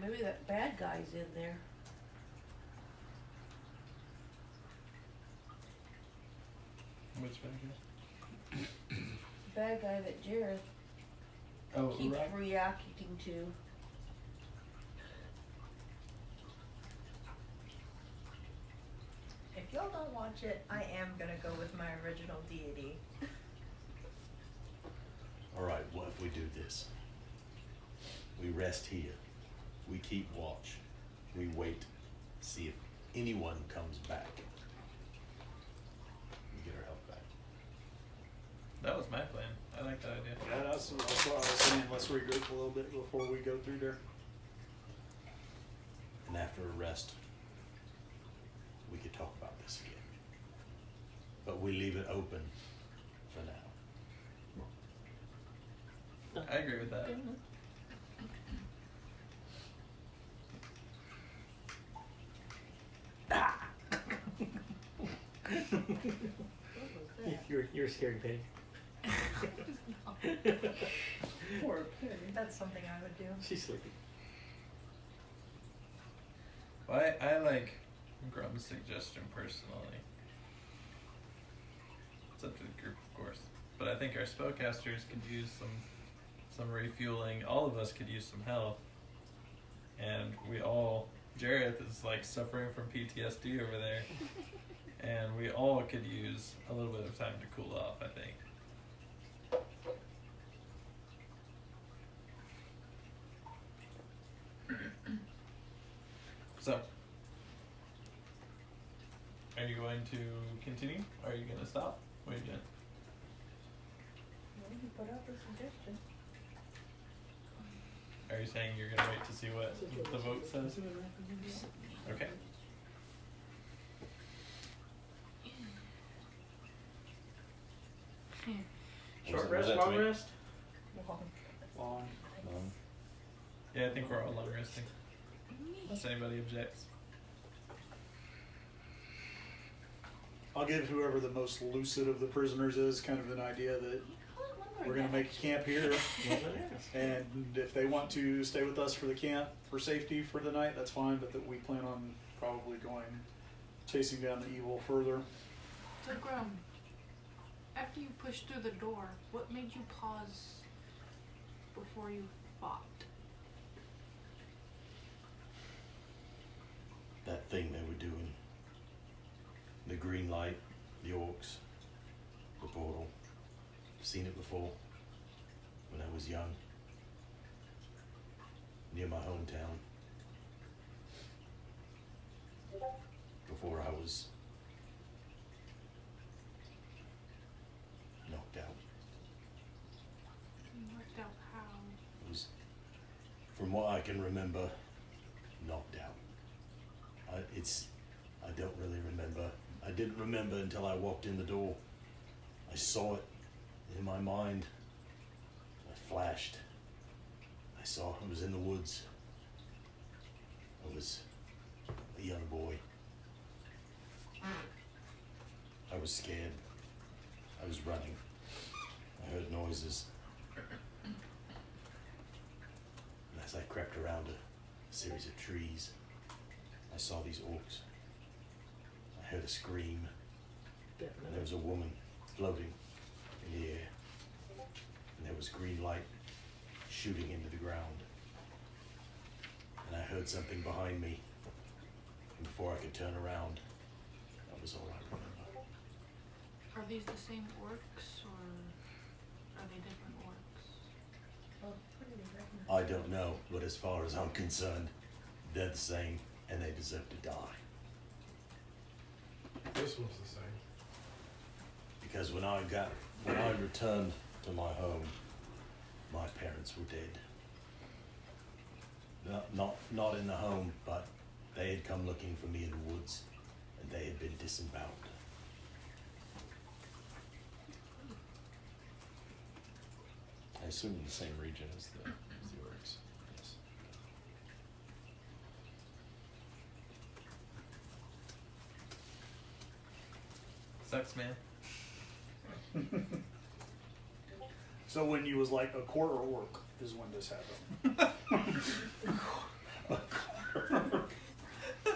Maybe that bad guy's in there. Which one Bad guy that Jareth Oh, keeps right. reacting to. If y'all don't watch it, I am gonna go with my original deity. Alright, what if we do this? We rest here. We keep watch. We wait. See if anyone comes back. We get our health back. That was my plan. I like that idea. Yeah, that's what I was saying. Let's regroup a little bit before we go through there. And after a rest, we could talk about this again. But we leave it open for now. I agree with that. You're a scary pig. Poor pig. That's something I would do. She's sleepy. Well, I like Grum's suggestion personally. It's up to the group, of course. But I think our spellcasters could use some refueling. All of us could use some health. And we all, Jareth is like suffering from PTSD over there. And we all could use a little bit of time to cool off, I think. So, are you going to continue? Or are you going to stop? What are you doing? Well, you put out the suggestion. Are you saying you're going to wait to see what the vote says? Okay. Short Was rest, that long to me? rest? Long. Yeah, I think we're all long resting. Unless anybody objects. I'll give whoever the most lucid of the prisoners is kind of an idea that we're going to make a camp here. And if they want to stay with us for the camp for safety for the night, that's fine. But that we plan on probably going, chasing down the evil further. So Grum, after you pushed through the door, what made you pause before you fought? That thing they were doing. The green light, the orcs, the portal. I've seen it before when I was young, near my hometown. Before I was knocked out. You worked out how? It was, from what I can remember, knocked out. I don't really remember. I didn't remember until I walked in the door I saw it in my mind. I flashed. I saw it was in the woods. I was a young boy. I was scared. I was running. I heard noises. And as I crept around a series of trees, I saw these orcs. I heard a scream. And there was a woman floating in the air. And there was green light shooting into the ground. And I heard something behind me. And before I could turn around, that was all I remember. Are these the same orcs, or are they different orcs? Well, what do we recognize? I don't know, but as far as I'm concerned, they're the same, and they deserve to die. This one's the same. Because when I returned to my home, my parents were dead. Not in the home, but they had come looking for me in the woods, and they had been disemboweled. I assume in the same region as the orcs. Yes. Sucks, man. So when you was like a quarter orc is when this happened.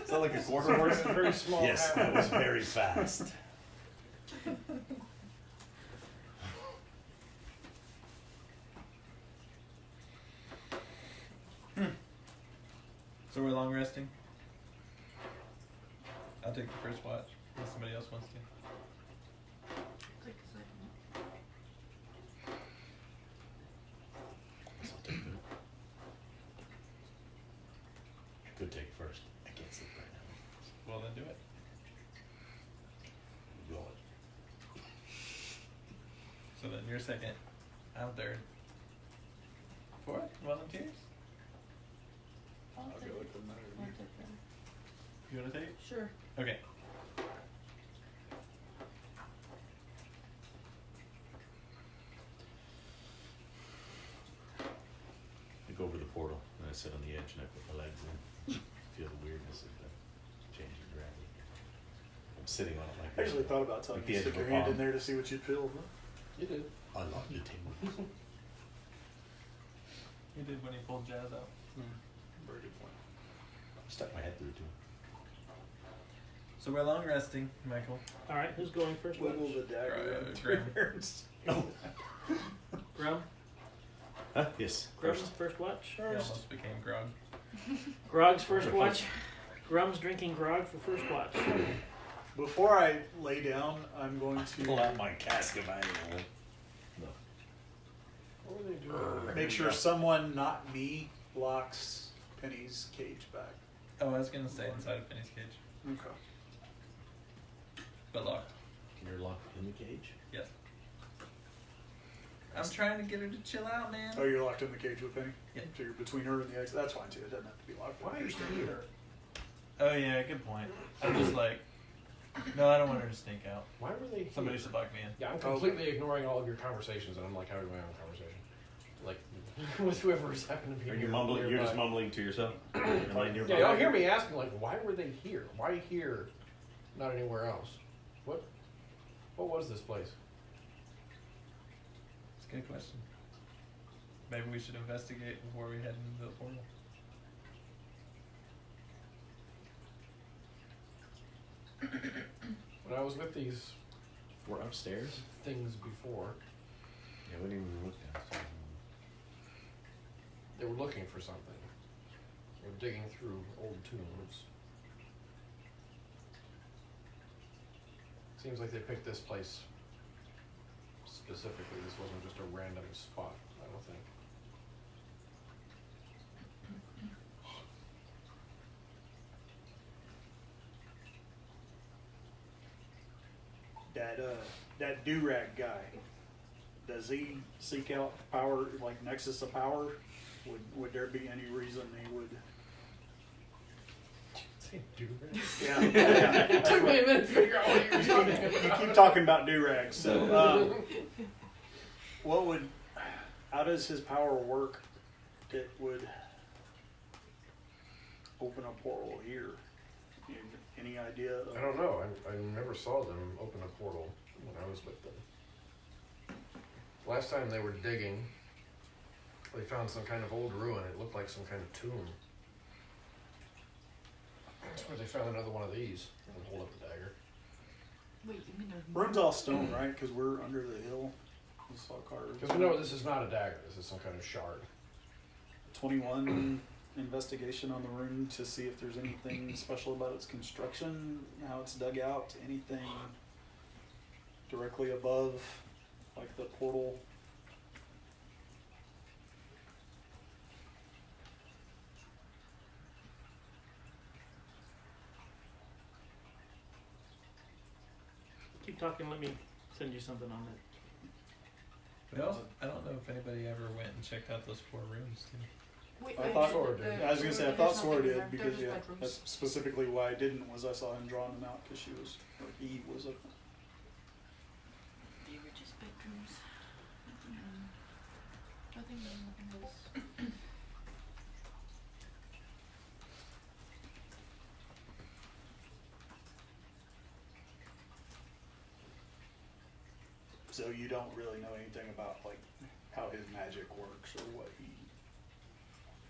Is that like a quarter horse? Very small. Yes, half. I was very fast. So we're long resting? I'll take the first watch, unless somebody else wants to. Take a second. Guess I'll take it. I could take it first. I can't sleep right now. Well, then do it. Go on. So then you're second. I'm third. Fourth? Volunteers? I'll go, it doesn't matter to me. You want to take it? Sure. Okay. I go over the portal and I sit on the edge and I put my legs in. Feel the weirdness of the change of gravity. I'm sitting on it like I actually thought about telling like you the to edge stick of your a hand in palm. there to see what you'd feel. You did. I love the tingles. You did when he pulled Jazz out. Very good point. Stuck my head through it too. So we're long resting, Michael. All right, who's going first? Wiggle the dagger. and Graham. turns. Grum? Huh? Yes. Grum's First. first watch. He almost became Grog. Grog's first watch. Grum's drinking grog for first watch. Before I lay down, I'm going Pull to out my cask of animal. What were they doing? make sure someone, not me, locks Penny's cage back. Oh, I was gonna stay inside of Penny's cage, Okay. but locked. You're locked in the cage? Yes. I'm trying to get her to chill out, man. Oh, you're locked in the cage with Penny? Yeah. So you're between her and the exit. That's fine too. It doesn't have to be locked. Why are you here? Oh yeah, good point. I'm just like, no, I don't want her to sneak out. Why were they here? Somebody should lock me in. Yeah, I'm completely ignoring all of your conversations, and I'm like having my own conversation. Like, with whoever's happened to be Are here you mumbling? You're just nearby. mumbling to yourself? Am I nearby? Yeah, y'all hear me asking, like, why were they here? Why here, not anywhere else? What was this place? It's a good question. Maybe we should investigate before we head into the portal. When I was with these We're upstairs? things before, Yeah, we didn't even look downstairs. they were looking for something. They were digging through old tombs. Seems like they picked this place specifically. This wasn't just a random spot, I don't think. That do-rag guy, does he seek out power, like nexus of power? Would there be any reason he would? Say do Yeah. It took me a minute to figure out what you were talking You keep talking about do-rags. So, how does his power work that would open a portal here? Any idea? I don't know. I never saw them open a portal when I was with them. Last time they were digging, they found some kind of old ruin. It looked like some kind of tomb. That's where they found another one of these. And hold up the dagger. Wait, you mean there's Room's all stone, right? Because we're under the hill. We saw carved. Because we know this is not a dagger. This is some kind of shard. 21 investigation on the room to see if there's anything special about its construction, how it's dug out, anything directly above, like the portal. Keep talking. Let me send you something on that. But I don't know if anybody ever went and checked out those 4 rooms too. Wait, I thought Sora did. I was gonna say I there's thought nothing Sora in did there. They're because just yeah, bedrooms. that's specifically why I didn't was I saw him drawing them out because she was or he was a They were just bedrooms. Nothing else. so you don't really know anything about like how his magic works or what he.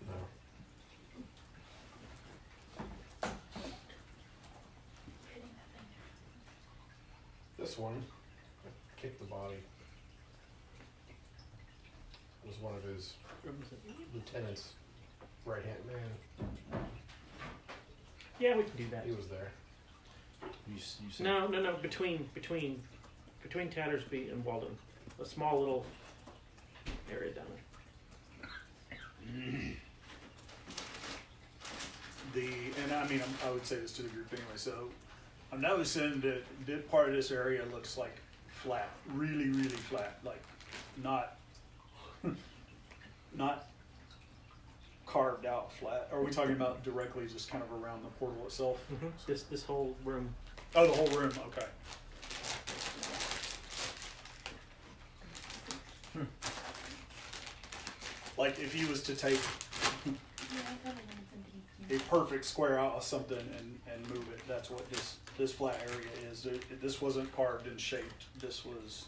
No. This one, I kicked the body. It was one of his lieutenant's right-hand man. Yeah, we can do that. He was there. You said No. Between Tattersby and Walden, a small little area down there. And I mean I would say this to the group anyway. So I'm noticing that part of this area looks like flat, really flat, like not carved out flat. Are we talking about directly just kind of around the portal itself? This whole room. Oh, the whole room. Okay. Like if he was to take a perfect square out of something and move it, that's what this flat area is. This wasn't carved and shaped. This was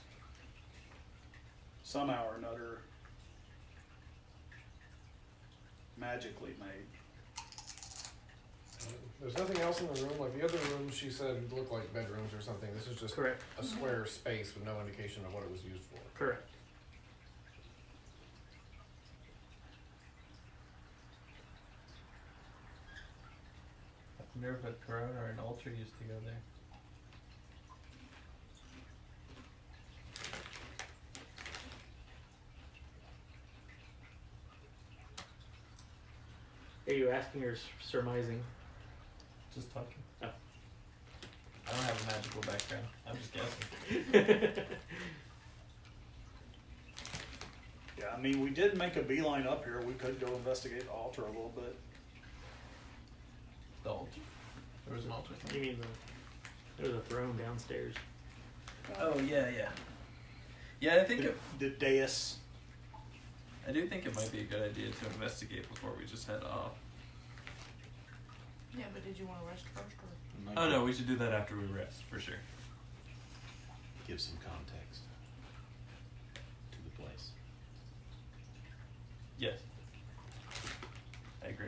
somehow or another magically made. There's nothing else in the room. Like the other rooms, she said looked like bedrooms or something. This is just Correct. a square space with no indication of what it was used for. Correct. I wonder if a throne or an altar used to go there. Are you asking or surmising? Just talking. Oh. I don't have a magical background. I'm just guessing. Yeah, I mean, we did make a beeline up here. We could go investigate the altar a little bit. The altar. There was an altar. You mean there's a throne downstairs? Oh yeah. Yeah, I think The dais. I do think it might be a good idea to investigate before we just head off. Yeah, but did you want to rest first or? Oh no, we should do that after we rest for sure. give some context to the place. Yes. I agree.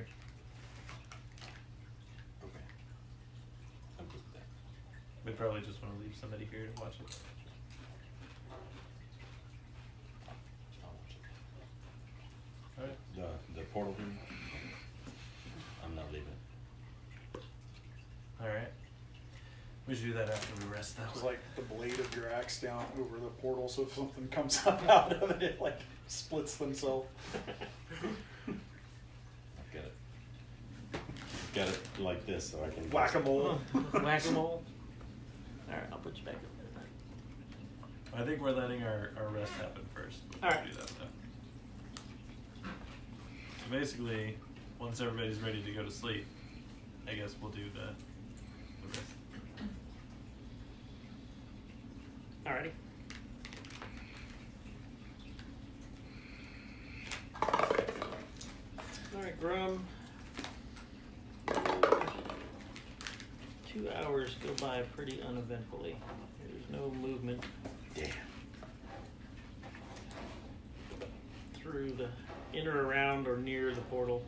Okay. I'm good with that. We probably just want to leave somebody here to watch it. I'll watch it. Alright. The portal room. I'm not leaving it. Alright. We should do that after we rest though. It's like the blade of your axe down over the portal, so if something comes up out of it, it like splits themselves. Get it. Get it like this so I can Whack-a-mole. Whack-a-mole. Alright, I'll put you back up there then. I think we're letting our rest happen first before Alright. we do that though. So basically, once everybody's ready to go to sleep, I guess we'll do the rest. Alrighty. Alright, Grum. 2 hours go by pretty uneventfully. There's no movement. Damn. Through the in or around or near the portal.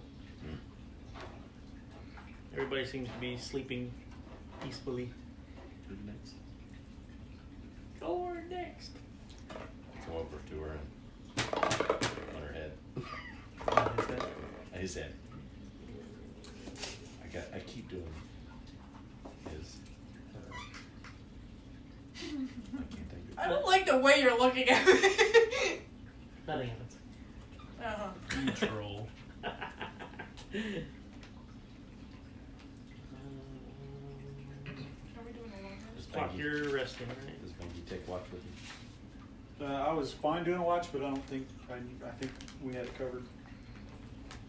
Everybody seems to be sleeping peacefully. Who's next? Or next. Come over to her and on her head. His head. I keep doing his. I can't think of it. I don't like the way you're looking at me. Nothing happens. Uh-huh. You troll. Are we doing a long rest? Clock, you're resting, right? Does Maggie take watch with you? I was fine doing a watch, but I don't think I think we had it covered.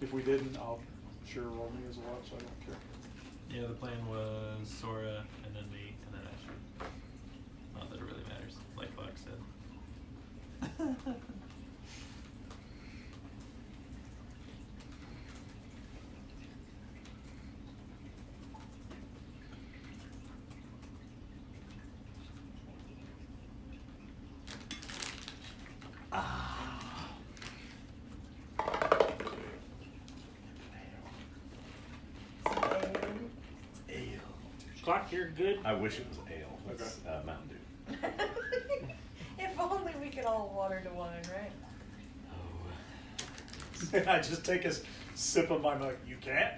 If we didn't, I'll sure roll me as a watch. I don't care. Yeah, the plan was Sora and then me and then Asher. Not that it really matters, like Fox said. Clock, you're good. I wish it was ale. It's Mountain Dew. If only we could all water to wine, right? Oh. I just take a sip of my mug. You can't.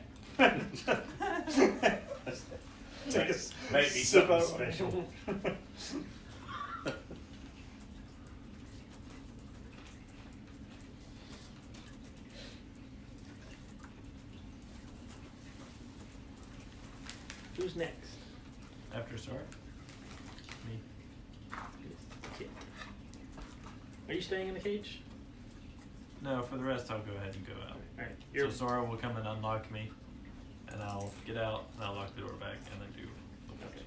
Take a Maybe sip something of special. Who's next? After Sora? Me. Kit. Are you staying in the cage? No, for the rest I'll go ahead and go out. Alright. So Sora will come and unlock me, and I'll get out, and I'll lock the door back, and then do the watch. Okay.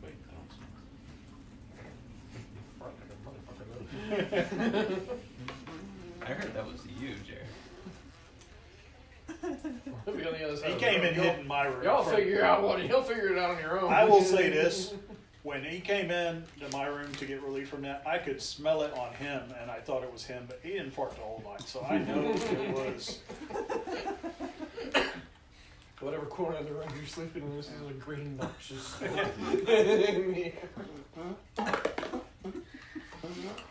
Wait, I heard that was you, Jared. He'll be on the other side He of the came room. and hid in my room. Y'all figure out what he'll figure it out on your own. I will say this: when he came in to my room to get relief from that, I could smell it on him, and I thought it was him, but he didn't fart the whole night, so I know it was. Whatever corner of the room you're sleeping in, this is a green noxious.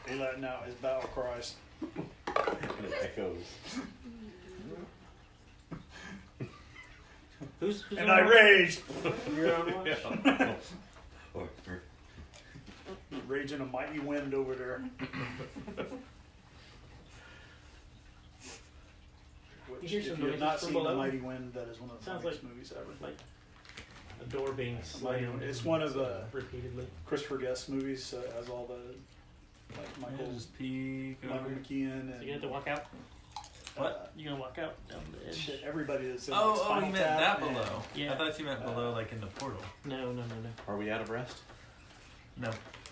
He letting out his battle cries. And it echoes. Who's And on I watch? raged, You're on watch? Or raging a mighty wind over there. You Which, hear if some you have noises not from seen below? The Mighty Wind, that is one of the Sounds funniest like- movies ever. Like a door being Mighty slammed. Wind. It's one of the repeatedly. Christopher Guest movies. Has all the like Michael Michael just peek Michael over. McKean So you have and to walk out. What? You gonna walk out down the edge? shit, everybody that's in like, Oh, Spinal you meant Tap that and- below. Yeah. I thought you meant below, like in the portal. No. are we out of rest? No.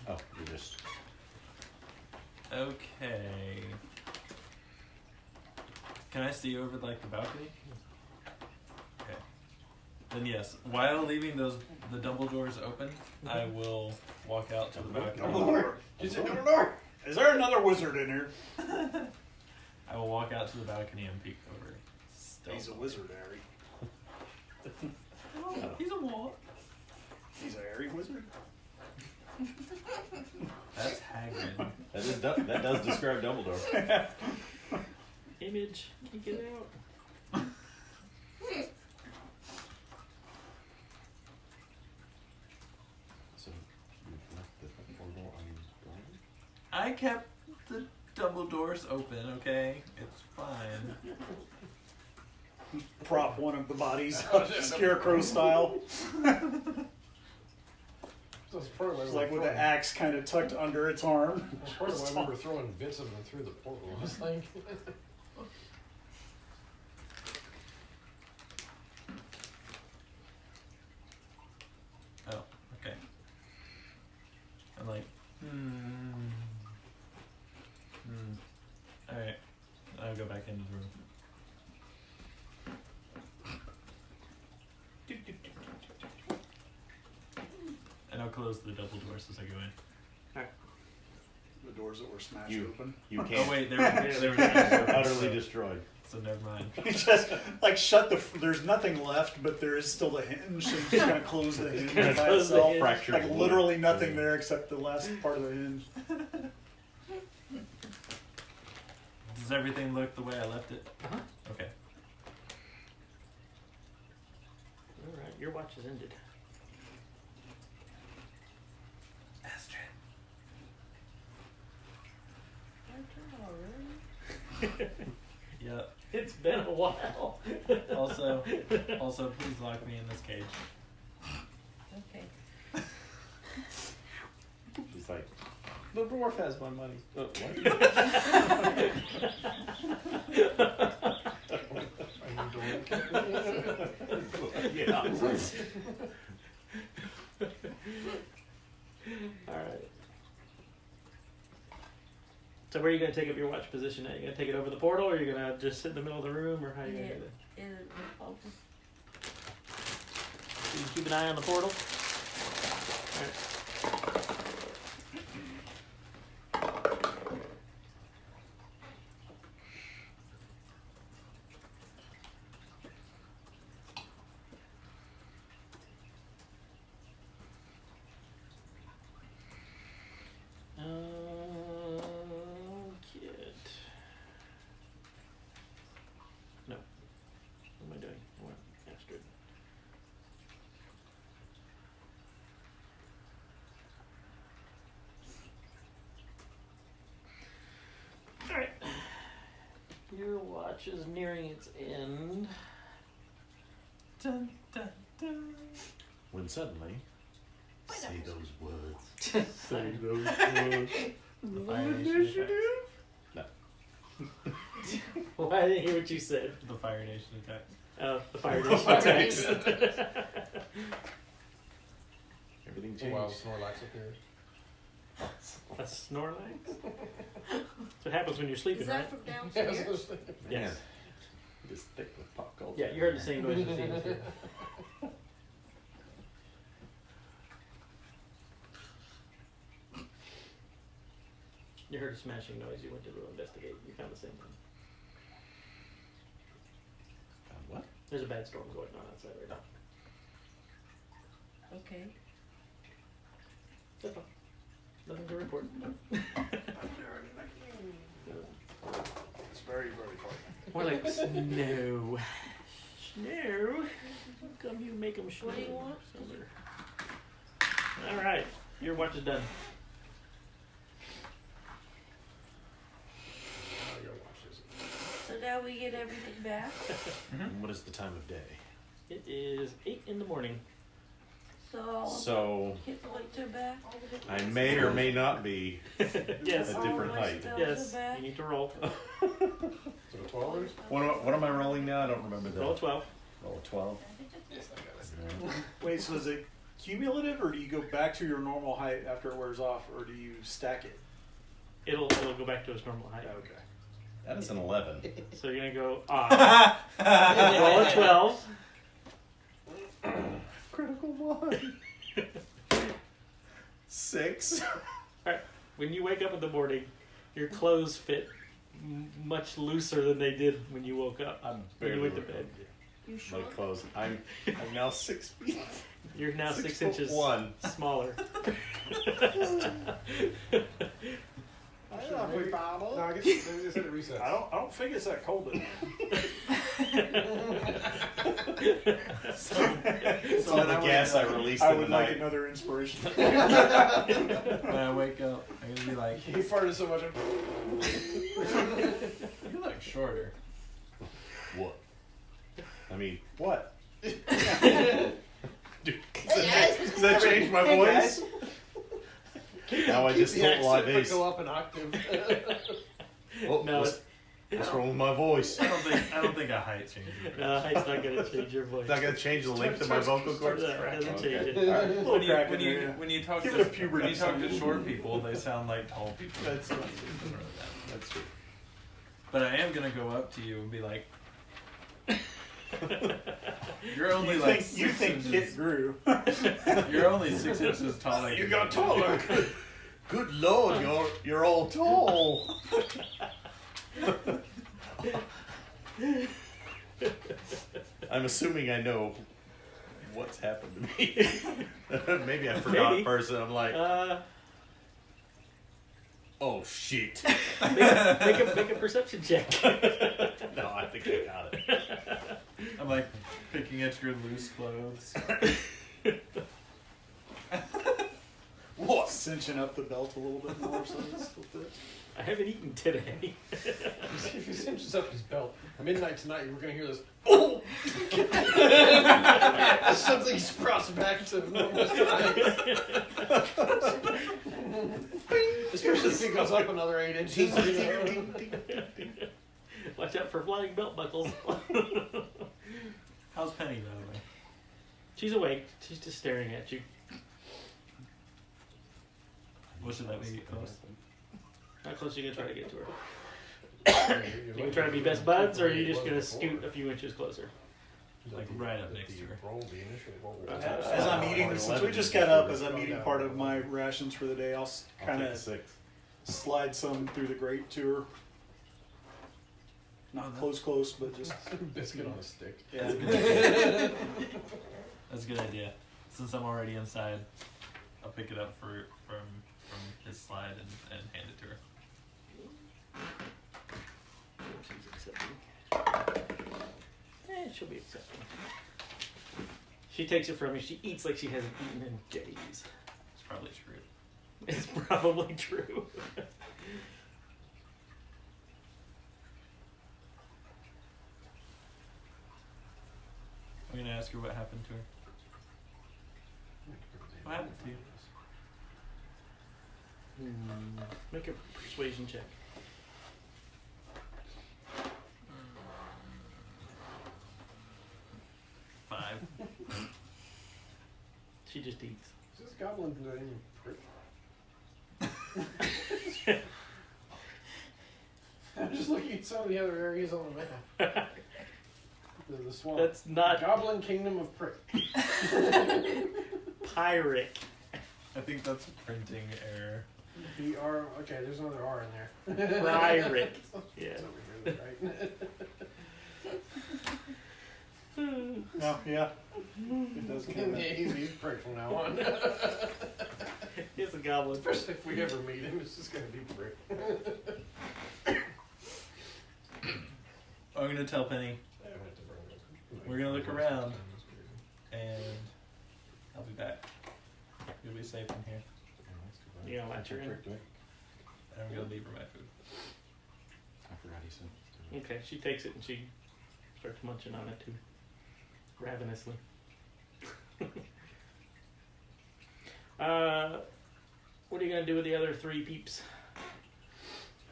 Oh, you're just. Okay. Can I see over like the balcony? Okay. Then yes, while leaving the double doors open, I will walk out to the balcony. Dumbledore. Just say Dumbledore. Is there another wizard in here? I will walk out to the balcony and peek over. He's a wizard, Harry. He's a what? He's a Harry wizard. That's Hagrid. That does describe Dumbledore. Image, can you get out? So you've left the portal unguarded? I kept the double doors open, okay? It's fine. Prop one of the bodies, scarecrow style. So That's part of why It's like with the axe kind of tucked under its arm. That's part of why I remember throwing bits of them through the portal. I was like, Oh, okay. I'm like, Alright. I'll go back into the room. And I'll close the double doors as I go in. The doors that were smashed You- open. You Oh can't. wait, there They're was utterly destroyed. So never mind. You just like shut the. There's nothing left, but there is still the hinge. So you're just gonna close the hinge Gonna by close the itself. hinge. Fractured Like wood. literally nothing there except the last part of the hinge. Does everything look the way I left it? Uh-huh. Okay. All right, your watch has ended. Astrid. Yep. It's been a while. Also, please lock me in this cage. Okay. She's like, The dwarf has my money. oh, what? Yeah. All right. So where are you going to take up your watch position at? You going to take it over the portal, or are you going to just sit in the middle of the room, or how are you going to do that? I'll just So you can keep an eye on the portal. All right. Kid. No. What am I doing? What? Astrid. Alright. Your watch is nearing its end. Dun, dun, dun. When suddenly, say those words. Say those words. The Fire Nation attack. Well, I didn't hear what you said. The Fire Nation attack. Oh, the fire The nation Fire attacks. Everything oh, wow, changed. Snorlax appeared. A Snorlax? That's what happens when you're sleeping, Is right? that from downstairs? Yes. It is thick with pop culture. Yeah, you heard the same noise as Venus did. You heard a smashing noise. You went to go investigate. You found the same thing. What? There's a bad storm going on outside right now. Okay. That's fine. Nothing to report. It's very, very far. More like snow. Snow? How come you make them snow? What do you want? All right, your watch is done. Your watch is. So now we get everything back. What is the time of day? It is 8 in the morning. So So hit the lights are back. I may or may not be Yes. a different height. Yes. You need to roll. So 12 or? What am I rolling now? I don't remember that. Roll 12. Roll 12. Yes, I got it. Wait, so is it cumulative, or do you go back to your normal height after it wears off, or do you stack it? It'll go back to its normal height. Okay. That is an 11. So you're gonna go off. Roll a 12. Critical one. 6. Alright. When you wake up in the morning, your clothes fit much looser than they did when you woke up. I'm When you barely went to bed. You my sure? clothes. I'm now 6 feet. You're now 6 6 inches foot 1. smaller. No, I guess they said it resets. I don't think it's that cold in So the gas I released I in the would like night. another inspiration. When I wake up, I'm gonna be like, He farted so much. you look shorter. What? I mean, what? Dude, Hey, guys. does that change my Hey, voice? Now I just told live ace. Go up an octave. Oh, No, what's wrong with my voice? I don't think a height changes. no, height's not gonna change your voice. It's not gonna change the length of my vocal cords. No, it doesn't change it. When you, crack when in you, there, yeah. when you talk Give to it a puberty when you talk to sign. short people, they sound like tall people. That's true. But I am gonna go up to you and be like, "You're only You like think, you 6 think inches. Kit grew. You're only 6 inches taller. You than got me." taller. Good lord, you're all tall. I'm assuming I know what's happened to me. Maybe I forgot Maybe. first, and I'm like, oh shit. Make a perception check. No, I think I got it. I'm like picking at your loose clothes. What? Cinching up the belt a little bit more so it still fits. I haven't eaten today. If he cinches up his belt, at midnight tonight, we're gonna hear this. Oh! Something sprouts back to normal size. Especially if it goes up another 8 inches. Watch out for flying belt buckles. How's Penny, by the way? She's awake. She's just staring at you. What should let me get close? How close are you gonna try to get to her? You gonna try to be best buds, or are you just gonna scoot a few inches closer? Like right up next to her. As I'm eating, since we just got up, as I'm eating part of my rations for the day, I'll kind of slide some through the grate to her. Not close, but just biscuit on a stick. yeah. That's a good idea. Since I'm already inside, I'll pick it up from his slide and hand it to her. She's accepting. She'll be accepting. She takes it from you. She eats like she hasn't eaten in days. It's probably true. It's probably true. I'm gonna ask her what happened to her. What happened to you? Make a persuasion check. Five. She just eats. Is this goblin doing prick? I'm just looking at some of the other areas on the map. The swamp. That's not Goblin Kingdom of Prick. Pyric. I think that's a printing error. B-R, okay, there's another R in there. Pyric. Yeah. It's over here, right? No, yeah. It does Yeah, kind of. he's Prick from now on. He's a goblin. Especially if we ever meet him, it's just gonna be Prick. I'm gonna tell Penny we're gonna look around and I'll be back. You'll be safe in here. You gonna let her in? And I'm gonna leave her my food. I forgot he said. Okay, she takes it and she starts munching on it too. Ravenously. What are you gonna do with the other 3 peeps?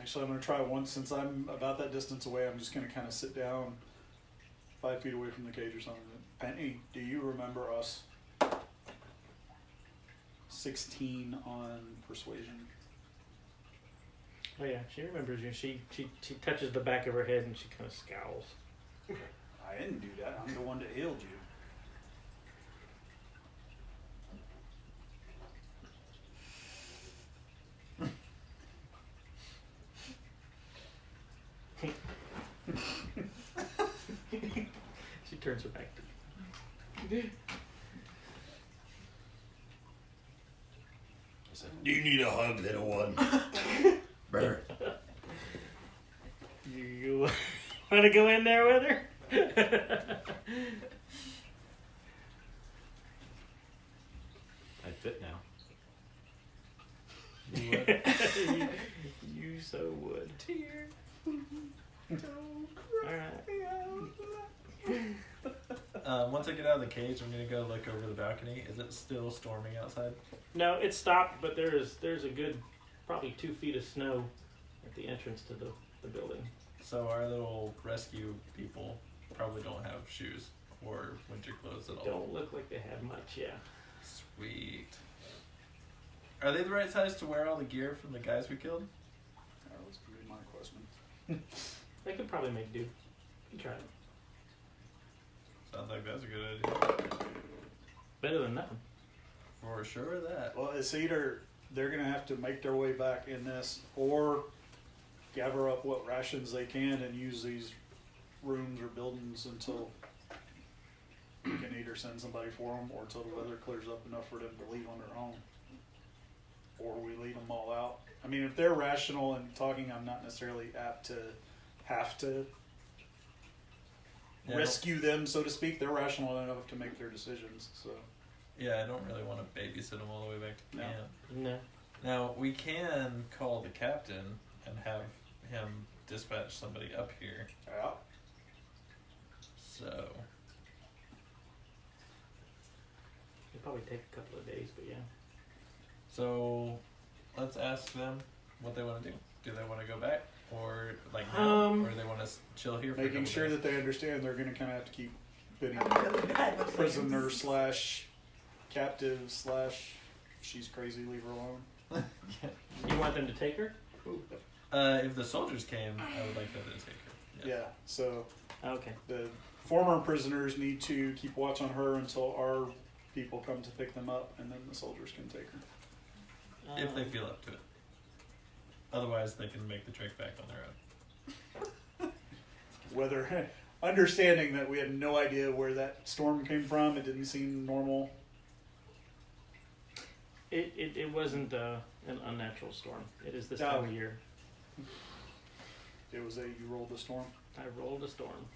Actually, I'm going to try one. Since I'm about that distance away, I'm just going to kind of sit down 5 feet away from the cage or something. Penny, do you remember us? 16 on persuasion. Oh yeah, she remembers you. She touches the back of her head and she kind of scowls. I didn't do that. I'm the one that healed you. She turns her back to you. Do you need a hug, little one? Brr. You want to go in there with her? I fit now. You would? You so would. Don't cry. Alright. Once I get out of the cage, I'm gonna go look over the balcony. Is it still storming outside? No, it stopped, but there's a good probably 2 feet of snow at the entrance to the building. So our little rescue people probably don't have shoes or winter clothes at all. Don't look like they have much, yeah. Sweet. Are they the right size to wear all the gear from the guys we killed? That was gonna be my question. They could probably make do. You can try it. Sounds like that's a good idea. Better than nothing. For sure that. Well, it's either they're gonna have to make their way back in this, or gather up what rations they can and use these rooms or buildings until we can either send somebody for them, or until the weather clears up enough for them to leave on their own, or we leave them all out. I mean, if they're rational and talking, I'm not necessarily apt to have to rescue them, so to speak. They're rational enough to make their decisions. So Yeah, I don't really want to babysit them all the way back to No. camp. No. Now, we can call the captain and have him dispatch somebody up here. yeah, So, It'll probably take a couple of days, but yeah. so let's ask them what they want to do. Do they want to go back, or like now, or they want to chill here for a making couple sure days? that they understand they're going to kind of have to keep bidding I'm really bad with prisoner names. / captive / she's crazy, leave her alone. You want them to take her? If the soldiers came, I would like them to take her. Yeah, so Okay. the former prisoners need to keep watch on her until our people come to pick them up, and then the soldiers can take her. If they feel up to it. Otherwise, they can make the trek back on their own. Whether understanding that we had no idea where that storm came from, it didn't seem normal. It wasn't an unnatural storm. It is this time of year. It was you rolled the storm. I rolled a storm.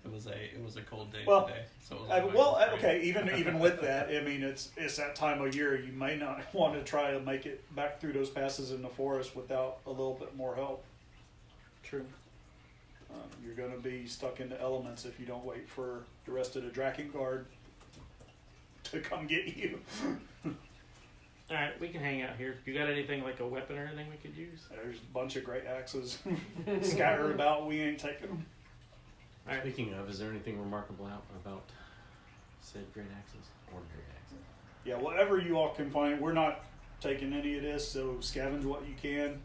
It was a cold day Well, today. So it was okay. Even with that, I mean, it's that time of year. You may not want to try to make it back through those passes in the forest without a little bit more help. True. You're going to be stuck in the elements if you don't wait for the rest of the Draken Guard to come get you. All right, we can hang out here. You got anything like a weapon or anything we could use? There's a bunch of great axes scattered about. We ain't taking them. All right. Speaking of, is there anything remarkable about said great axes or great axes? Yeah, whatever you all can find. We're not taking any of this, so scavenge what you can.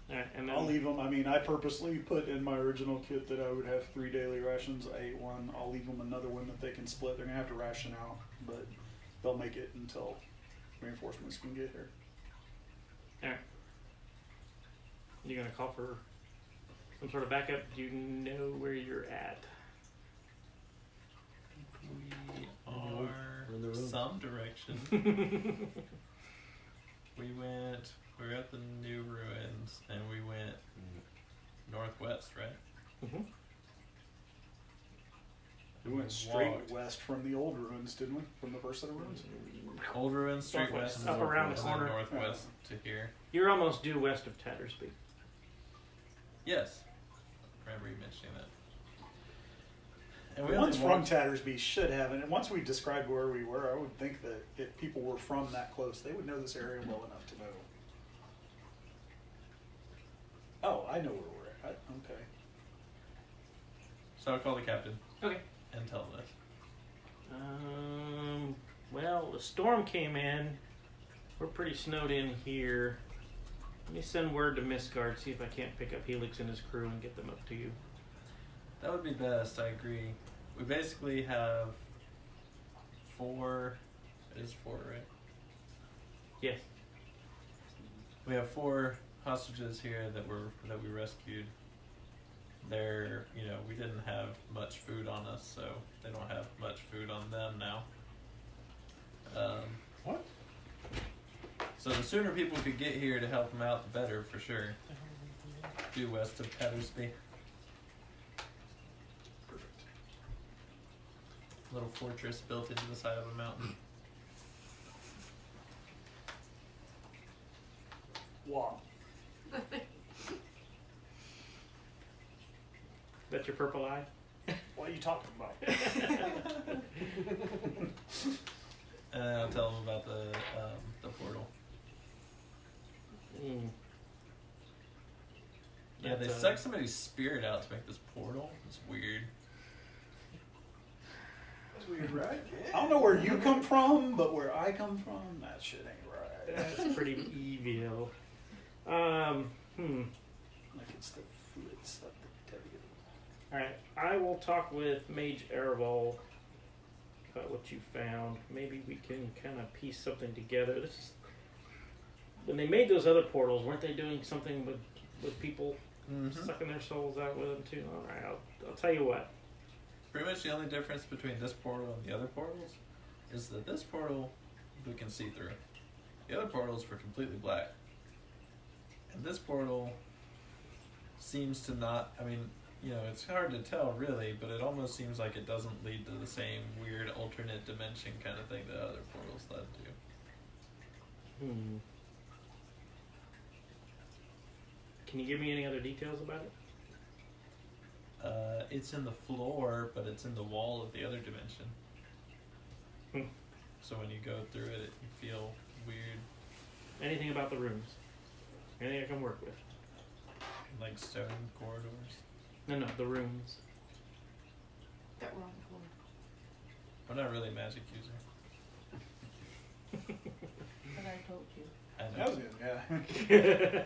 All right, and then I'll leave them. I mean, I purposely put in my original kit that I would have 3 daily rations. I ate one. I'll leave them another one that they can split. They're going to have to ration out, but they'll make it until reinforcements can get here. all right. You're gonna call for some sort of backup. Do you know where you're at? We We're in the are room. some direction. We were at the new ruins, and we went northwest, right? Mm-hmm. We went straight Walked. west from the old ruins, didn't we? From the first set of ruins? Old ruins, straight Northwest, west, up around the and then corner. northwest to here. You're almost due west of Tattersby. Yes. Remember you mentioning that. And The we ones only from walked- Tattersby should have, and once we described where we were, I would think that if people were from that close, they would know this area well enough to know. Oh, I know where we're at. Okay. So I'll call the captain Okay. and tell him this. Well, the storm came in. We're pretty snowed in here. Let me send word to Mistgard, see if I can't pick up Helix and his crew and get them up to you. That would be best, I agree. We basically have 4, it is 4, right? Yes. We have 4 hostages here that we rescued. They're, we didn't have much food on us, so they don't have much food on them now. What? So the sooner people could get here to help them out, the better, for sure. Due west of Tattersby. Perfect. Little fortress built into the side of a mountain. Wow. That's your purple eye? What are you talking about? And I'll tell them about the portal. Mm. Yeah, they sucked somebody's spirit out to make this portal. It's weird. That's weird, right? I don't know where you come from, but where I come from, that shit ain't right. That's pretty evil. Like it's the fluid stuff that tell you. Alright, I will talk with Mage Erebol about what you found. Maybe we can kind of piece something together. This is when they made those other portals, weren't they doing something with people sucking their souls out with them too? Alright, I'll tell you what. Pretty much the only difference between this portal and the other portals is that this portal we can see through. The other portals were completely black. And this portal seems to not, I mean, you know, it's hard to tell really, but it almost seems like it doesn't lead to the same weird alternate dimension kind of thing that other portals led to. Can you give me any other details about it? It's in the floor, but it's in the wall of the other dimension. So when you go through it, you feel weird. Anything about the rooms? Anything I can work with? Like stone corridors. No, the rooms. That were on the floor. I'm not really a magic user. But I told you. I know. That was good, yeah.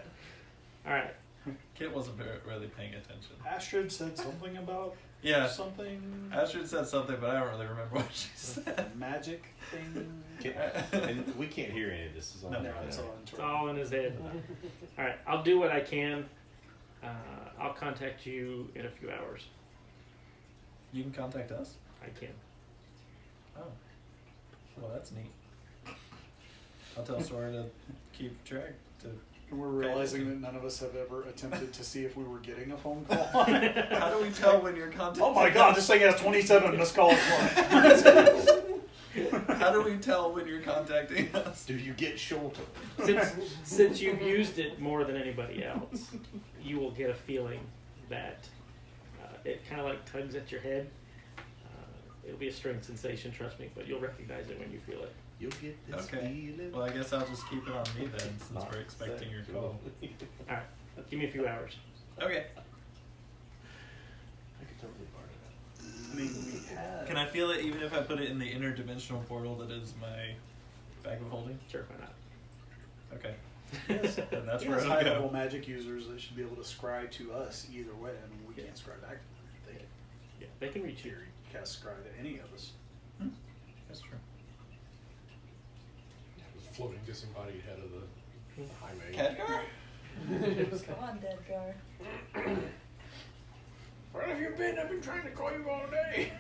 Alright. Kit wasn't really paying attention. Astrid said something about something. Astrid said something, but I don't really remember what she said. Magic thing. And we can't hear any of this. It's all No, right it's there. all It's all in his head. Alright, I'll do what I can. I'll contact you in a few hours. You can contact us? I can. Oh. Well, that's neat. I'll tell Sora to keep track. And we're realizing that none of us have ever attempted to see if we were getting a phone call. How do we tell when you're contacting Oh my god, this thing has 27 missed calls. How do we tell when you're contacting us? Do you get shorter? Since you've used it more than anybody else, you will get a feeling that it kind of like tugs at your head. It'll be a strange sensation, trust me, but you'll recognize it when you feel it. You'll get this feeling. Well, I guess I'll just keep it on me then, since we're expecting your call. Alright, give me a few hours. Okay. I could totally part of that. I mean, we have. Can I feel it even if I put it in the interdimensional portal that is my bag of holding? Sure, why not? Okay. Yes. Then that's Yes, where it'll high-level go. magic users that should be able to scry to us either way. I mean, we can't scry back. They can Yeah, they can reach you. cast scry to any of us. That's true. The floating disembodied head of the high mage. Khadgar? Come on, Dedgar. Where have you been? I've been trying to call you all day.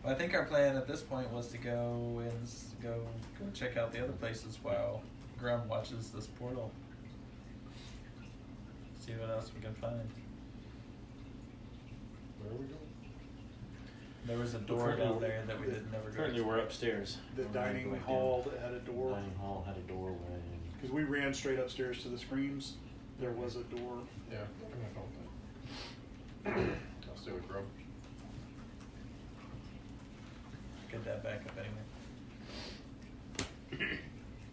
Well, I think our plan at this point was to go and go check out the other places while Grum watches this portal. See what else we can find. Where are we going? There was a door down there that we didn't never go. Currently, we're upstairs. The We're dining going hall down. that had a The door. dining hall had a doorway. Because we ran straight upstairs to the screams. There was a door. Yeah, I'm gonna phone that. I'll stay with Grub. Get that back up anyway.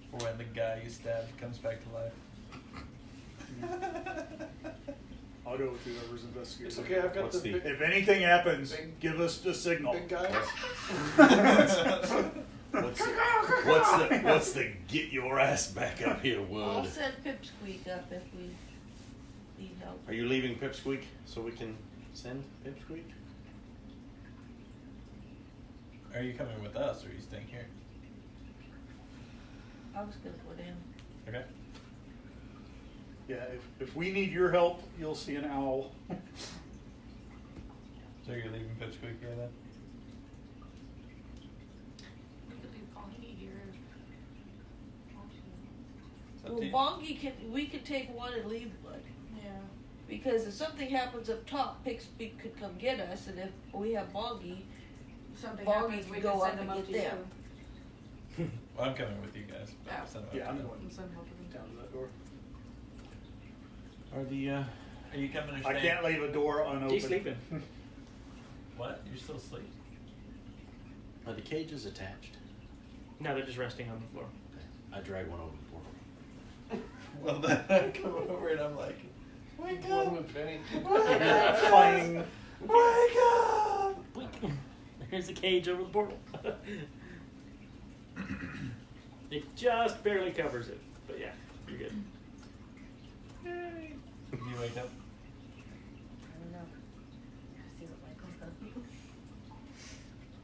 For when the guy you stabbed comes back to life. I'll go with whoever's investigating. It's okay, I've got What's the the- big, If anything happens, Big- give us the signal. big guy. What's the get your ass back up here I'll wood? send Pipsqueak up if we need help. Are you leaving Pipsqueak so we can send Pipsqueak? Are you coming with us or are you staying here? I was gonna go down. Okay. Yeah, if we need your help, you'll see an owl. So you're leaving Pipsqueak here then? We could leave Bonnie here. It's up Well, to you. Bongi we could take one and leave one. Yeah. Because if something happens up top, Pipsqueak could come get us, and if we have Bongi, If something Bonnie happens, can we go can up send them and up to get you. them. Well, I'm coming with you guys. But Yeah. send them Yeah, up I'm to them. going And send them up to them. down to that door. Are the Are you coming or I staying? can't leave a door unopened. He's sleeping. What? You're still asleep? are the cages attached? No, they're just resting on the floor. I drag one over the portal. Well, then I come over and I'm like, wake up! One with Benny. Clang. Wake up! Blink. Here's the cage over the portal. It just barely covers it, but yeah, you're good. Yay. Did you wake up? I don't know. See what Michael's done.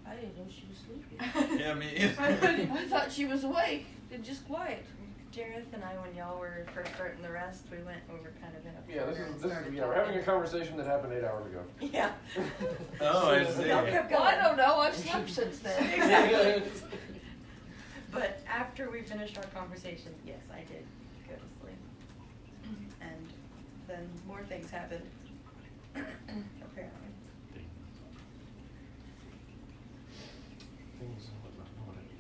I didn't know she was sleeping. Yeah, me either. I thought she was awake and just quiet. Jareth and I, when y'all were first starting the rest, we went over kind of in a Yeah, corner and this started is we're having a talking. conversation that happened 8 hours ago. Yeah. Oh, I see. Y'all kept Well, I going. don't know. I've slept since then. Exactly. But after we finished our conversation, yes, I did go to sleep. And then more things happened. Apparently. Things I don't know what I do.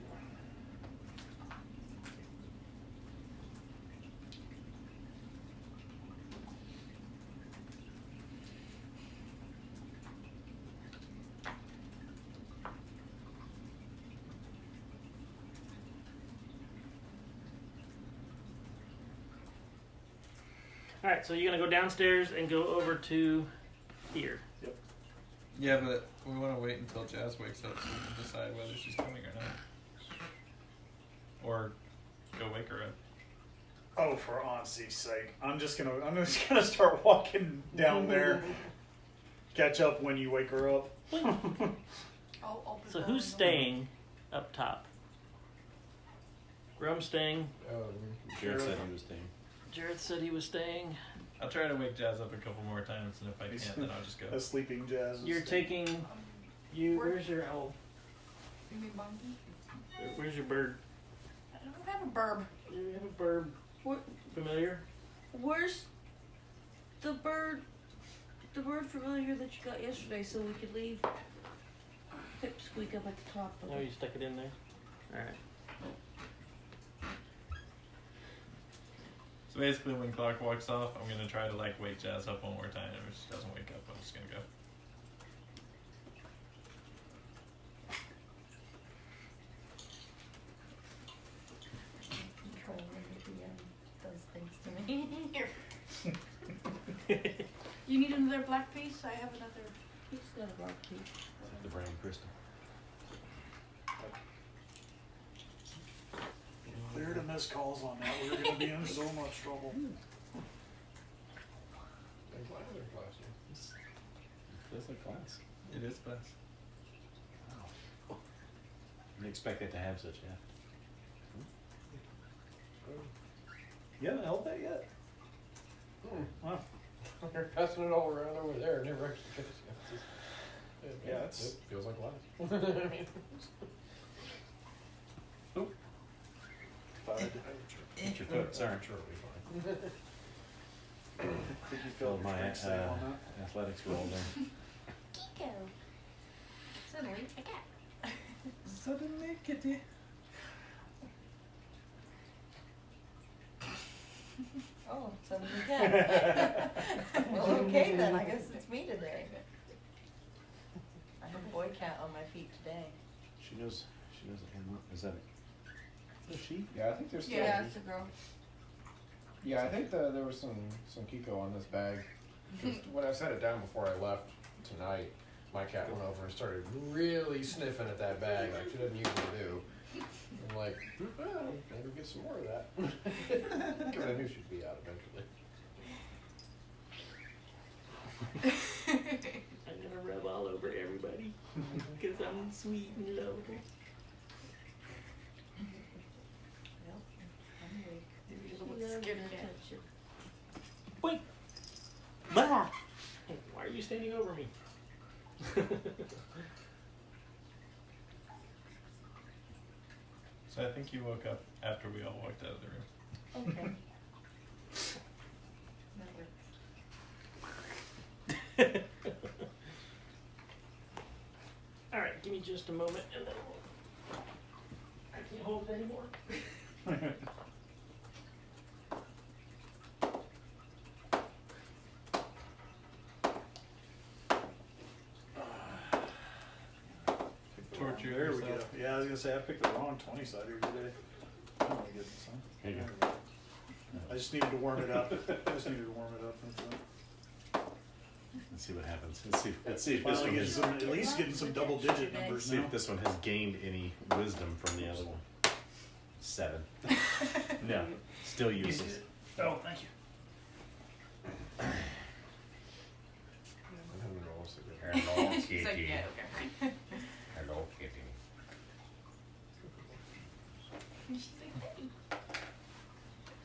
All right, so you're gonna go downstairs and go over to here. Yeah, but we want to wait until Jazz wakes up so we can decide whether she's coming or not. Or go wake her up. Oh, for honesty's sake, I'm just gonna start walking down there. Catch up when you wake her up. I'll So who's staying up top? Rum's staying. Jared said he was staying. Jareth said he was staying. I'll try to wake Jazz up a couple more times, and if I can't, then I'll just go. A sleeping Jazz. You're taking. Where's your owl? You mean Bunky? Where's your bird? I don't have a burb. You have a bird. What? Familiar? Where's the bird? The bird familiar that you got yesterday, so we could leave Pipsqueak up at the top of Oh, it. you stuck it in there. All right. So basically, when clock walks off, I'm gonna try to like wake Jazz up one more time, and if she doesn't wake up, I'm just gonna go. Control when the DM does things to me. You need another black piece? I have another. It's not a rock piece. The brown crystal. Clear to miss calls on that. We're gonna be in so much trouble. Thanks, my other class here. That's a class. It is class. Wow. Didn't expect it to have such a. You haven't held that yet? Wow. They're passing it all around over there, and never actually gets it. Yeah, it's- It feels like glass. I mean, Hit your foot, sorry. Sure, it'll be fine. Did you feel Filled my drink sale on that? athletics roll there. Kiko. Suddenly, a cat. Suddenly, kitty. Oh, suddenly a cat. Well, okay then. I guess it's me today. I have a boy cat on my feet today. She knows the hand. Is that a sheep? Yeah, I think there's still. Yeah, it's a girl. Yeah, I think there was some Kiko on this bag. 'Cause when I set it down before I left tonight, my cat went over and started really sniffing at that bag like she doesn't usually do. I'm like, well, maybe get some more of that. Because I knew she'd be out eventually. I'm gonna rub all over everybody because I'm sweet and lovable. Well, I'm awake. Maybe She it'll look loves scared your cat. attention. Wait. Bah! Why are you standing over me? So I think you woke up after we all walked out of the room. Okay. That works. All right, give me just a moment and then I can't hold it anymore. Torture There we go. yourself. Yeah, I was gonna say I picked the wrong 20-sider today. I'm gonna get this one. Here you There we go. I just needed to warm it up. That's it. Let's see what happens. Let's see if this Finally one getting has, some, at least getting some double-digit numbers see now. if this one has gained any wisdom from the other one. 7. No, still useless. Oh, thank you. Hello, She's like, kitty. yeah, okay. Hello, kitty. And she's like, hey.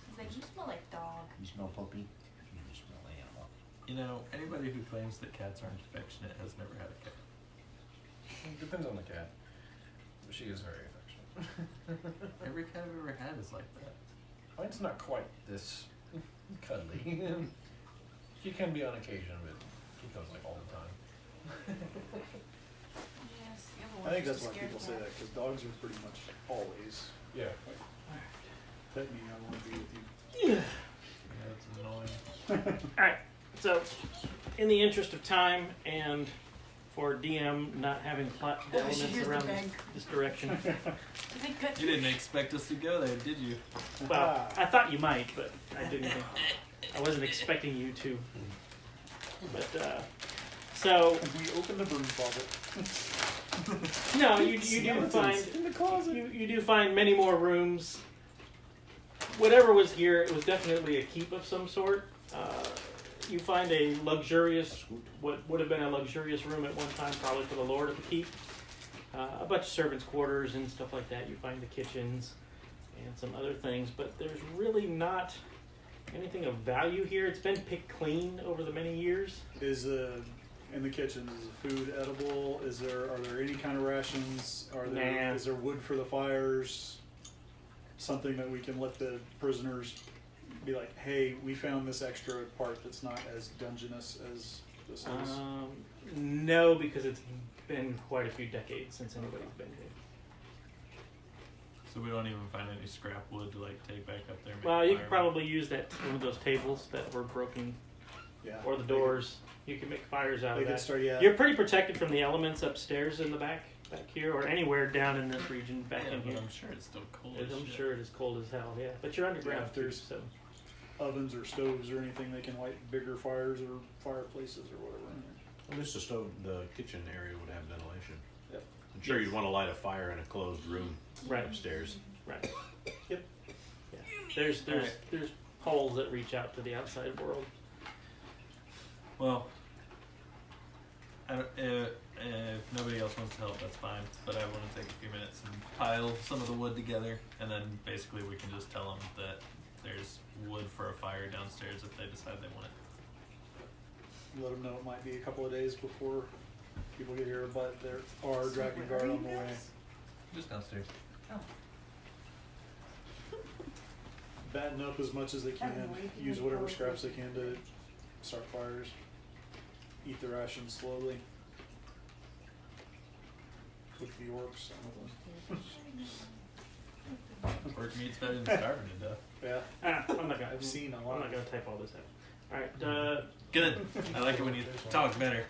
She's like, you smell like dog. You smell puppy? You smell animal. You know, anybody who claims that cats aren't affectionate has never had a cat. It depends on the cat. But she is very affectionate. Every cat I've ever had is like that. Mine's not quite this cuddly. She can be on occasion, but she comes like all the time. Yes, the other I one's think that's just a why scared people say cat. that, because dogs are pretty much always, Yeah. pet me, I want to be with you. Yeah, it's annoying. Alright, so in the interest of time and for DM not having plot elements Here's the around bag. this direction, You didn't expect us to go there, did you? well, I thought you might, but I didn't. I wasn't expecting you to. But so We open the broom closet. no, you do find in the closet. you do find many more rooms. Whatever was here, it was definitely a keep of some sort. You find a luxurious, what would have been a luxurious room at one time, probably for the lord of the keep. A bunch of servants' quarters and stuff like that. You find the kitchens and some other things, but there's really not anything of value here. It's been picked clean over the many years. Is in the kitchen, is the food edible? Are there any kind of rations? Nah. Is there wood for the fires? Something that we can let the prisoners be like, hey, we found this extra part that's not as dungeness as this is. No, because it's been quite a few decades since anybody's been here. So we don't even find any scrap wood to like take back up there. And make Well, a you fire could probably use that one of those tables that were broken, Yeah. or the doors. You can make fires out They of could that. start. Yeah. You're pretty protected from the elements upstairs in the back here, or anywhere down in this region back Yeah, in but here. I'm sure it's still cold. as I'm shit. sure it is cold as hell. Yeah, but you're underground Yeah, if too, there's- so. Ovens or stoves or anything they can light bigger fires or fireplaces or whatever. At least the stove, the kitchen area would have ventilation. Yep. I'm sure you'd want to light a fire in a closed room Right. upstairs. Right. Yep. Yeah. There's holes that reach out to the outside world. Well, if nobody else wants to help, that's fine. But I want to take a few minutes and pile some of the wood together, and then basically we can just tell them that there's wood for a fire downstairs if they decide they want it. Let them know it might be a couple of days before people get here, but there are dragon guard on the way. Just downstairs. Batten up as much as they can. Use whatever scraps they can to start fires. Eat the rations slowly. With the orcs. Orc meat's better than starving to death. Yeah. I'm not gonna. I've seen a I'm lot. not gonna type all this out. All right. Good. I like it when you talk better.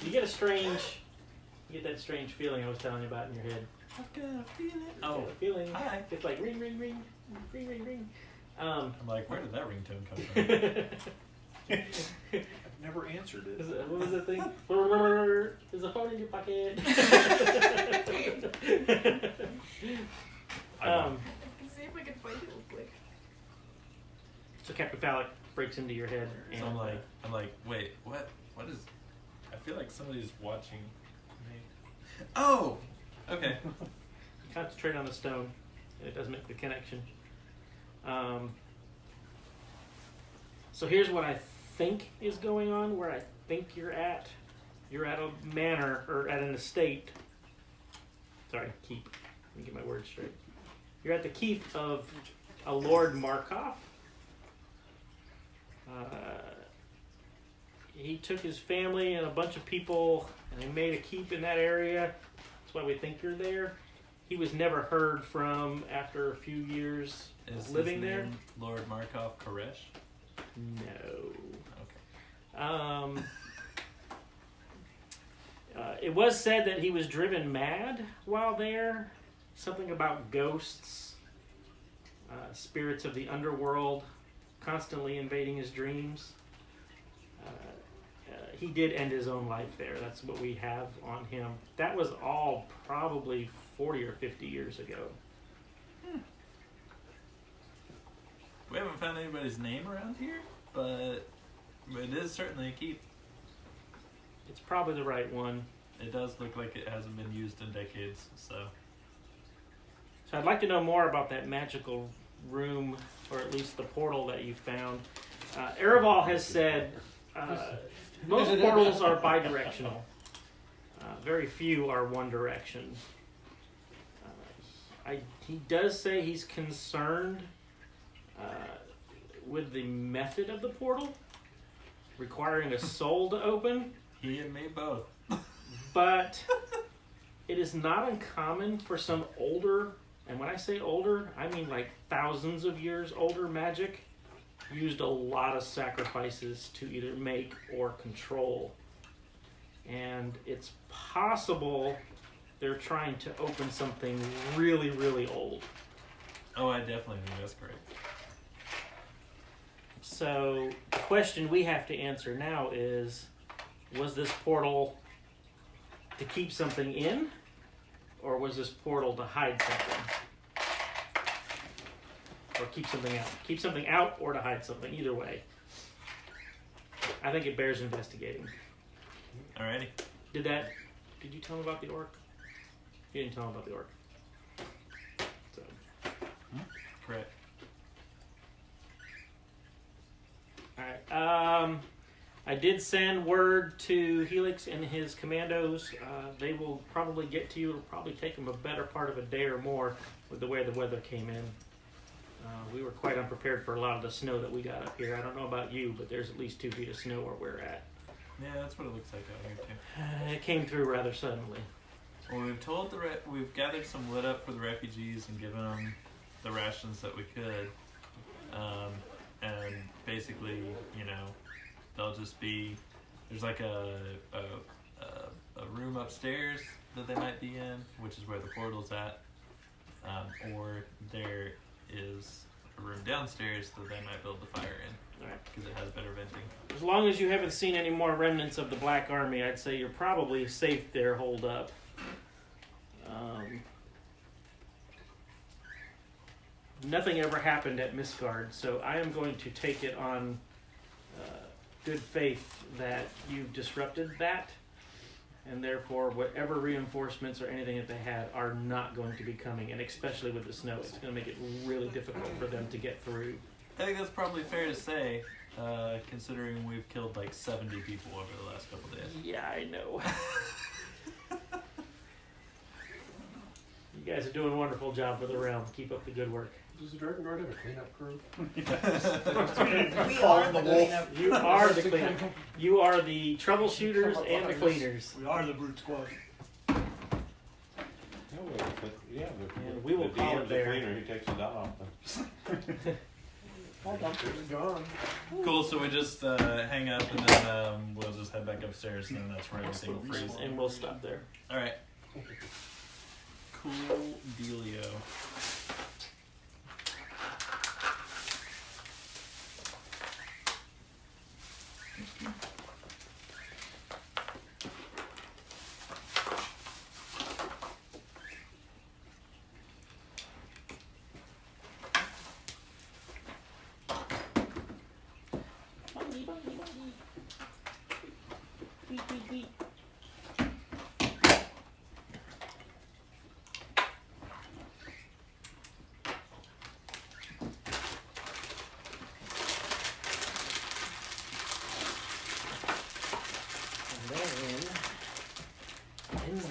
You get that strange feeling I was telling you about in your head. I've got a feeling. You Oh, get a feeling. hi. It's like ring, ring, ring, ring, ring, ring. I'm like, where did that ringtone come from? I've never answered it. What was that thing? There's a phone in your pocket. I can see if I can find it real quick. So Captain Phallic breaks into your head, and So I'm like, wait, what? What is? I feel like somebody's watching me. Oh, okay. you concentrate on the stone, and it does make the connection. So here's what I think is going on. Where I think you're at. You're at a manor or at an estate. Sorry, keep. Let me get my words straight. You're at the keep of a Lord Markov. He took his family and a bunch of people, and they made a keep in that area. That's why we think you're there. He was never heard from after a few years Is living his there. name Lord Markov Koresh? No. Okay. It was said that he was driven mad while there. Something about ghosts, spirits of the underworld, constantly invading his dreams. He did end his own life there. That's what we have on him. That was all probably 40 or 50 years ago. We haven't found anybody's name around here, but it is certainly a keep. It's probably the right one. It does look like it hasn't been used in decades, so. So I'd like to know more about that magical room, or at least the portal that you found. Ereval has said most portals are bidirectional. Very few are one direction. He does say he's concerned with the method of the portal, requiring a soul to open. He and me both. But it is not uncommon for some older, and when I say older, I mean like thousands of years older magic, used a lot of sacrifices to either make or control. And it's possible they're trying to open something really, really old. Oh, I definitely think that's correct. So the question we have to answer now is, was this portal to keep something in, or was this portal to hide something? Or keep something out? Keep something out or to hide something, either way. I think it bears investigating. Alrighty. Did you tell him about the orc? You didn't tell him about the orc. So. Correct. Alright, I did send word to Helix and his commandos. They will probably get to you. It'll probably take them a better part of a day or more with the way the weather came in. We were quite unprepared for a lot of the snow that we got up here. I don't know about you, but there's at least 2 feet of snow where we're at. Yeah, that's what it looks like out here too. It came through rather suddenly. Well, we've told we've gathered some wood up for the refugees and given them the rations that we could, and basically, they'll just be, there's like a room upstairs that they might be in, which is where the portal's at, or there is a room downstairs that they might build the fire in, because it has better venting. As long as you haven't seen any more remnants of the Black Army, I'd say you're probably safe there, holed up. Nothing ever happened at Misgard, so I am going to take it on good faith that you've disrupted that, and therefore whatever reinforcements or anything that they had are not going to be coming, and especially with the snow, it's going to make it really difficult for them to get through. I think that's probably fair to say, considering we've killed like 70 people over the last couple days. Yeah, I know. You guys are doing a wonderful job for the realm. Keep up the good work. Does the Dragon Guard have a cleanup crew? We are the cleanup. You are the cleanup. You are the troubleshooters and the cleaners. We are the brute squad. And we will call it there. He takes the dot off them. All dumpsters are gone. Cool, so we just hang up and then we'll just head back upstairs and then that's where everything will freeze. And we'll stop there. Alright. Cool dealio.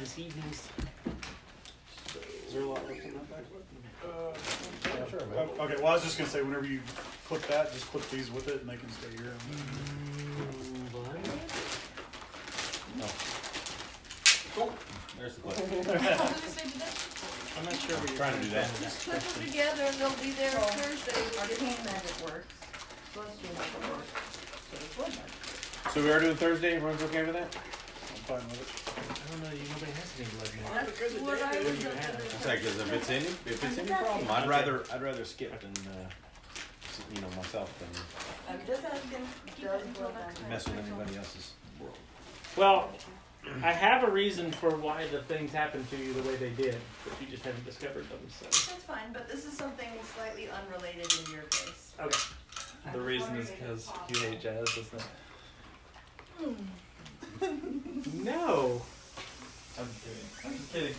This evening's. Is there a lot left in that bag? Yeah. Sure, man. Okay, well, I was just going to say, whenever you clip that, just clip these with it and they can stay here. Oh, there's the clip. What did you say to that? I'm not sure what you're Trying to do that. Just put them together and they'll be there Thursday. Arcane magic works. Celestial magic works. So does blood magic. So we are doing Thursday. Everyone's okay with that? fine with it. I don't know. Nobody has any blood now. That's what I was You under have. the It's like, 'cause if it's any problem, I'd rather skip than myself than I'm just asking. mess with anybody else's world. Well, I have a reason for why the things happened to you the way they did, but you just haven't discovered them. So That's fine, but this is something slightly unrelated in your case. okay. The reason is because you hate jazz, isn't it? No. I'm kidding. I'm just kidding.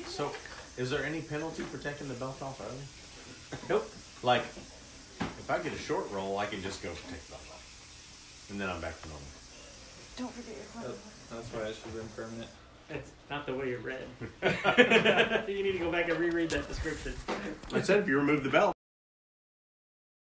So, is there any penalty for taking the belt off early? Nope. Like, if I get a short roll, I can just go take the belt off, and then I'm back to normal. Don't forget your clothes. That's why it should have been permanent. That's not the way it read. You need to go back and reread that description. I said if you remove the belt.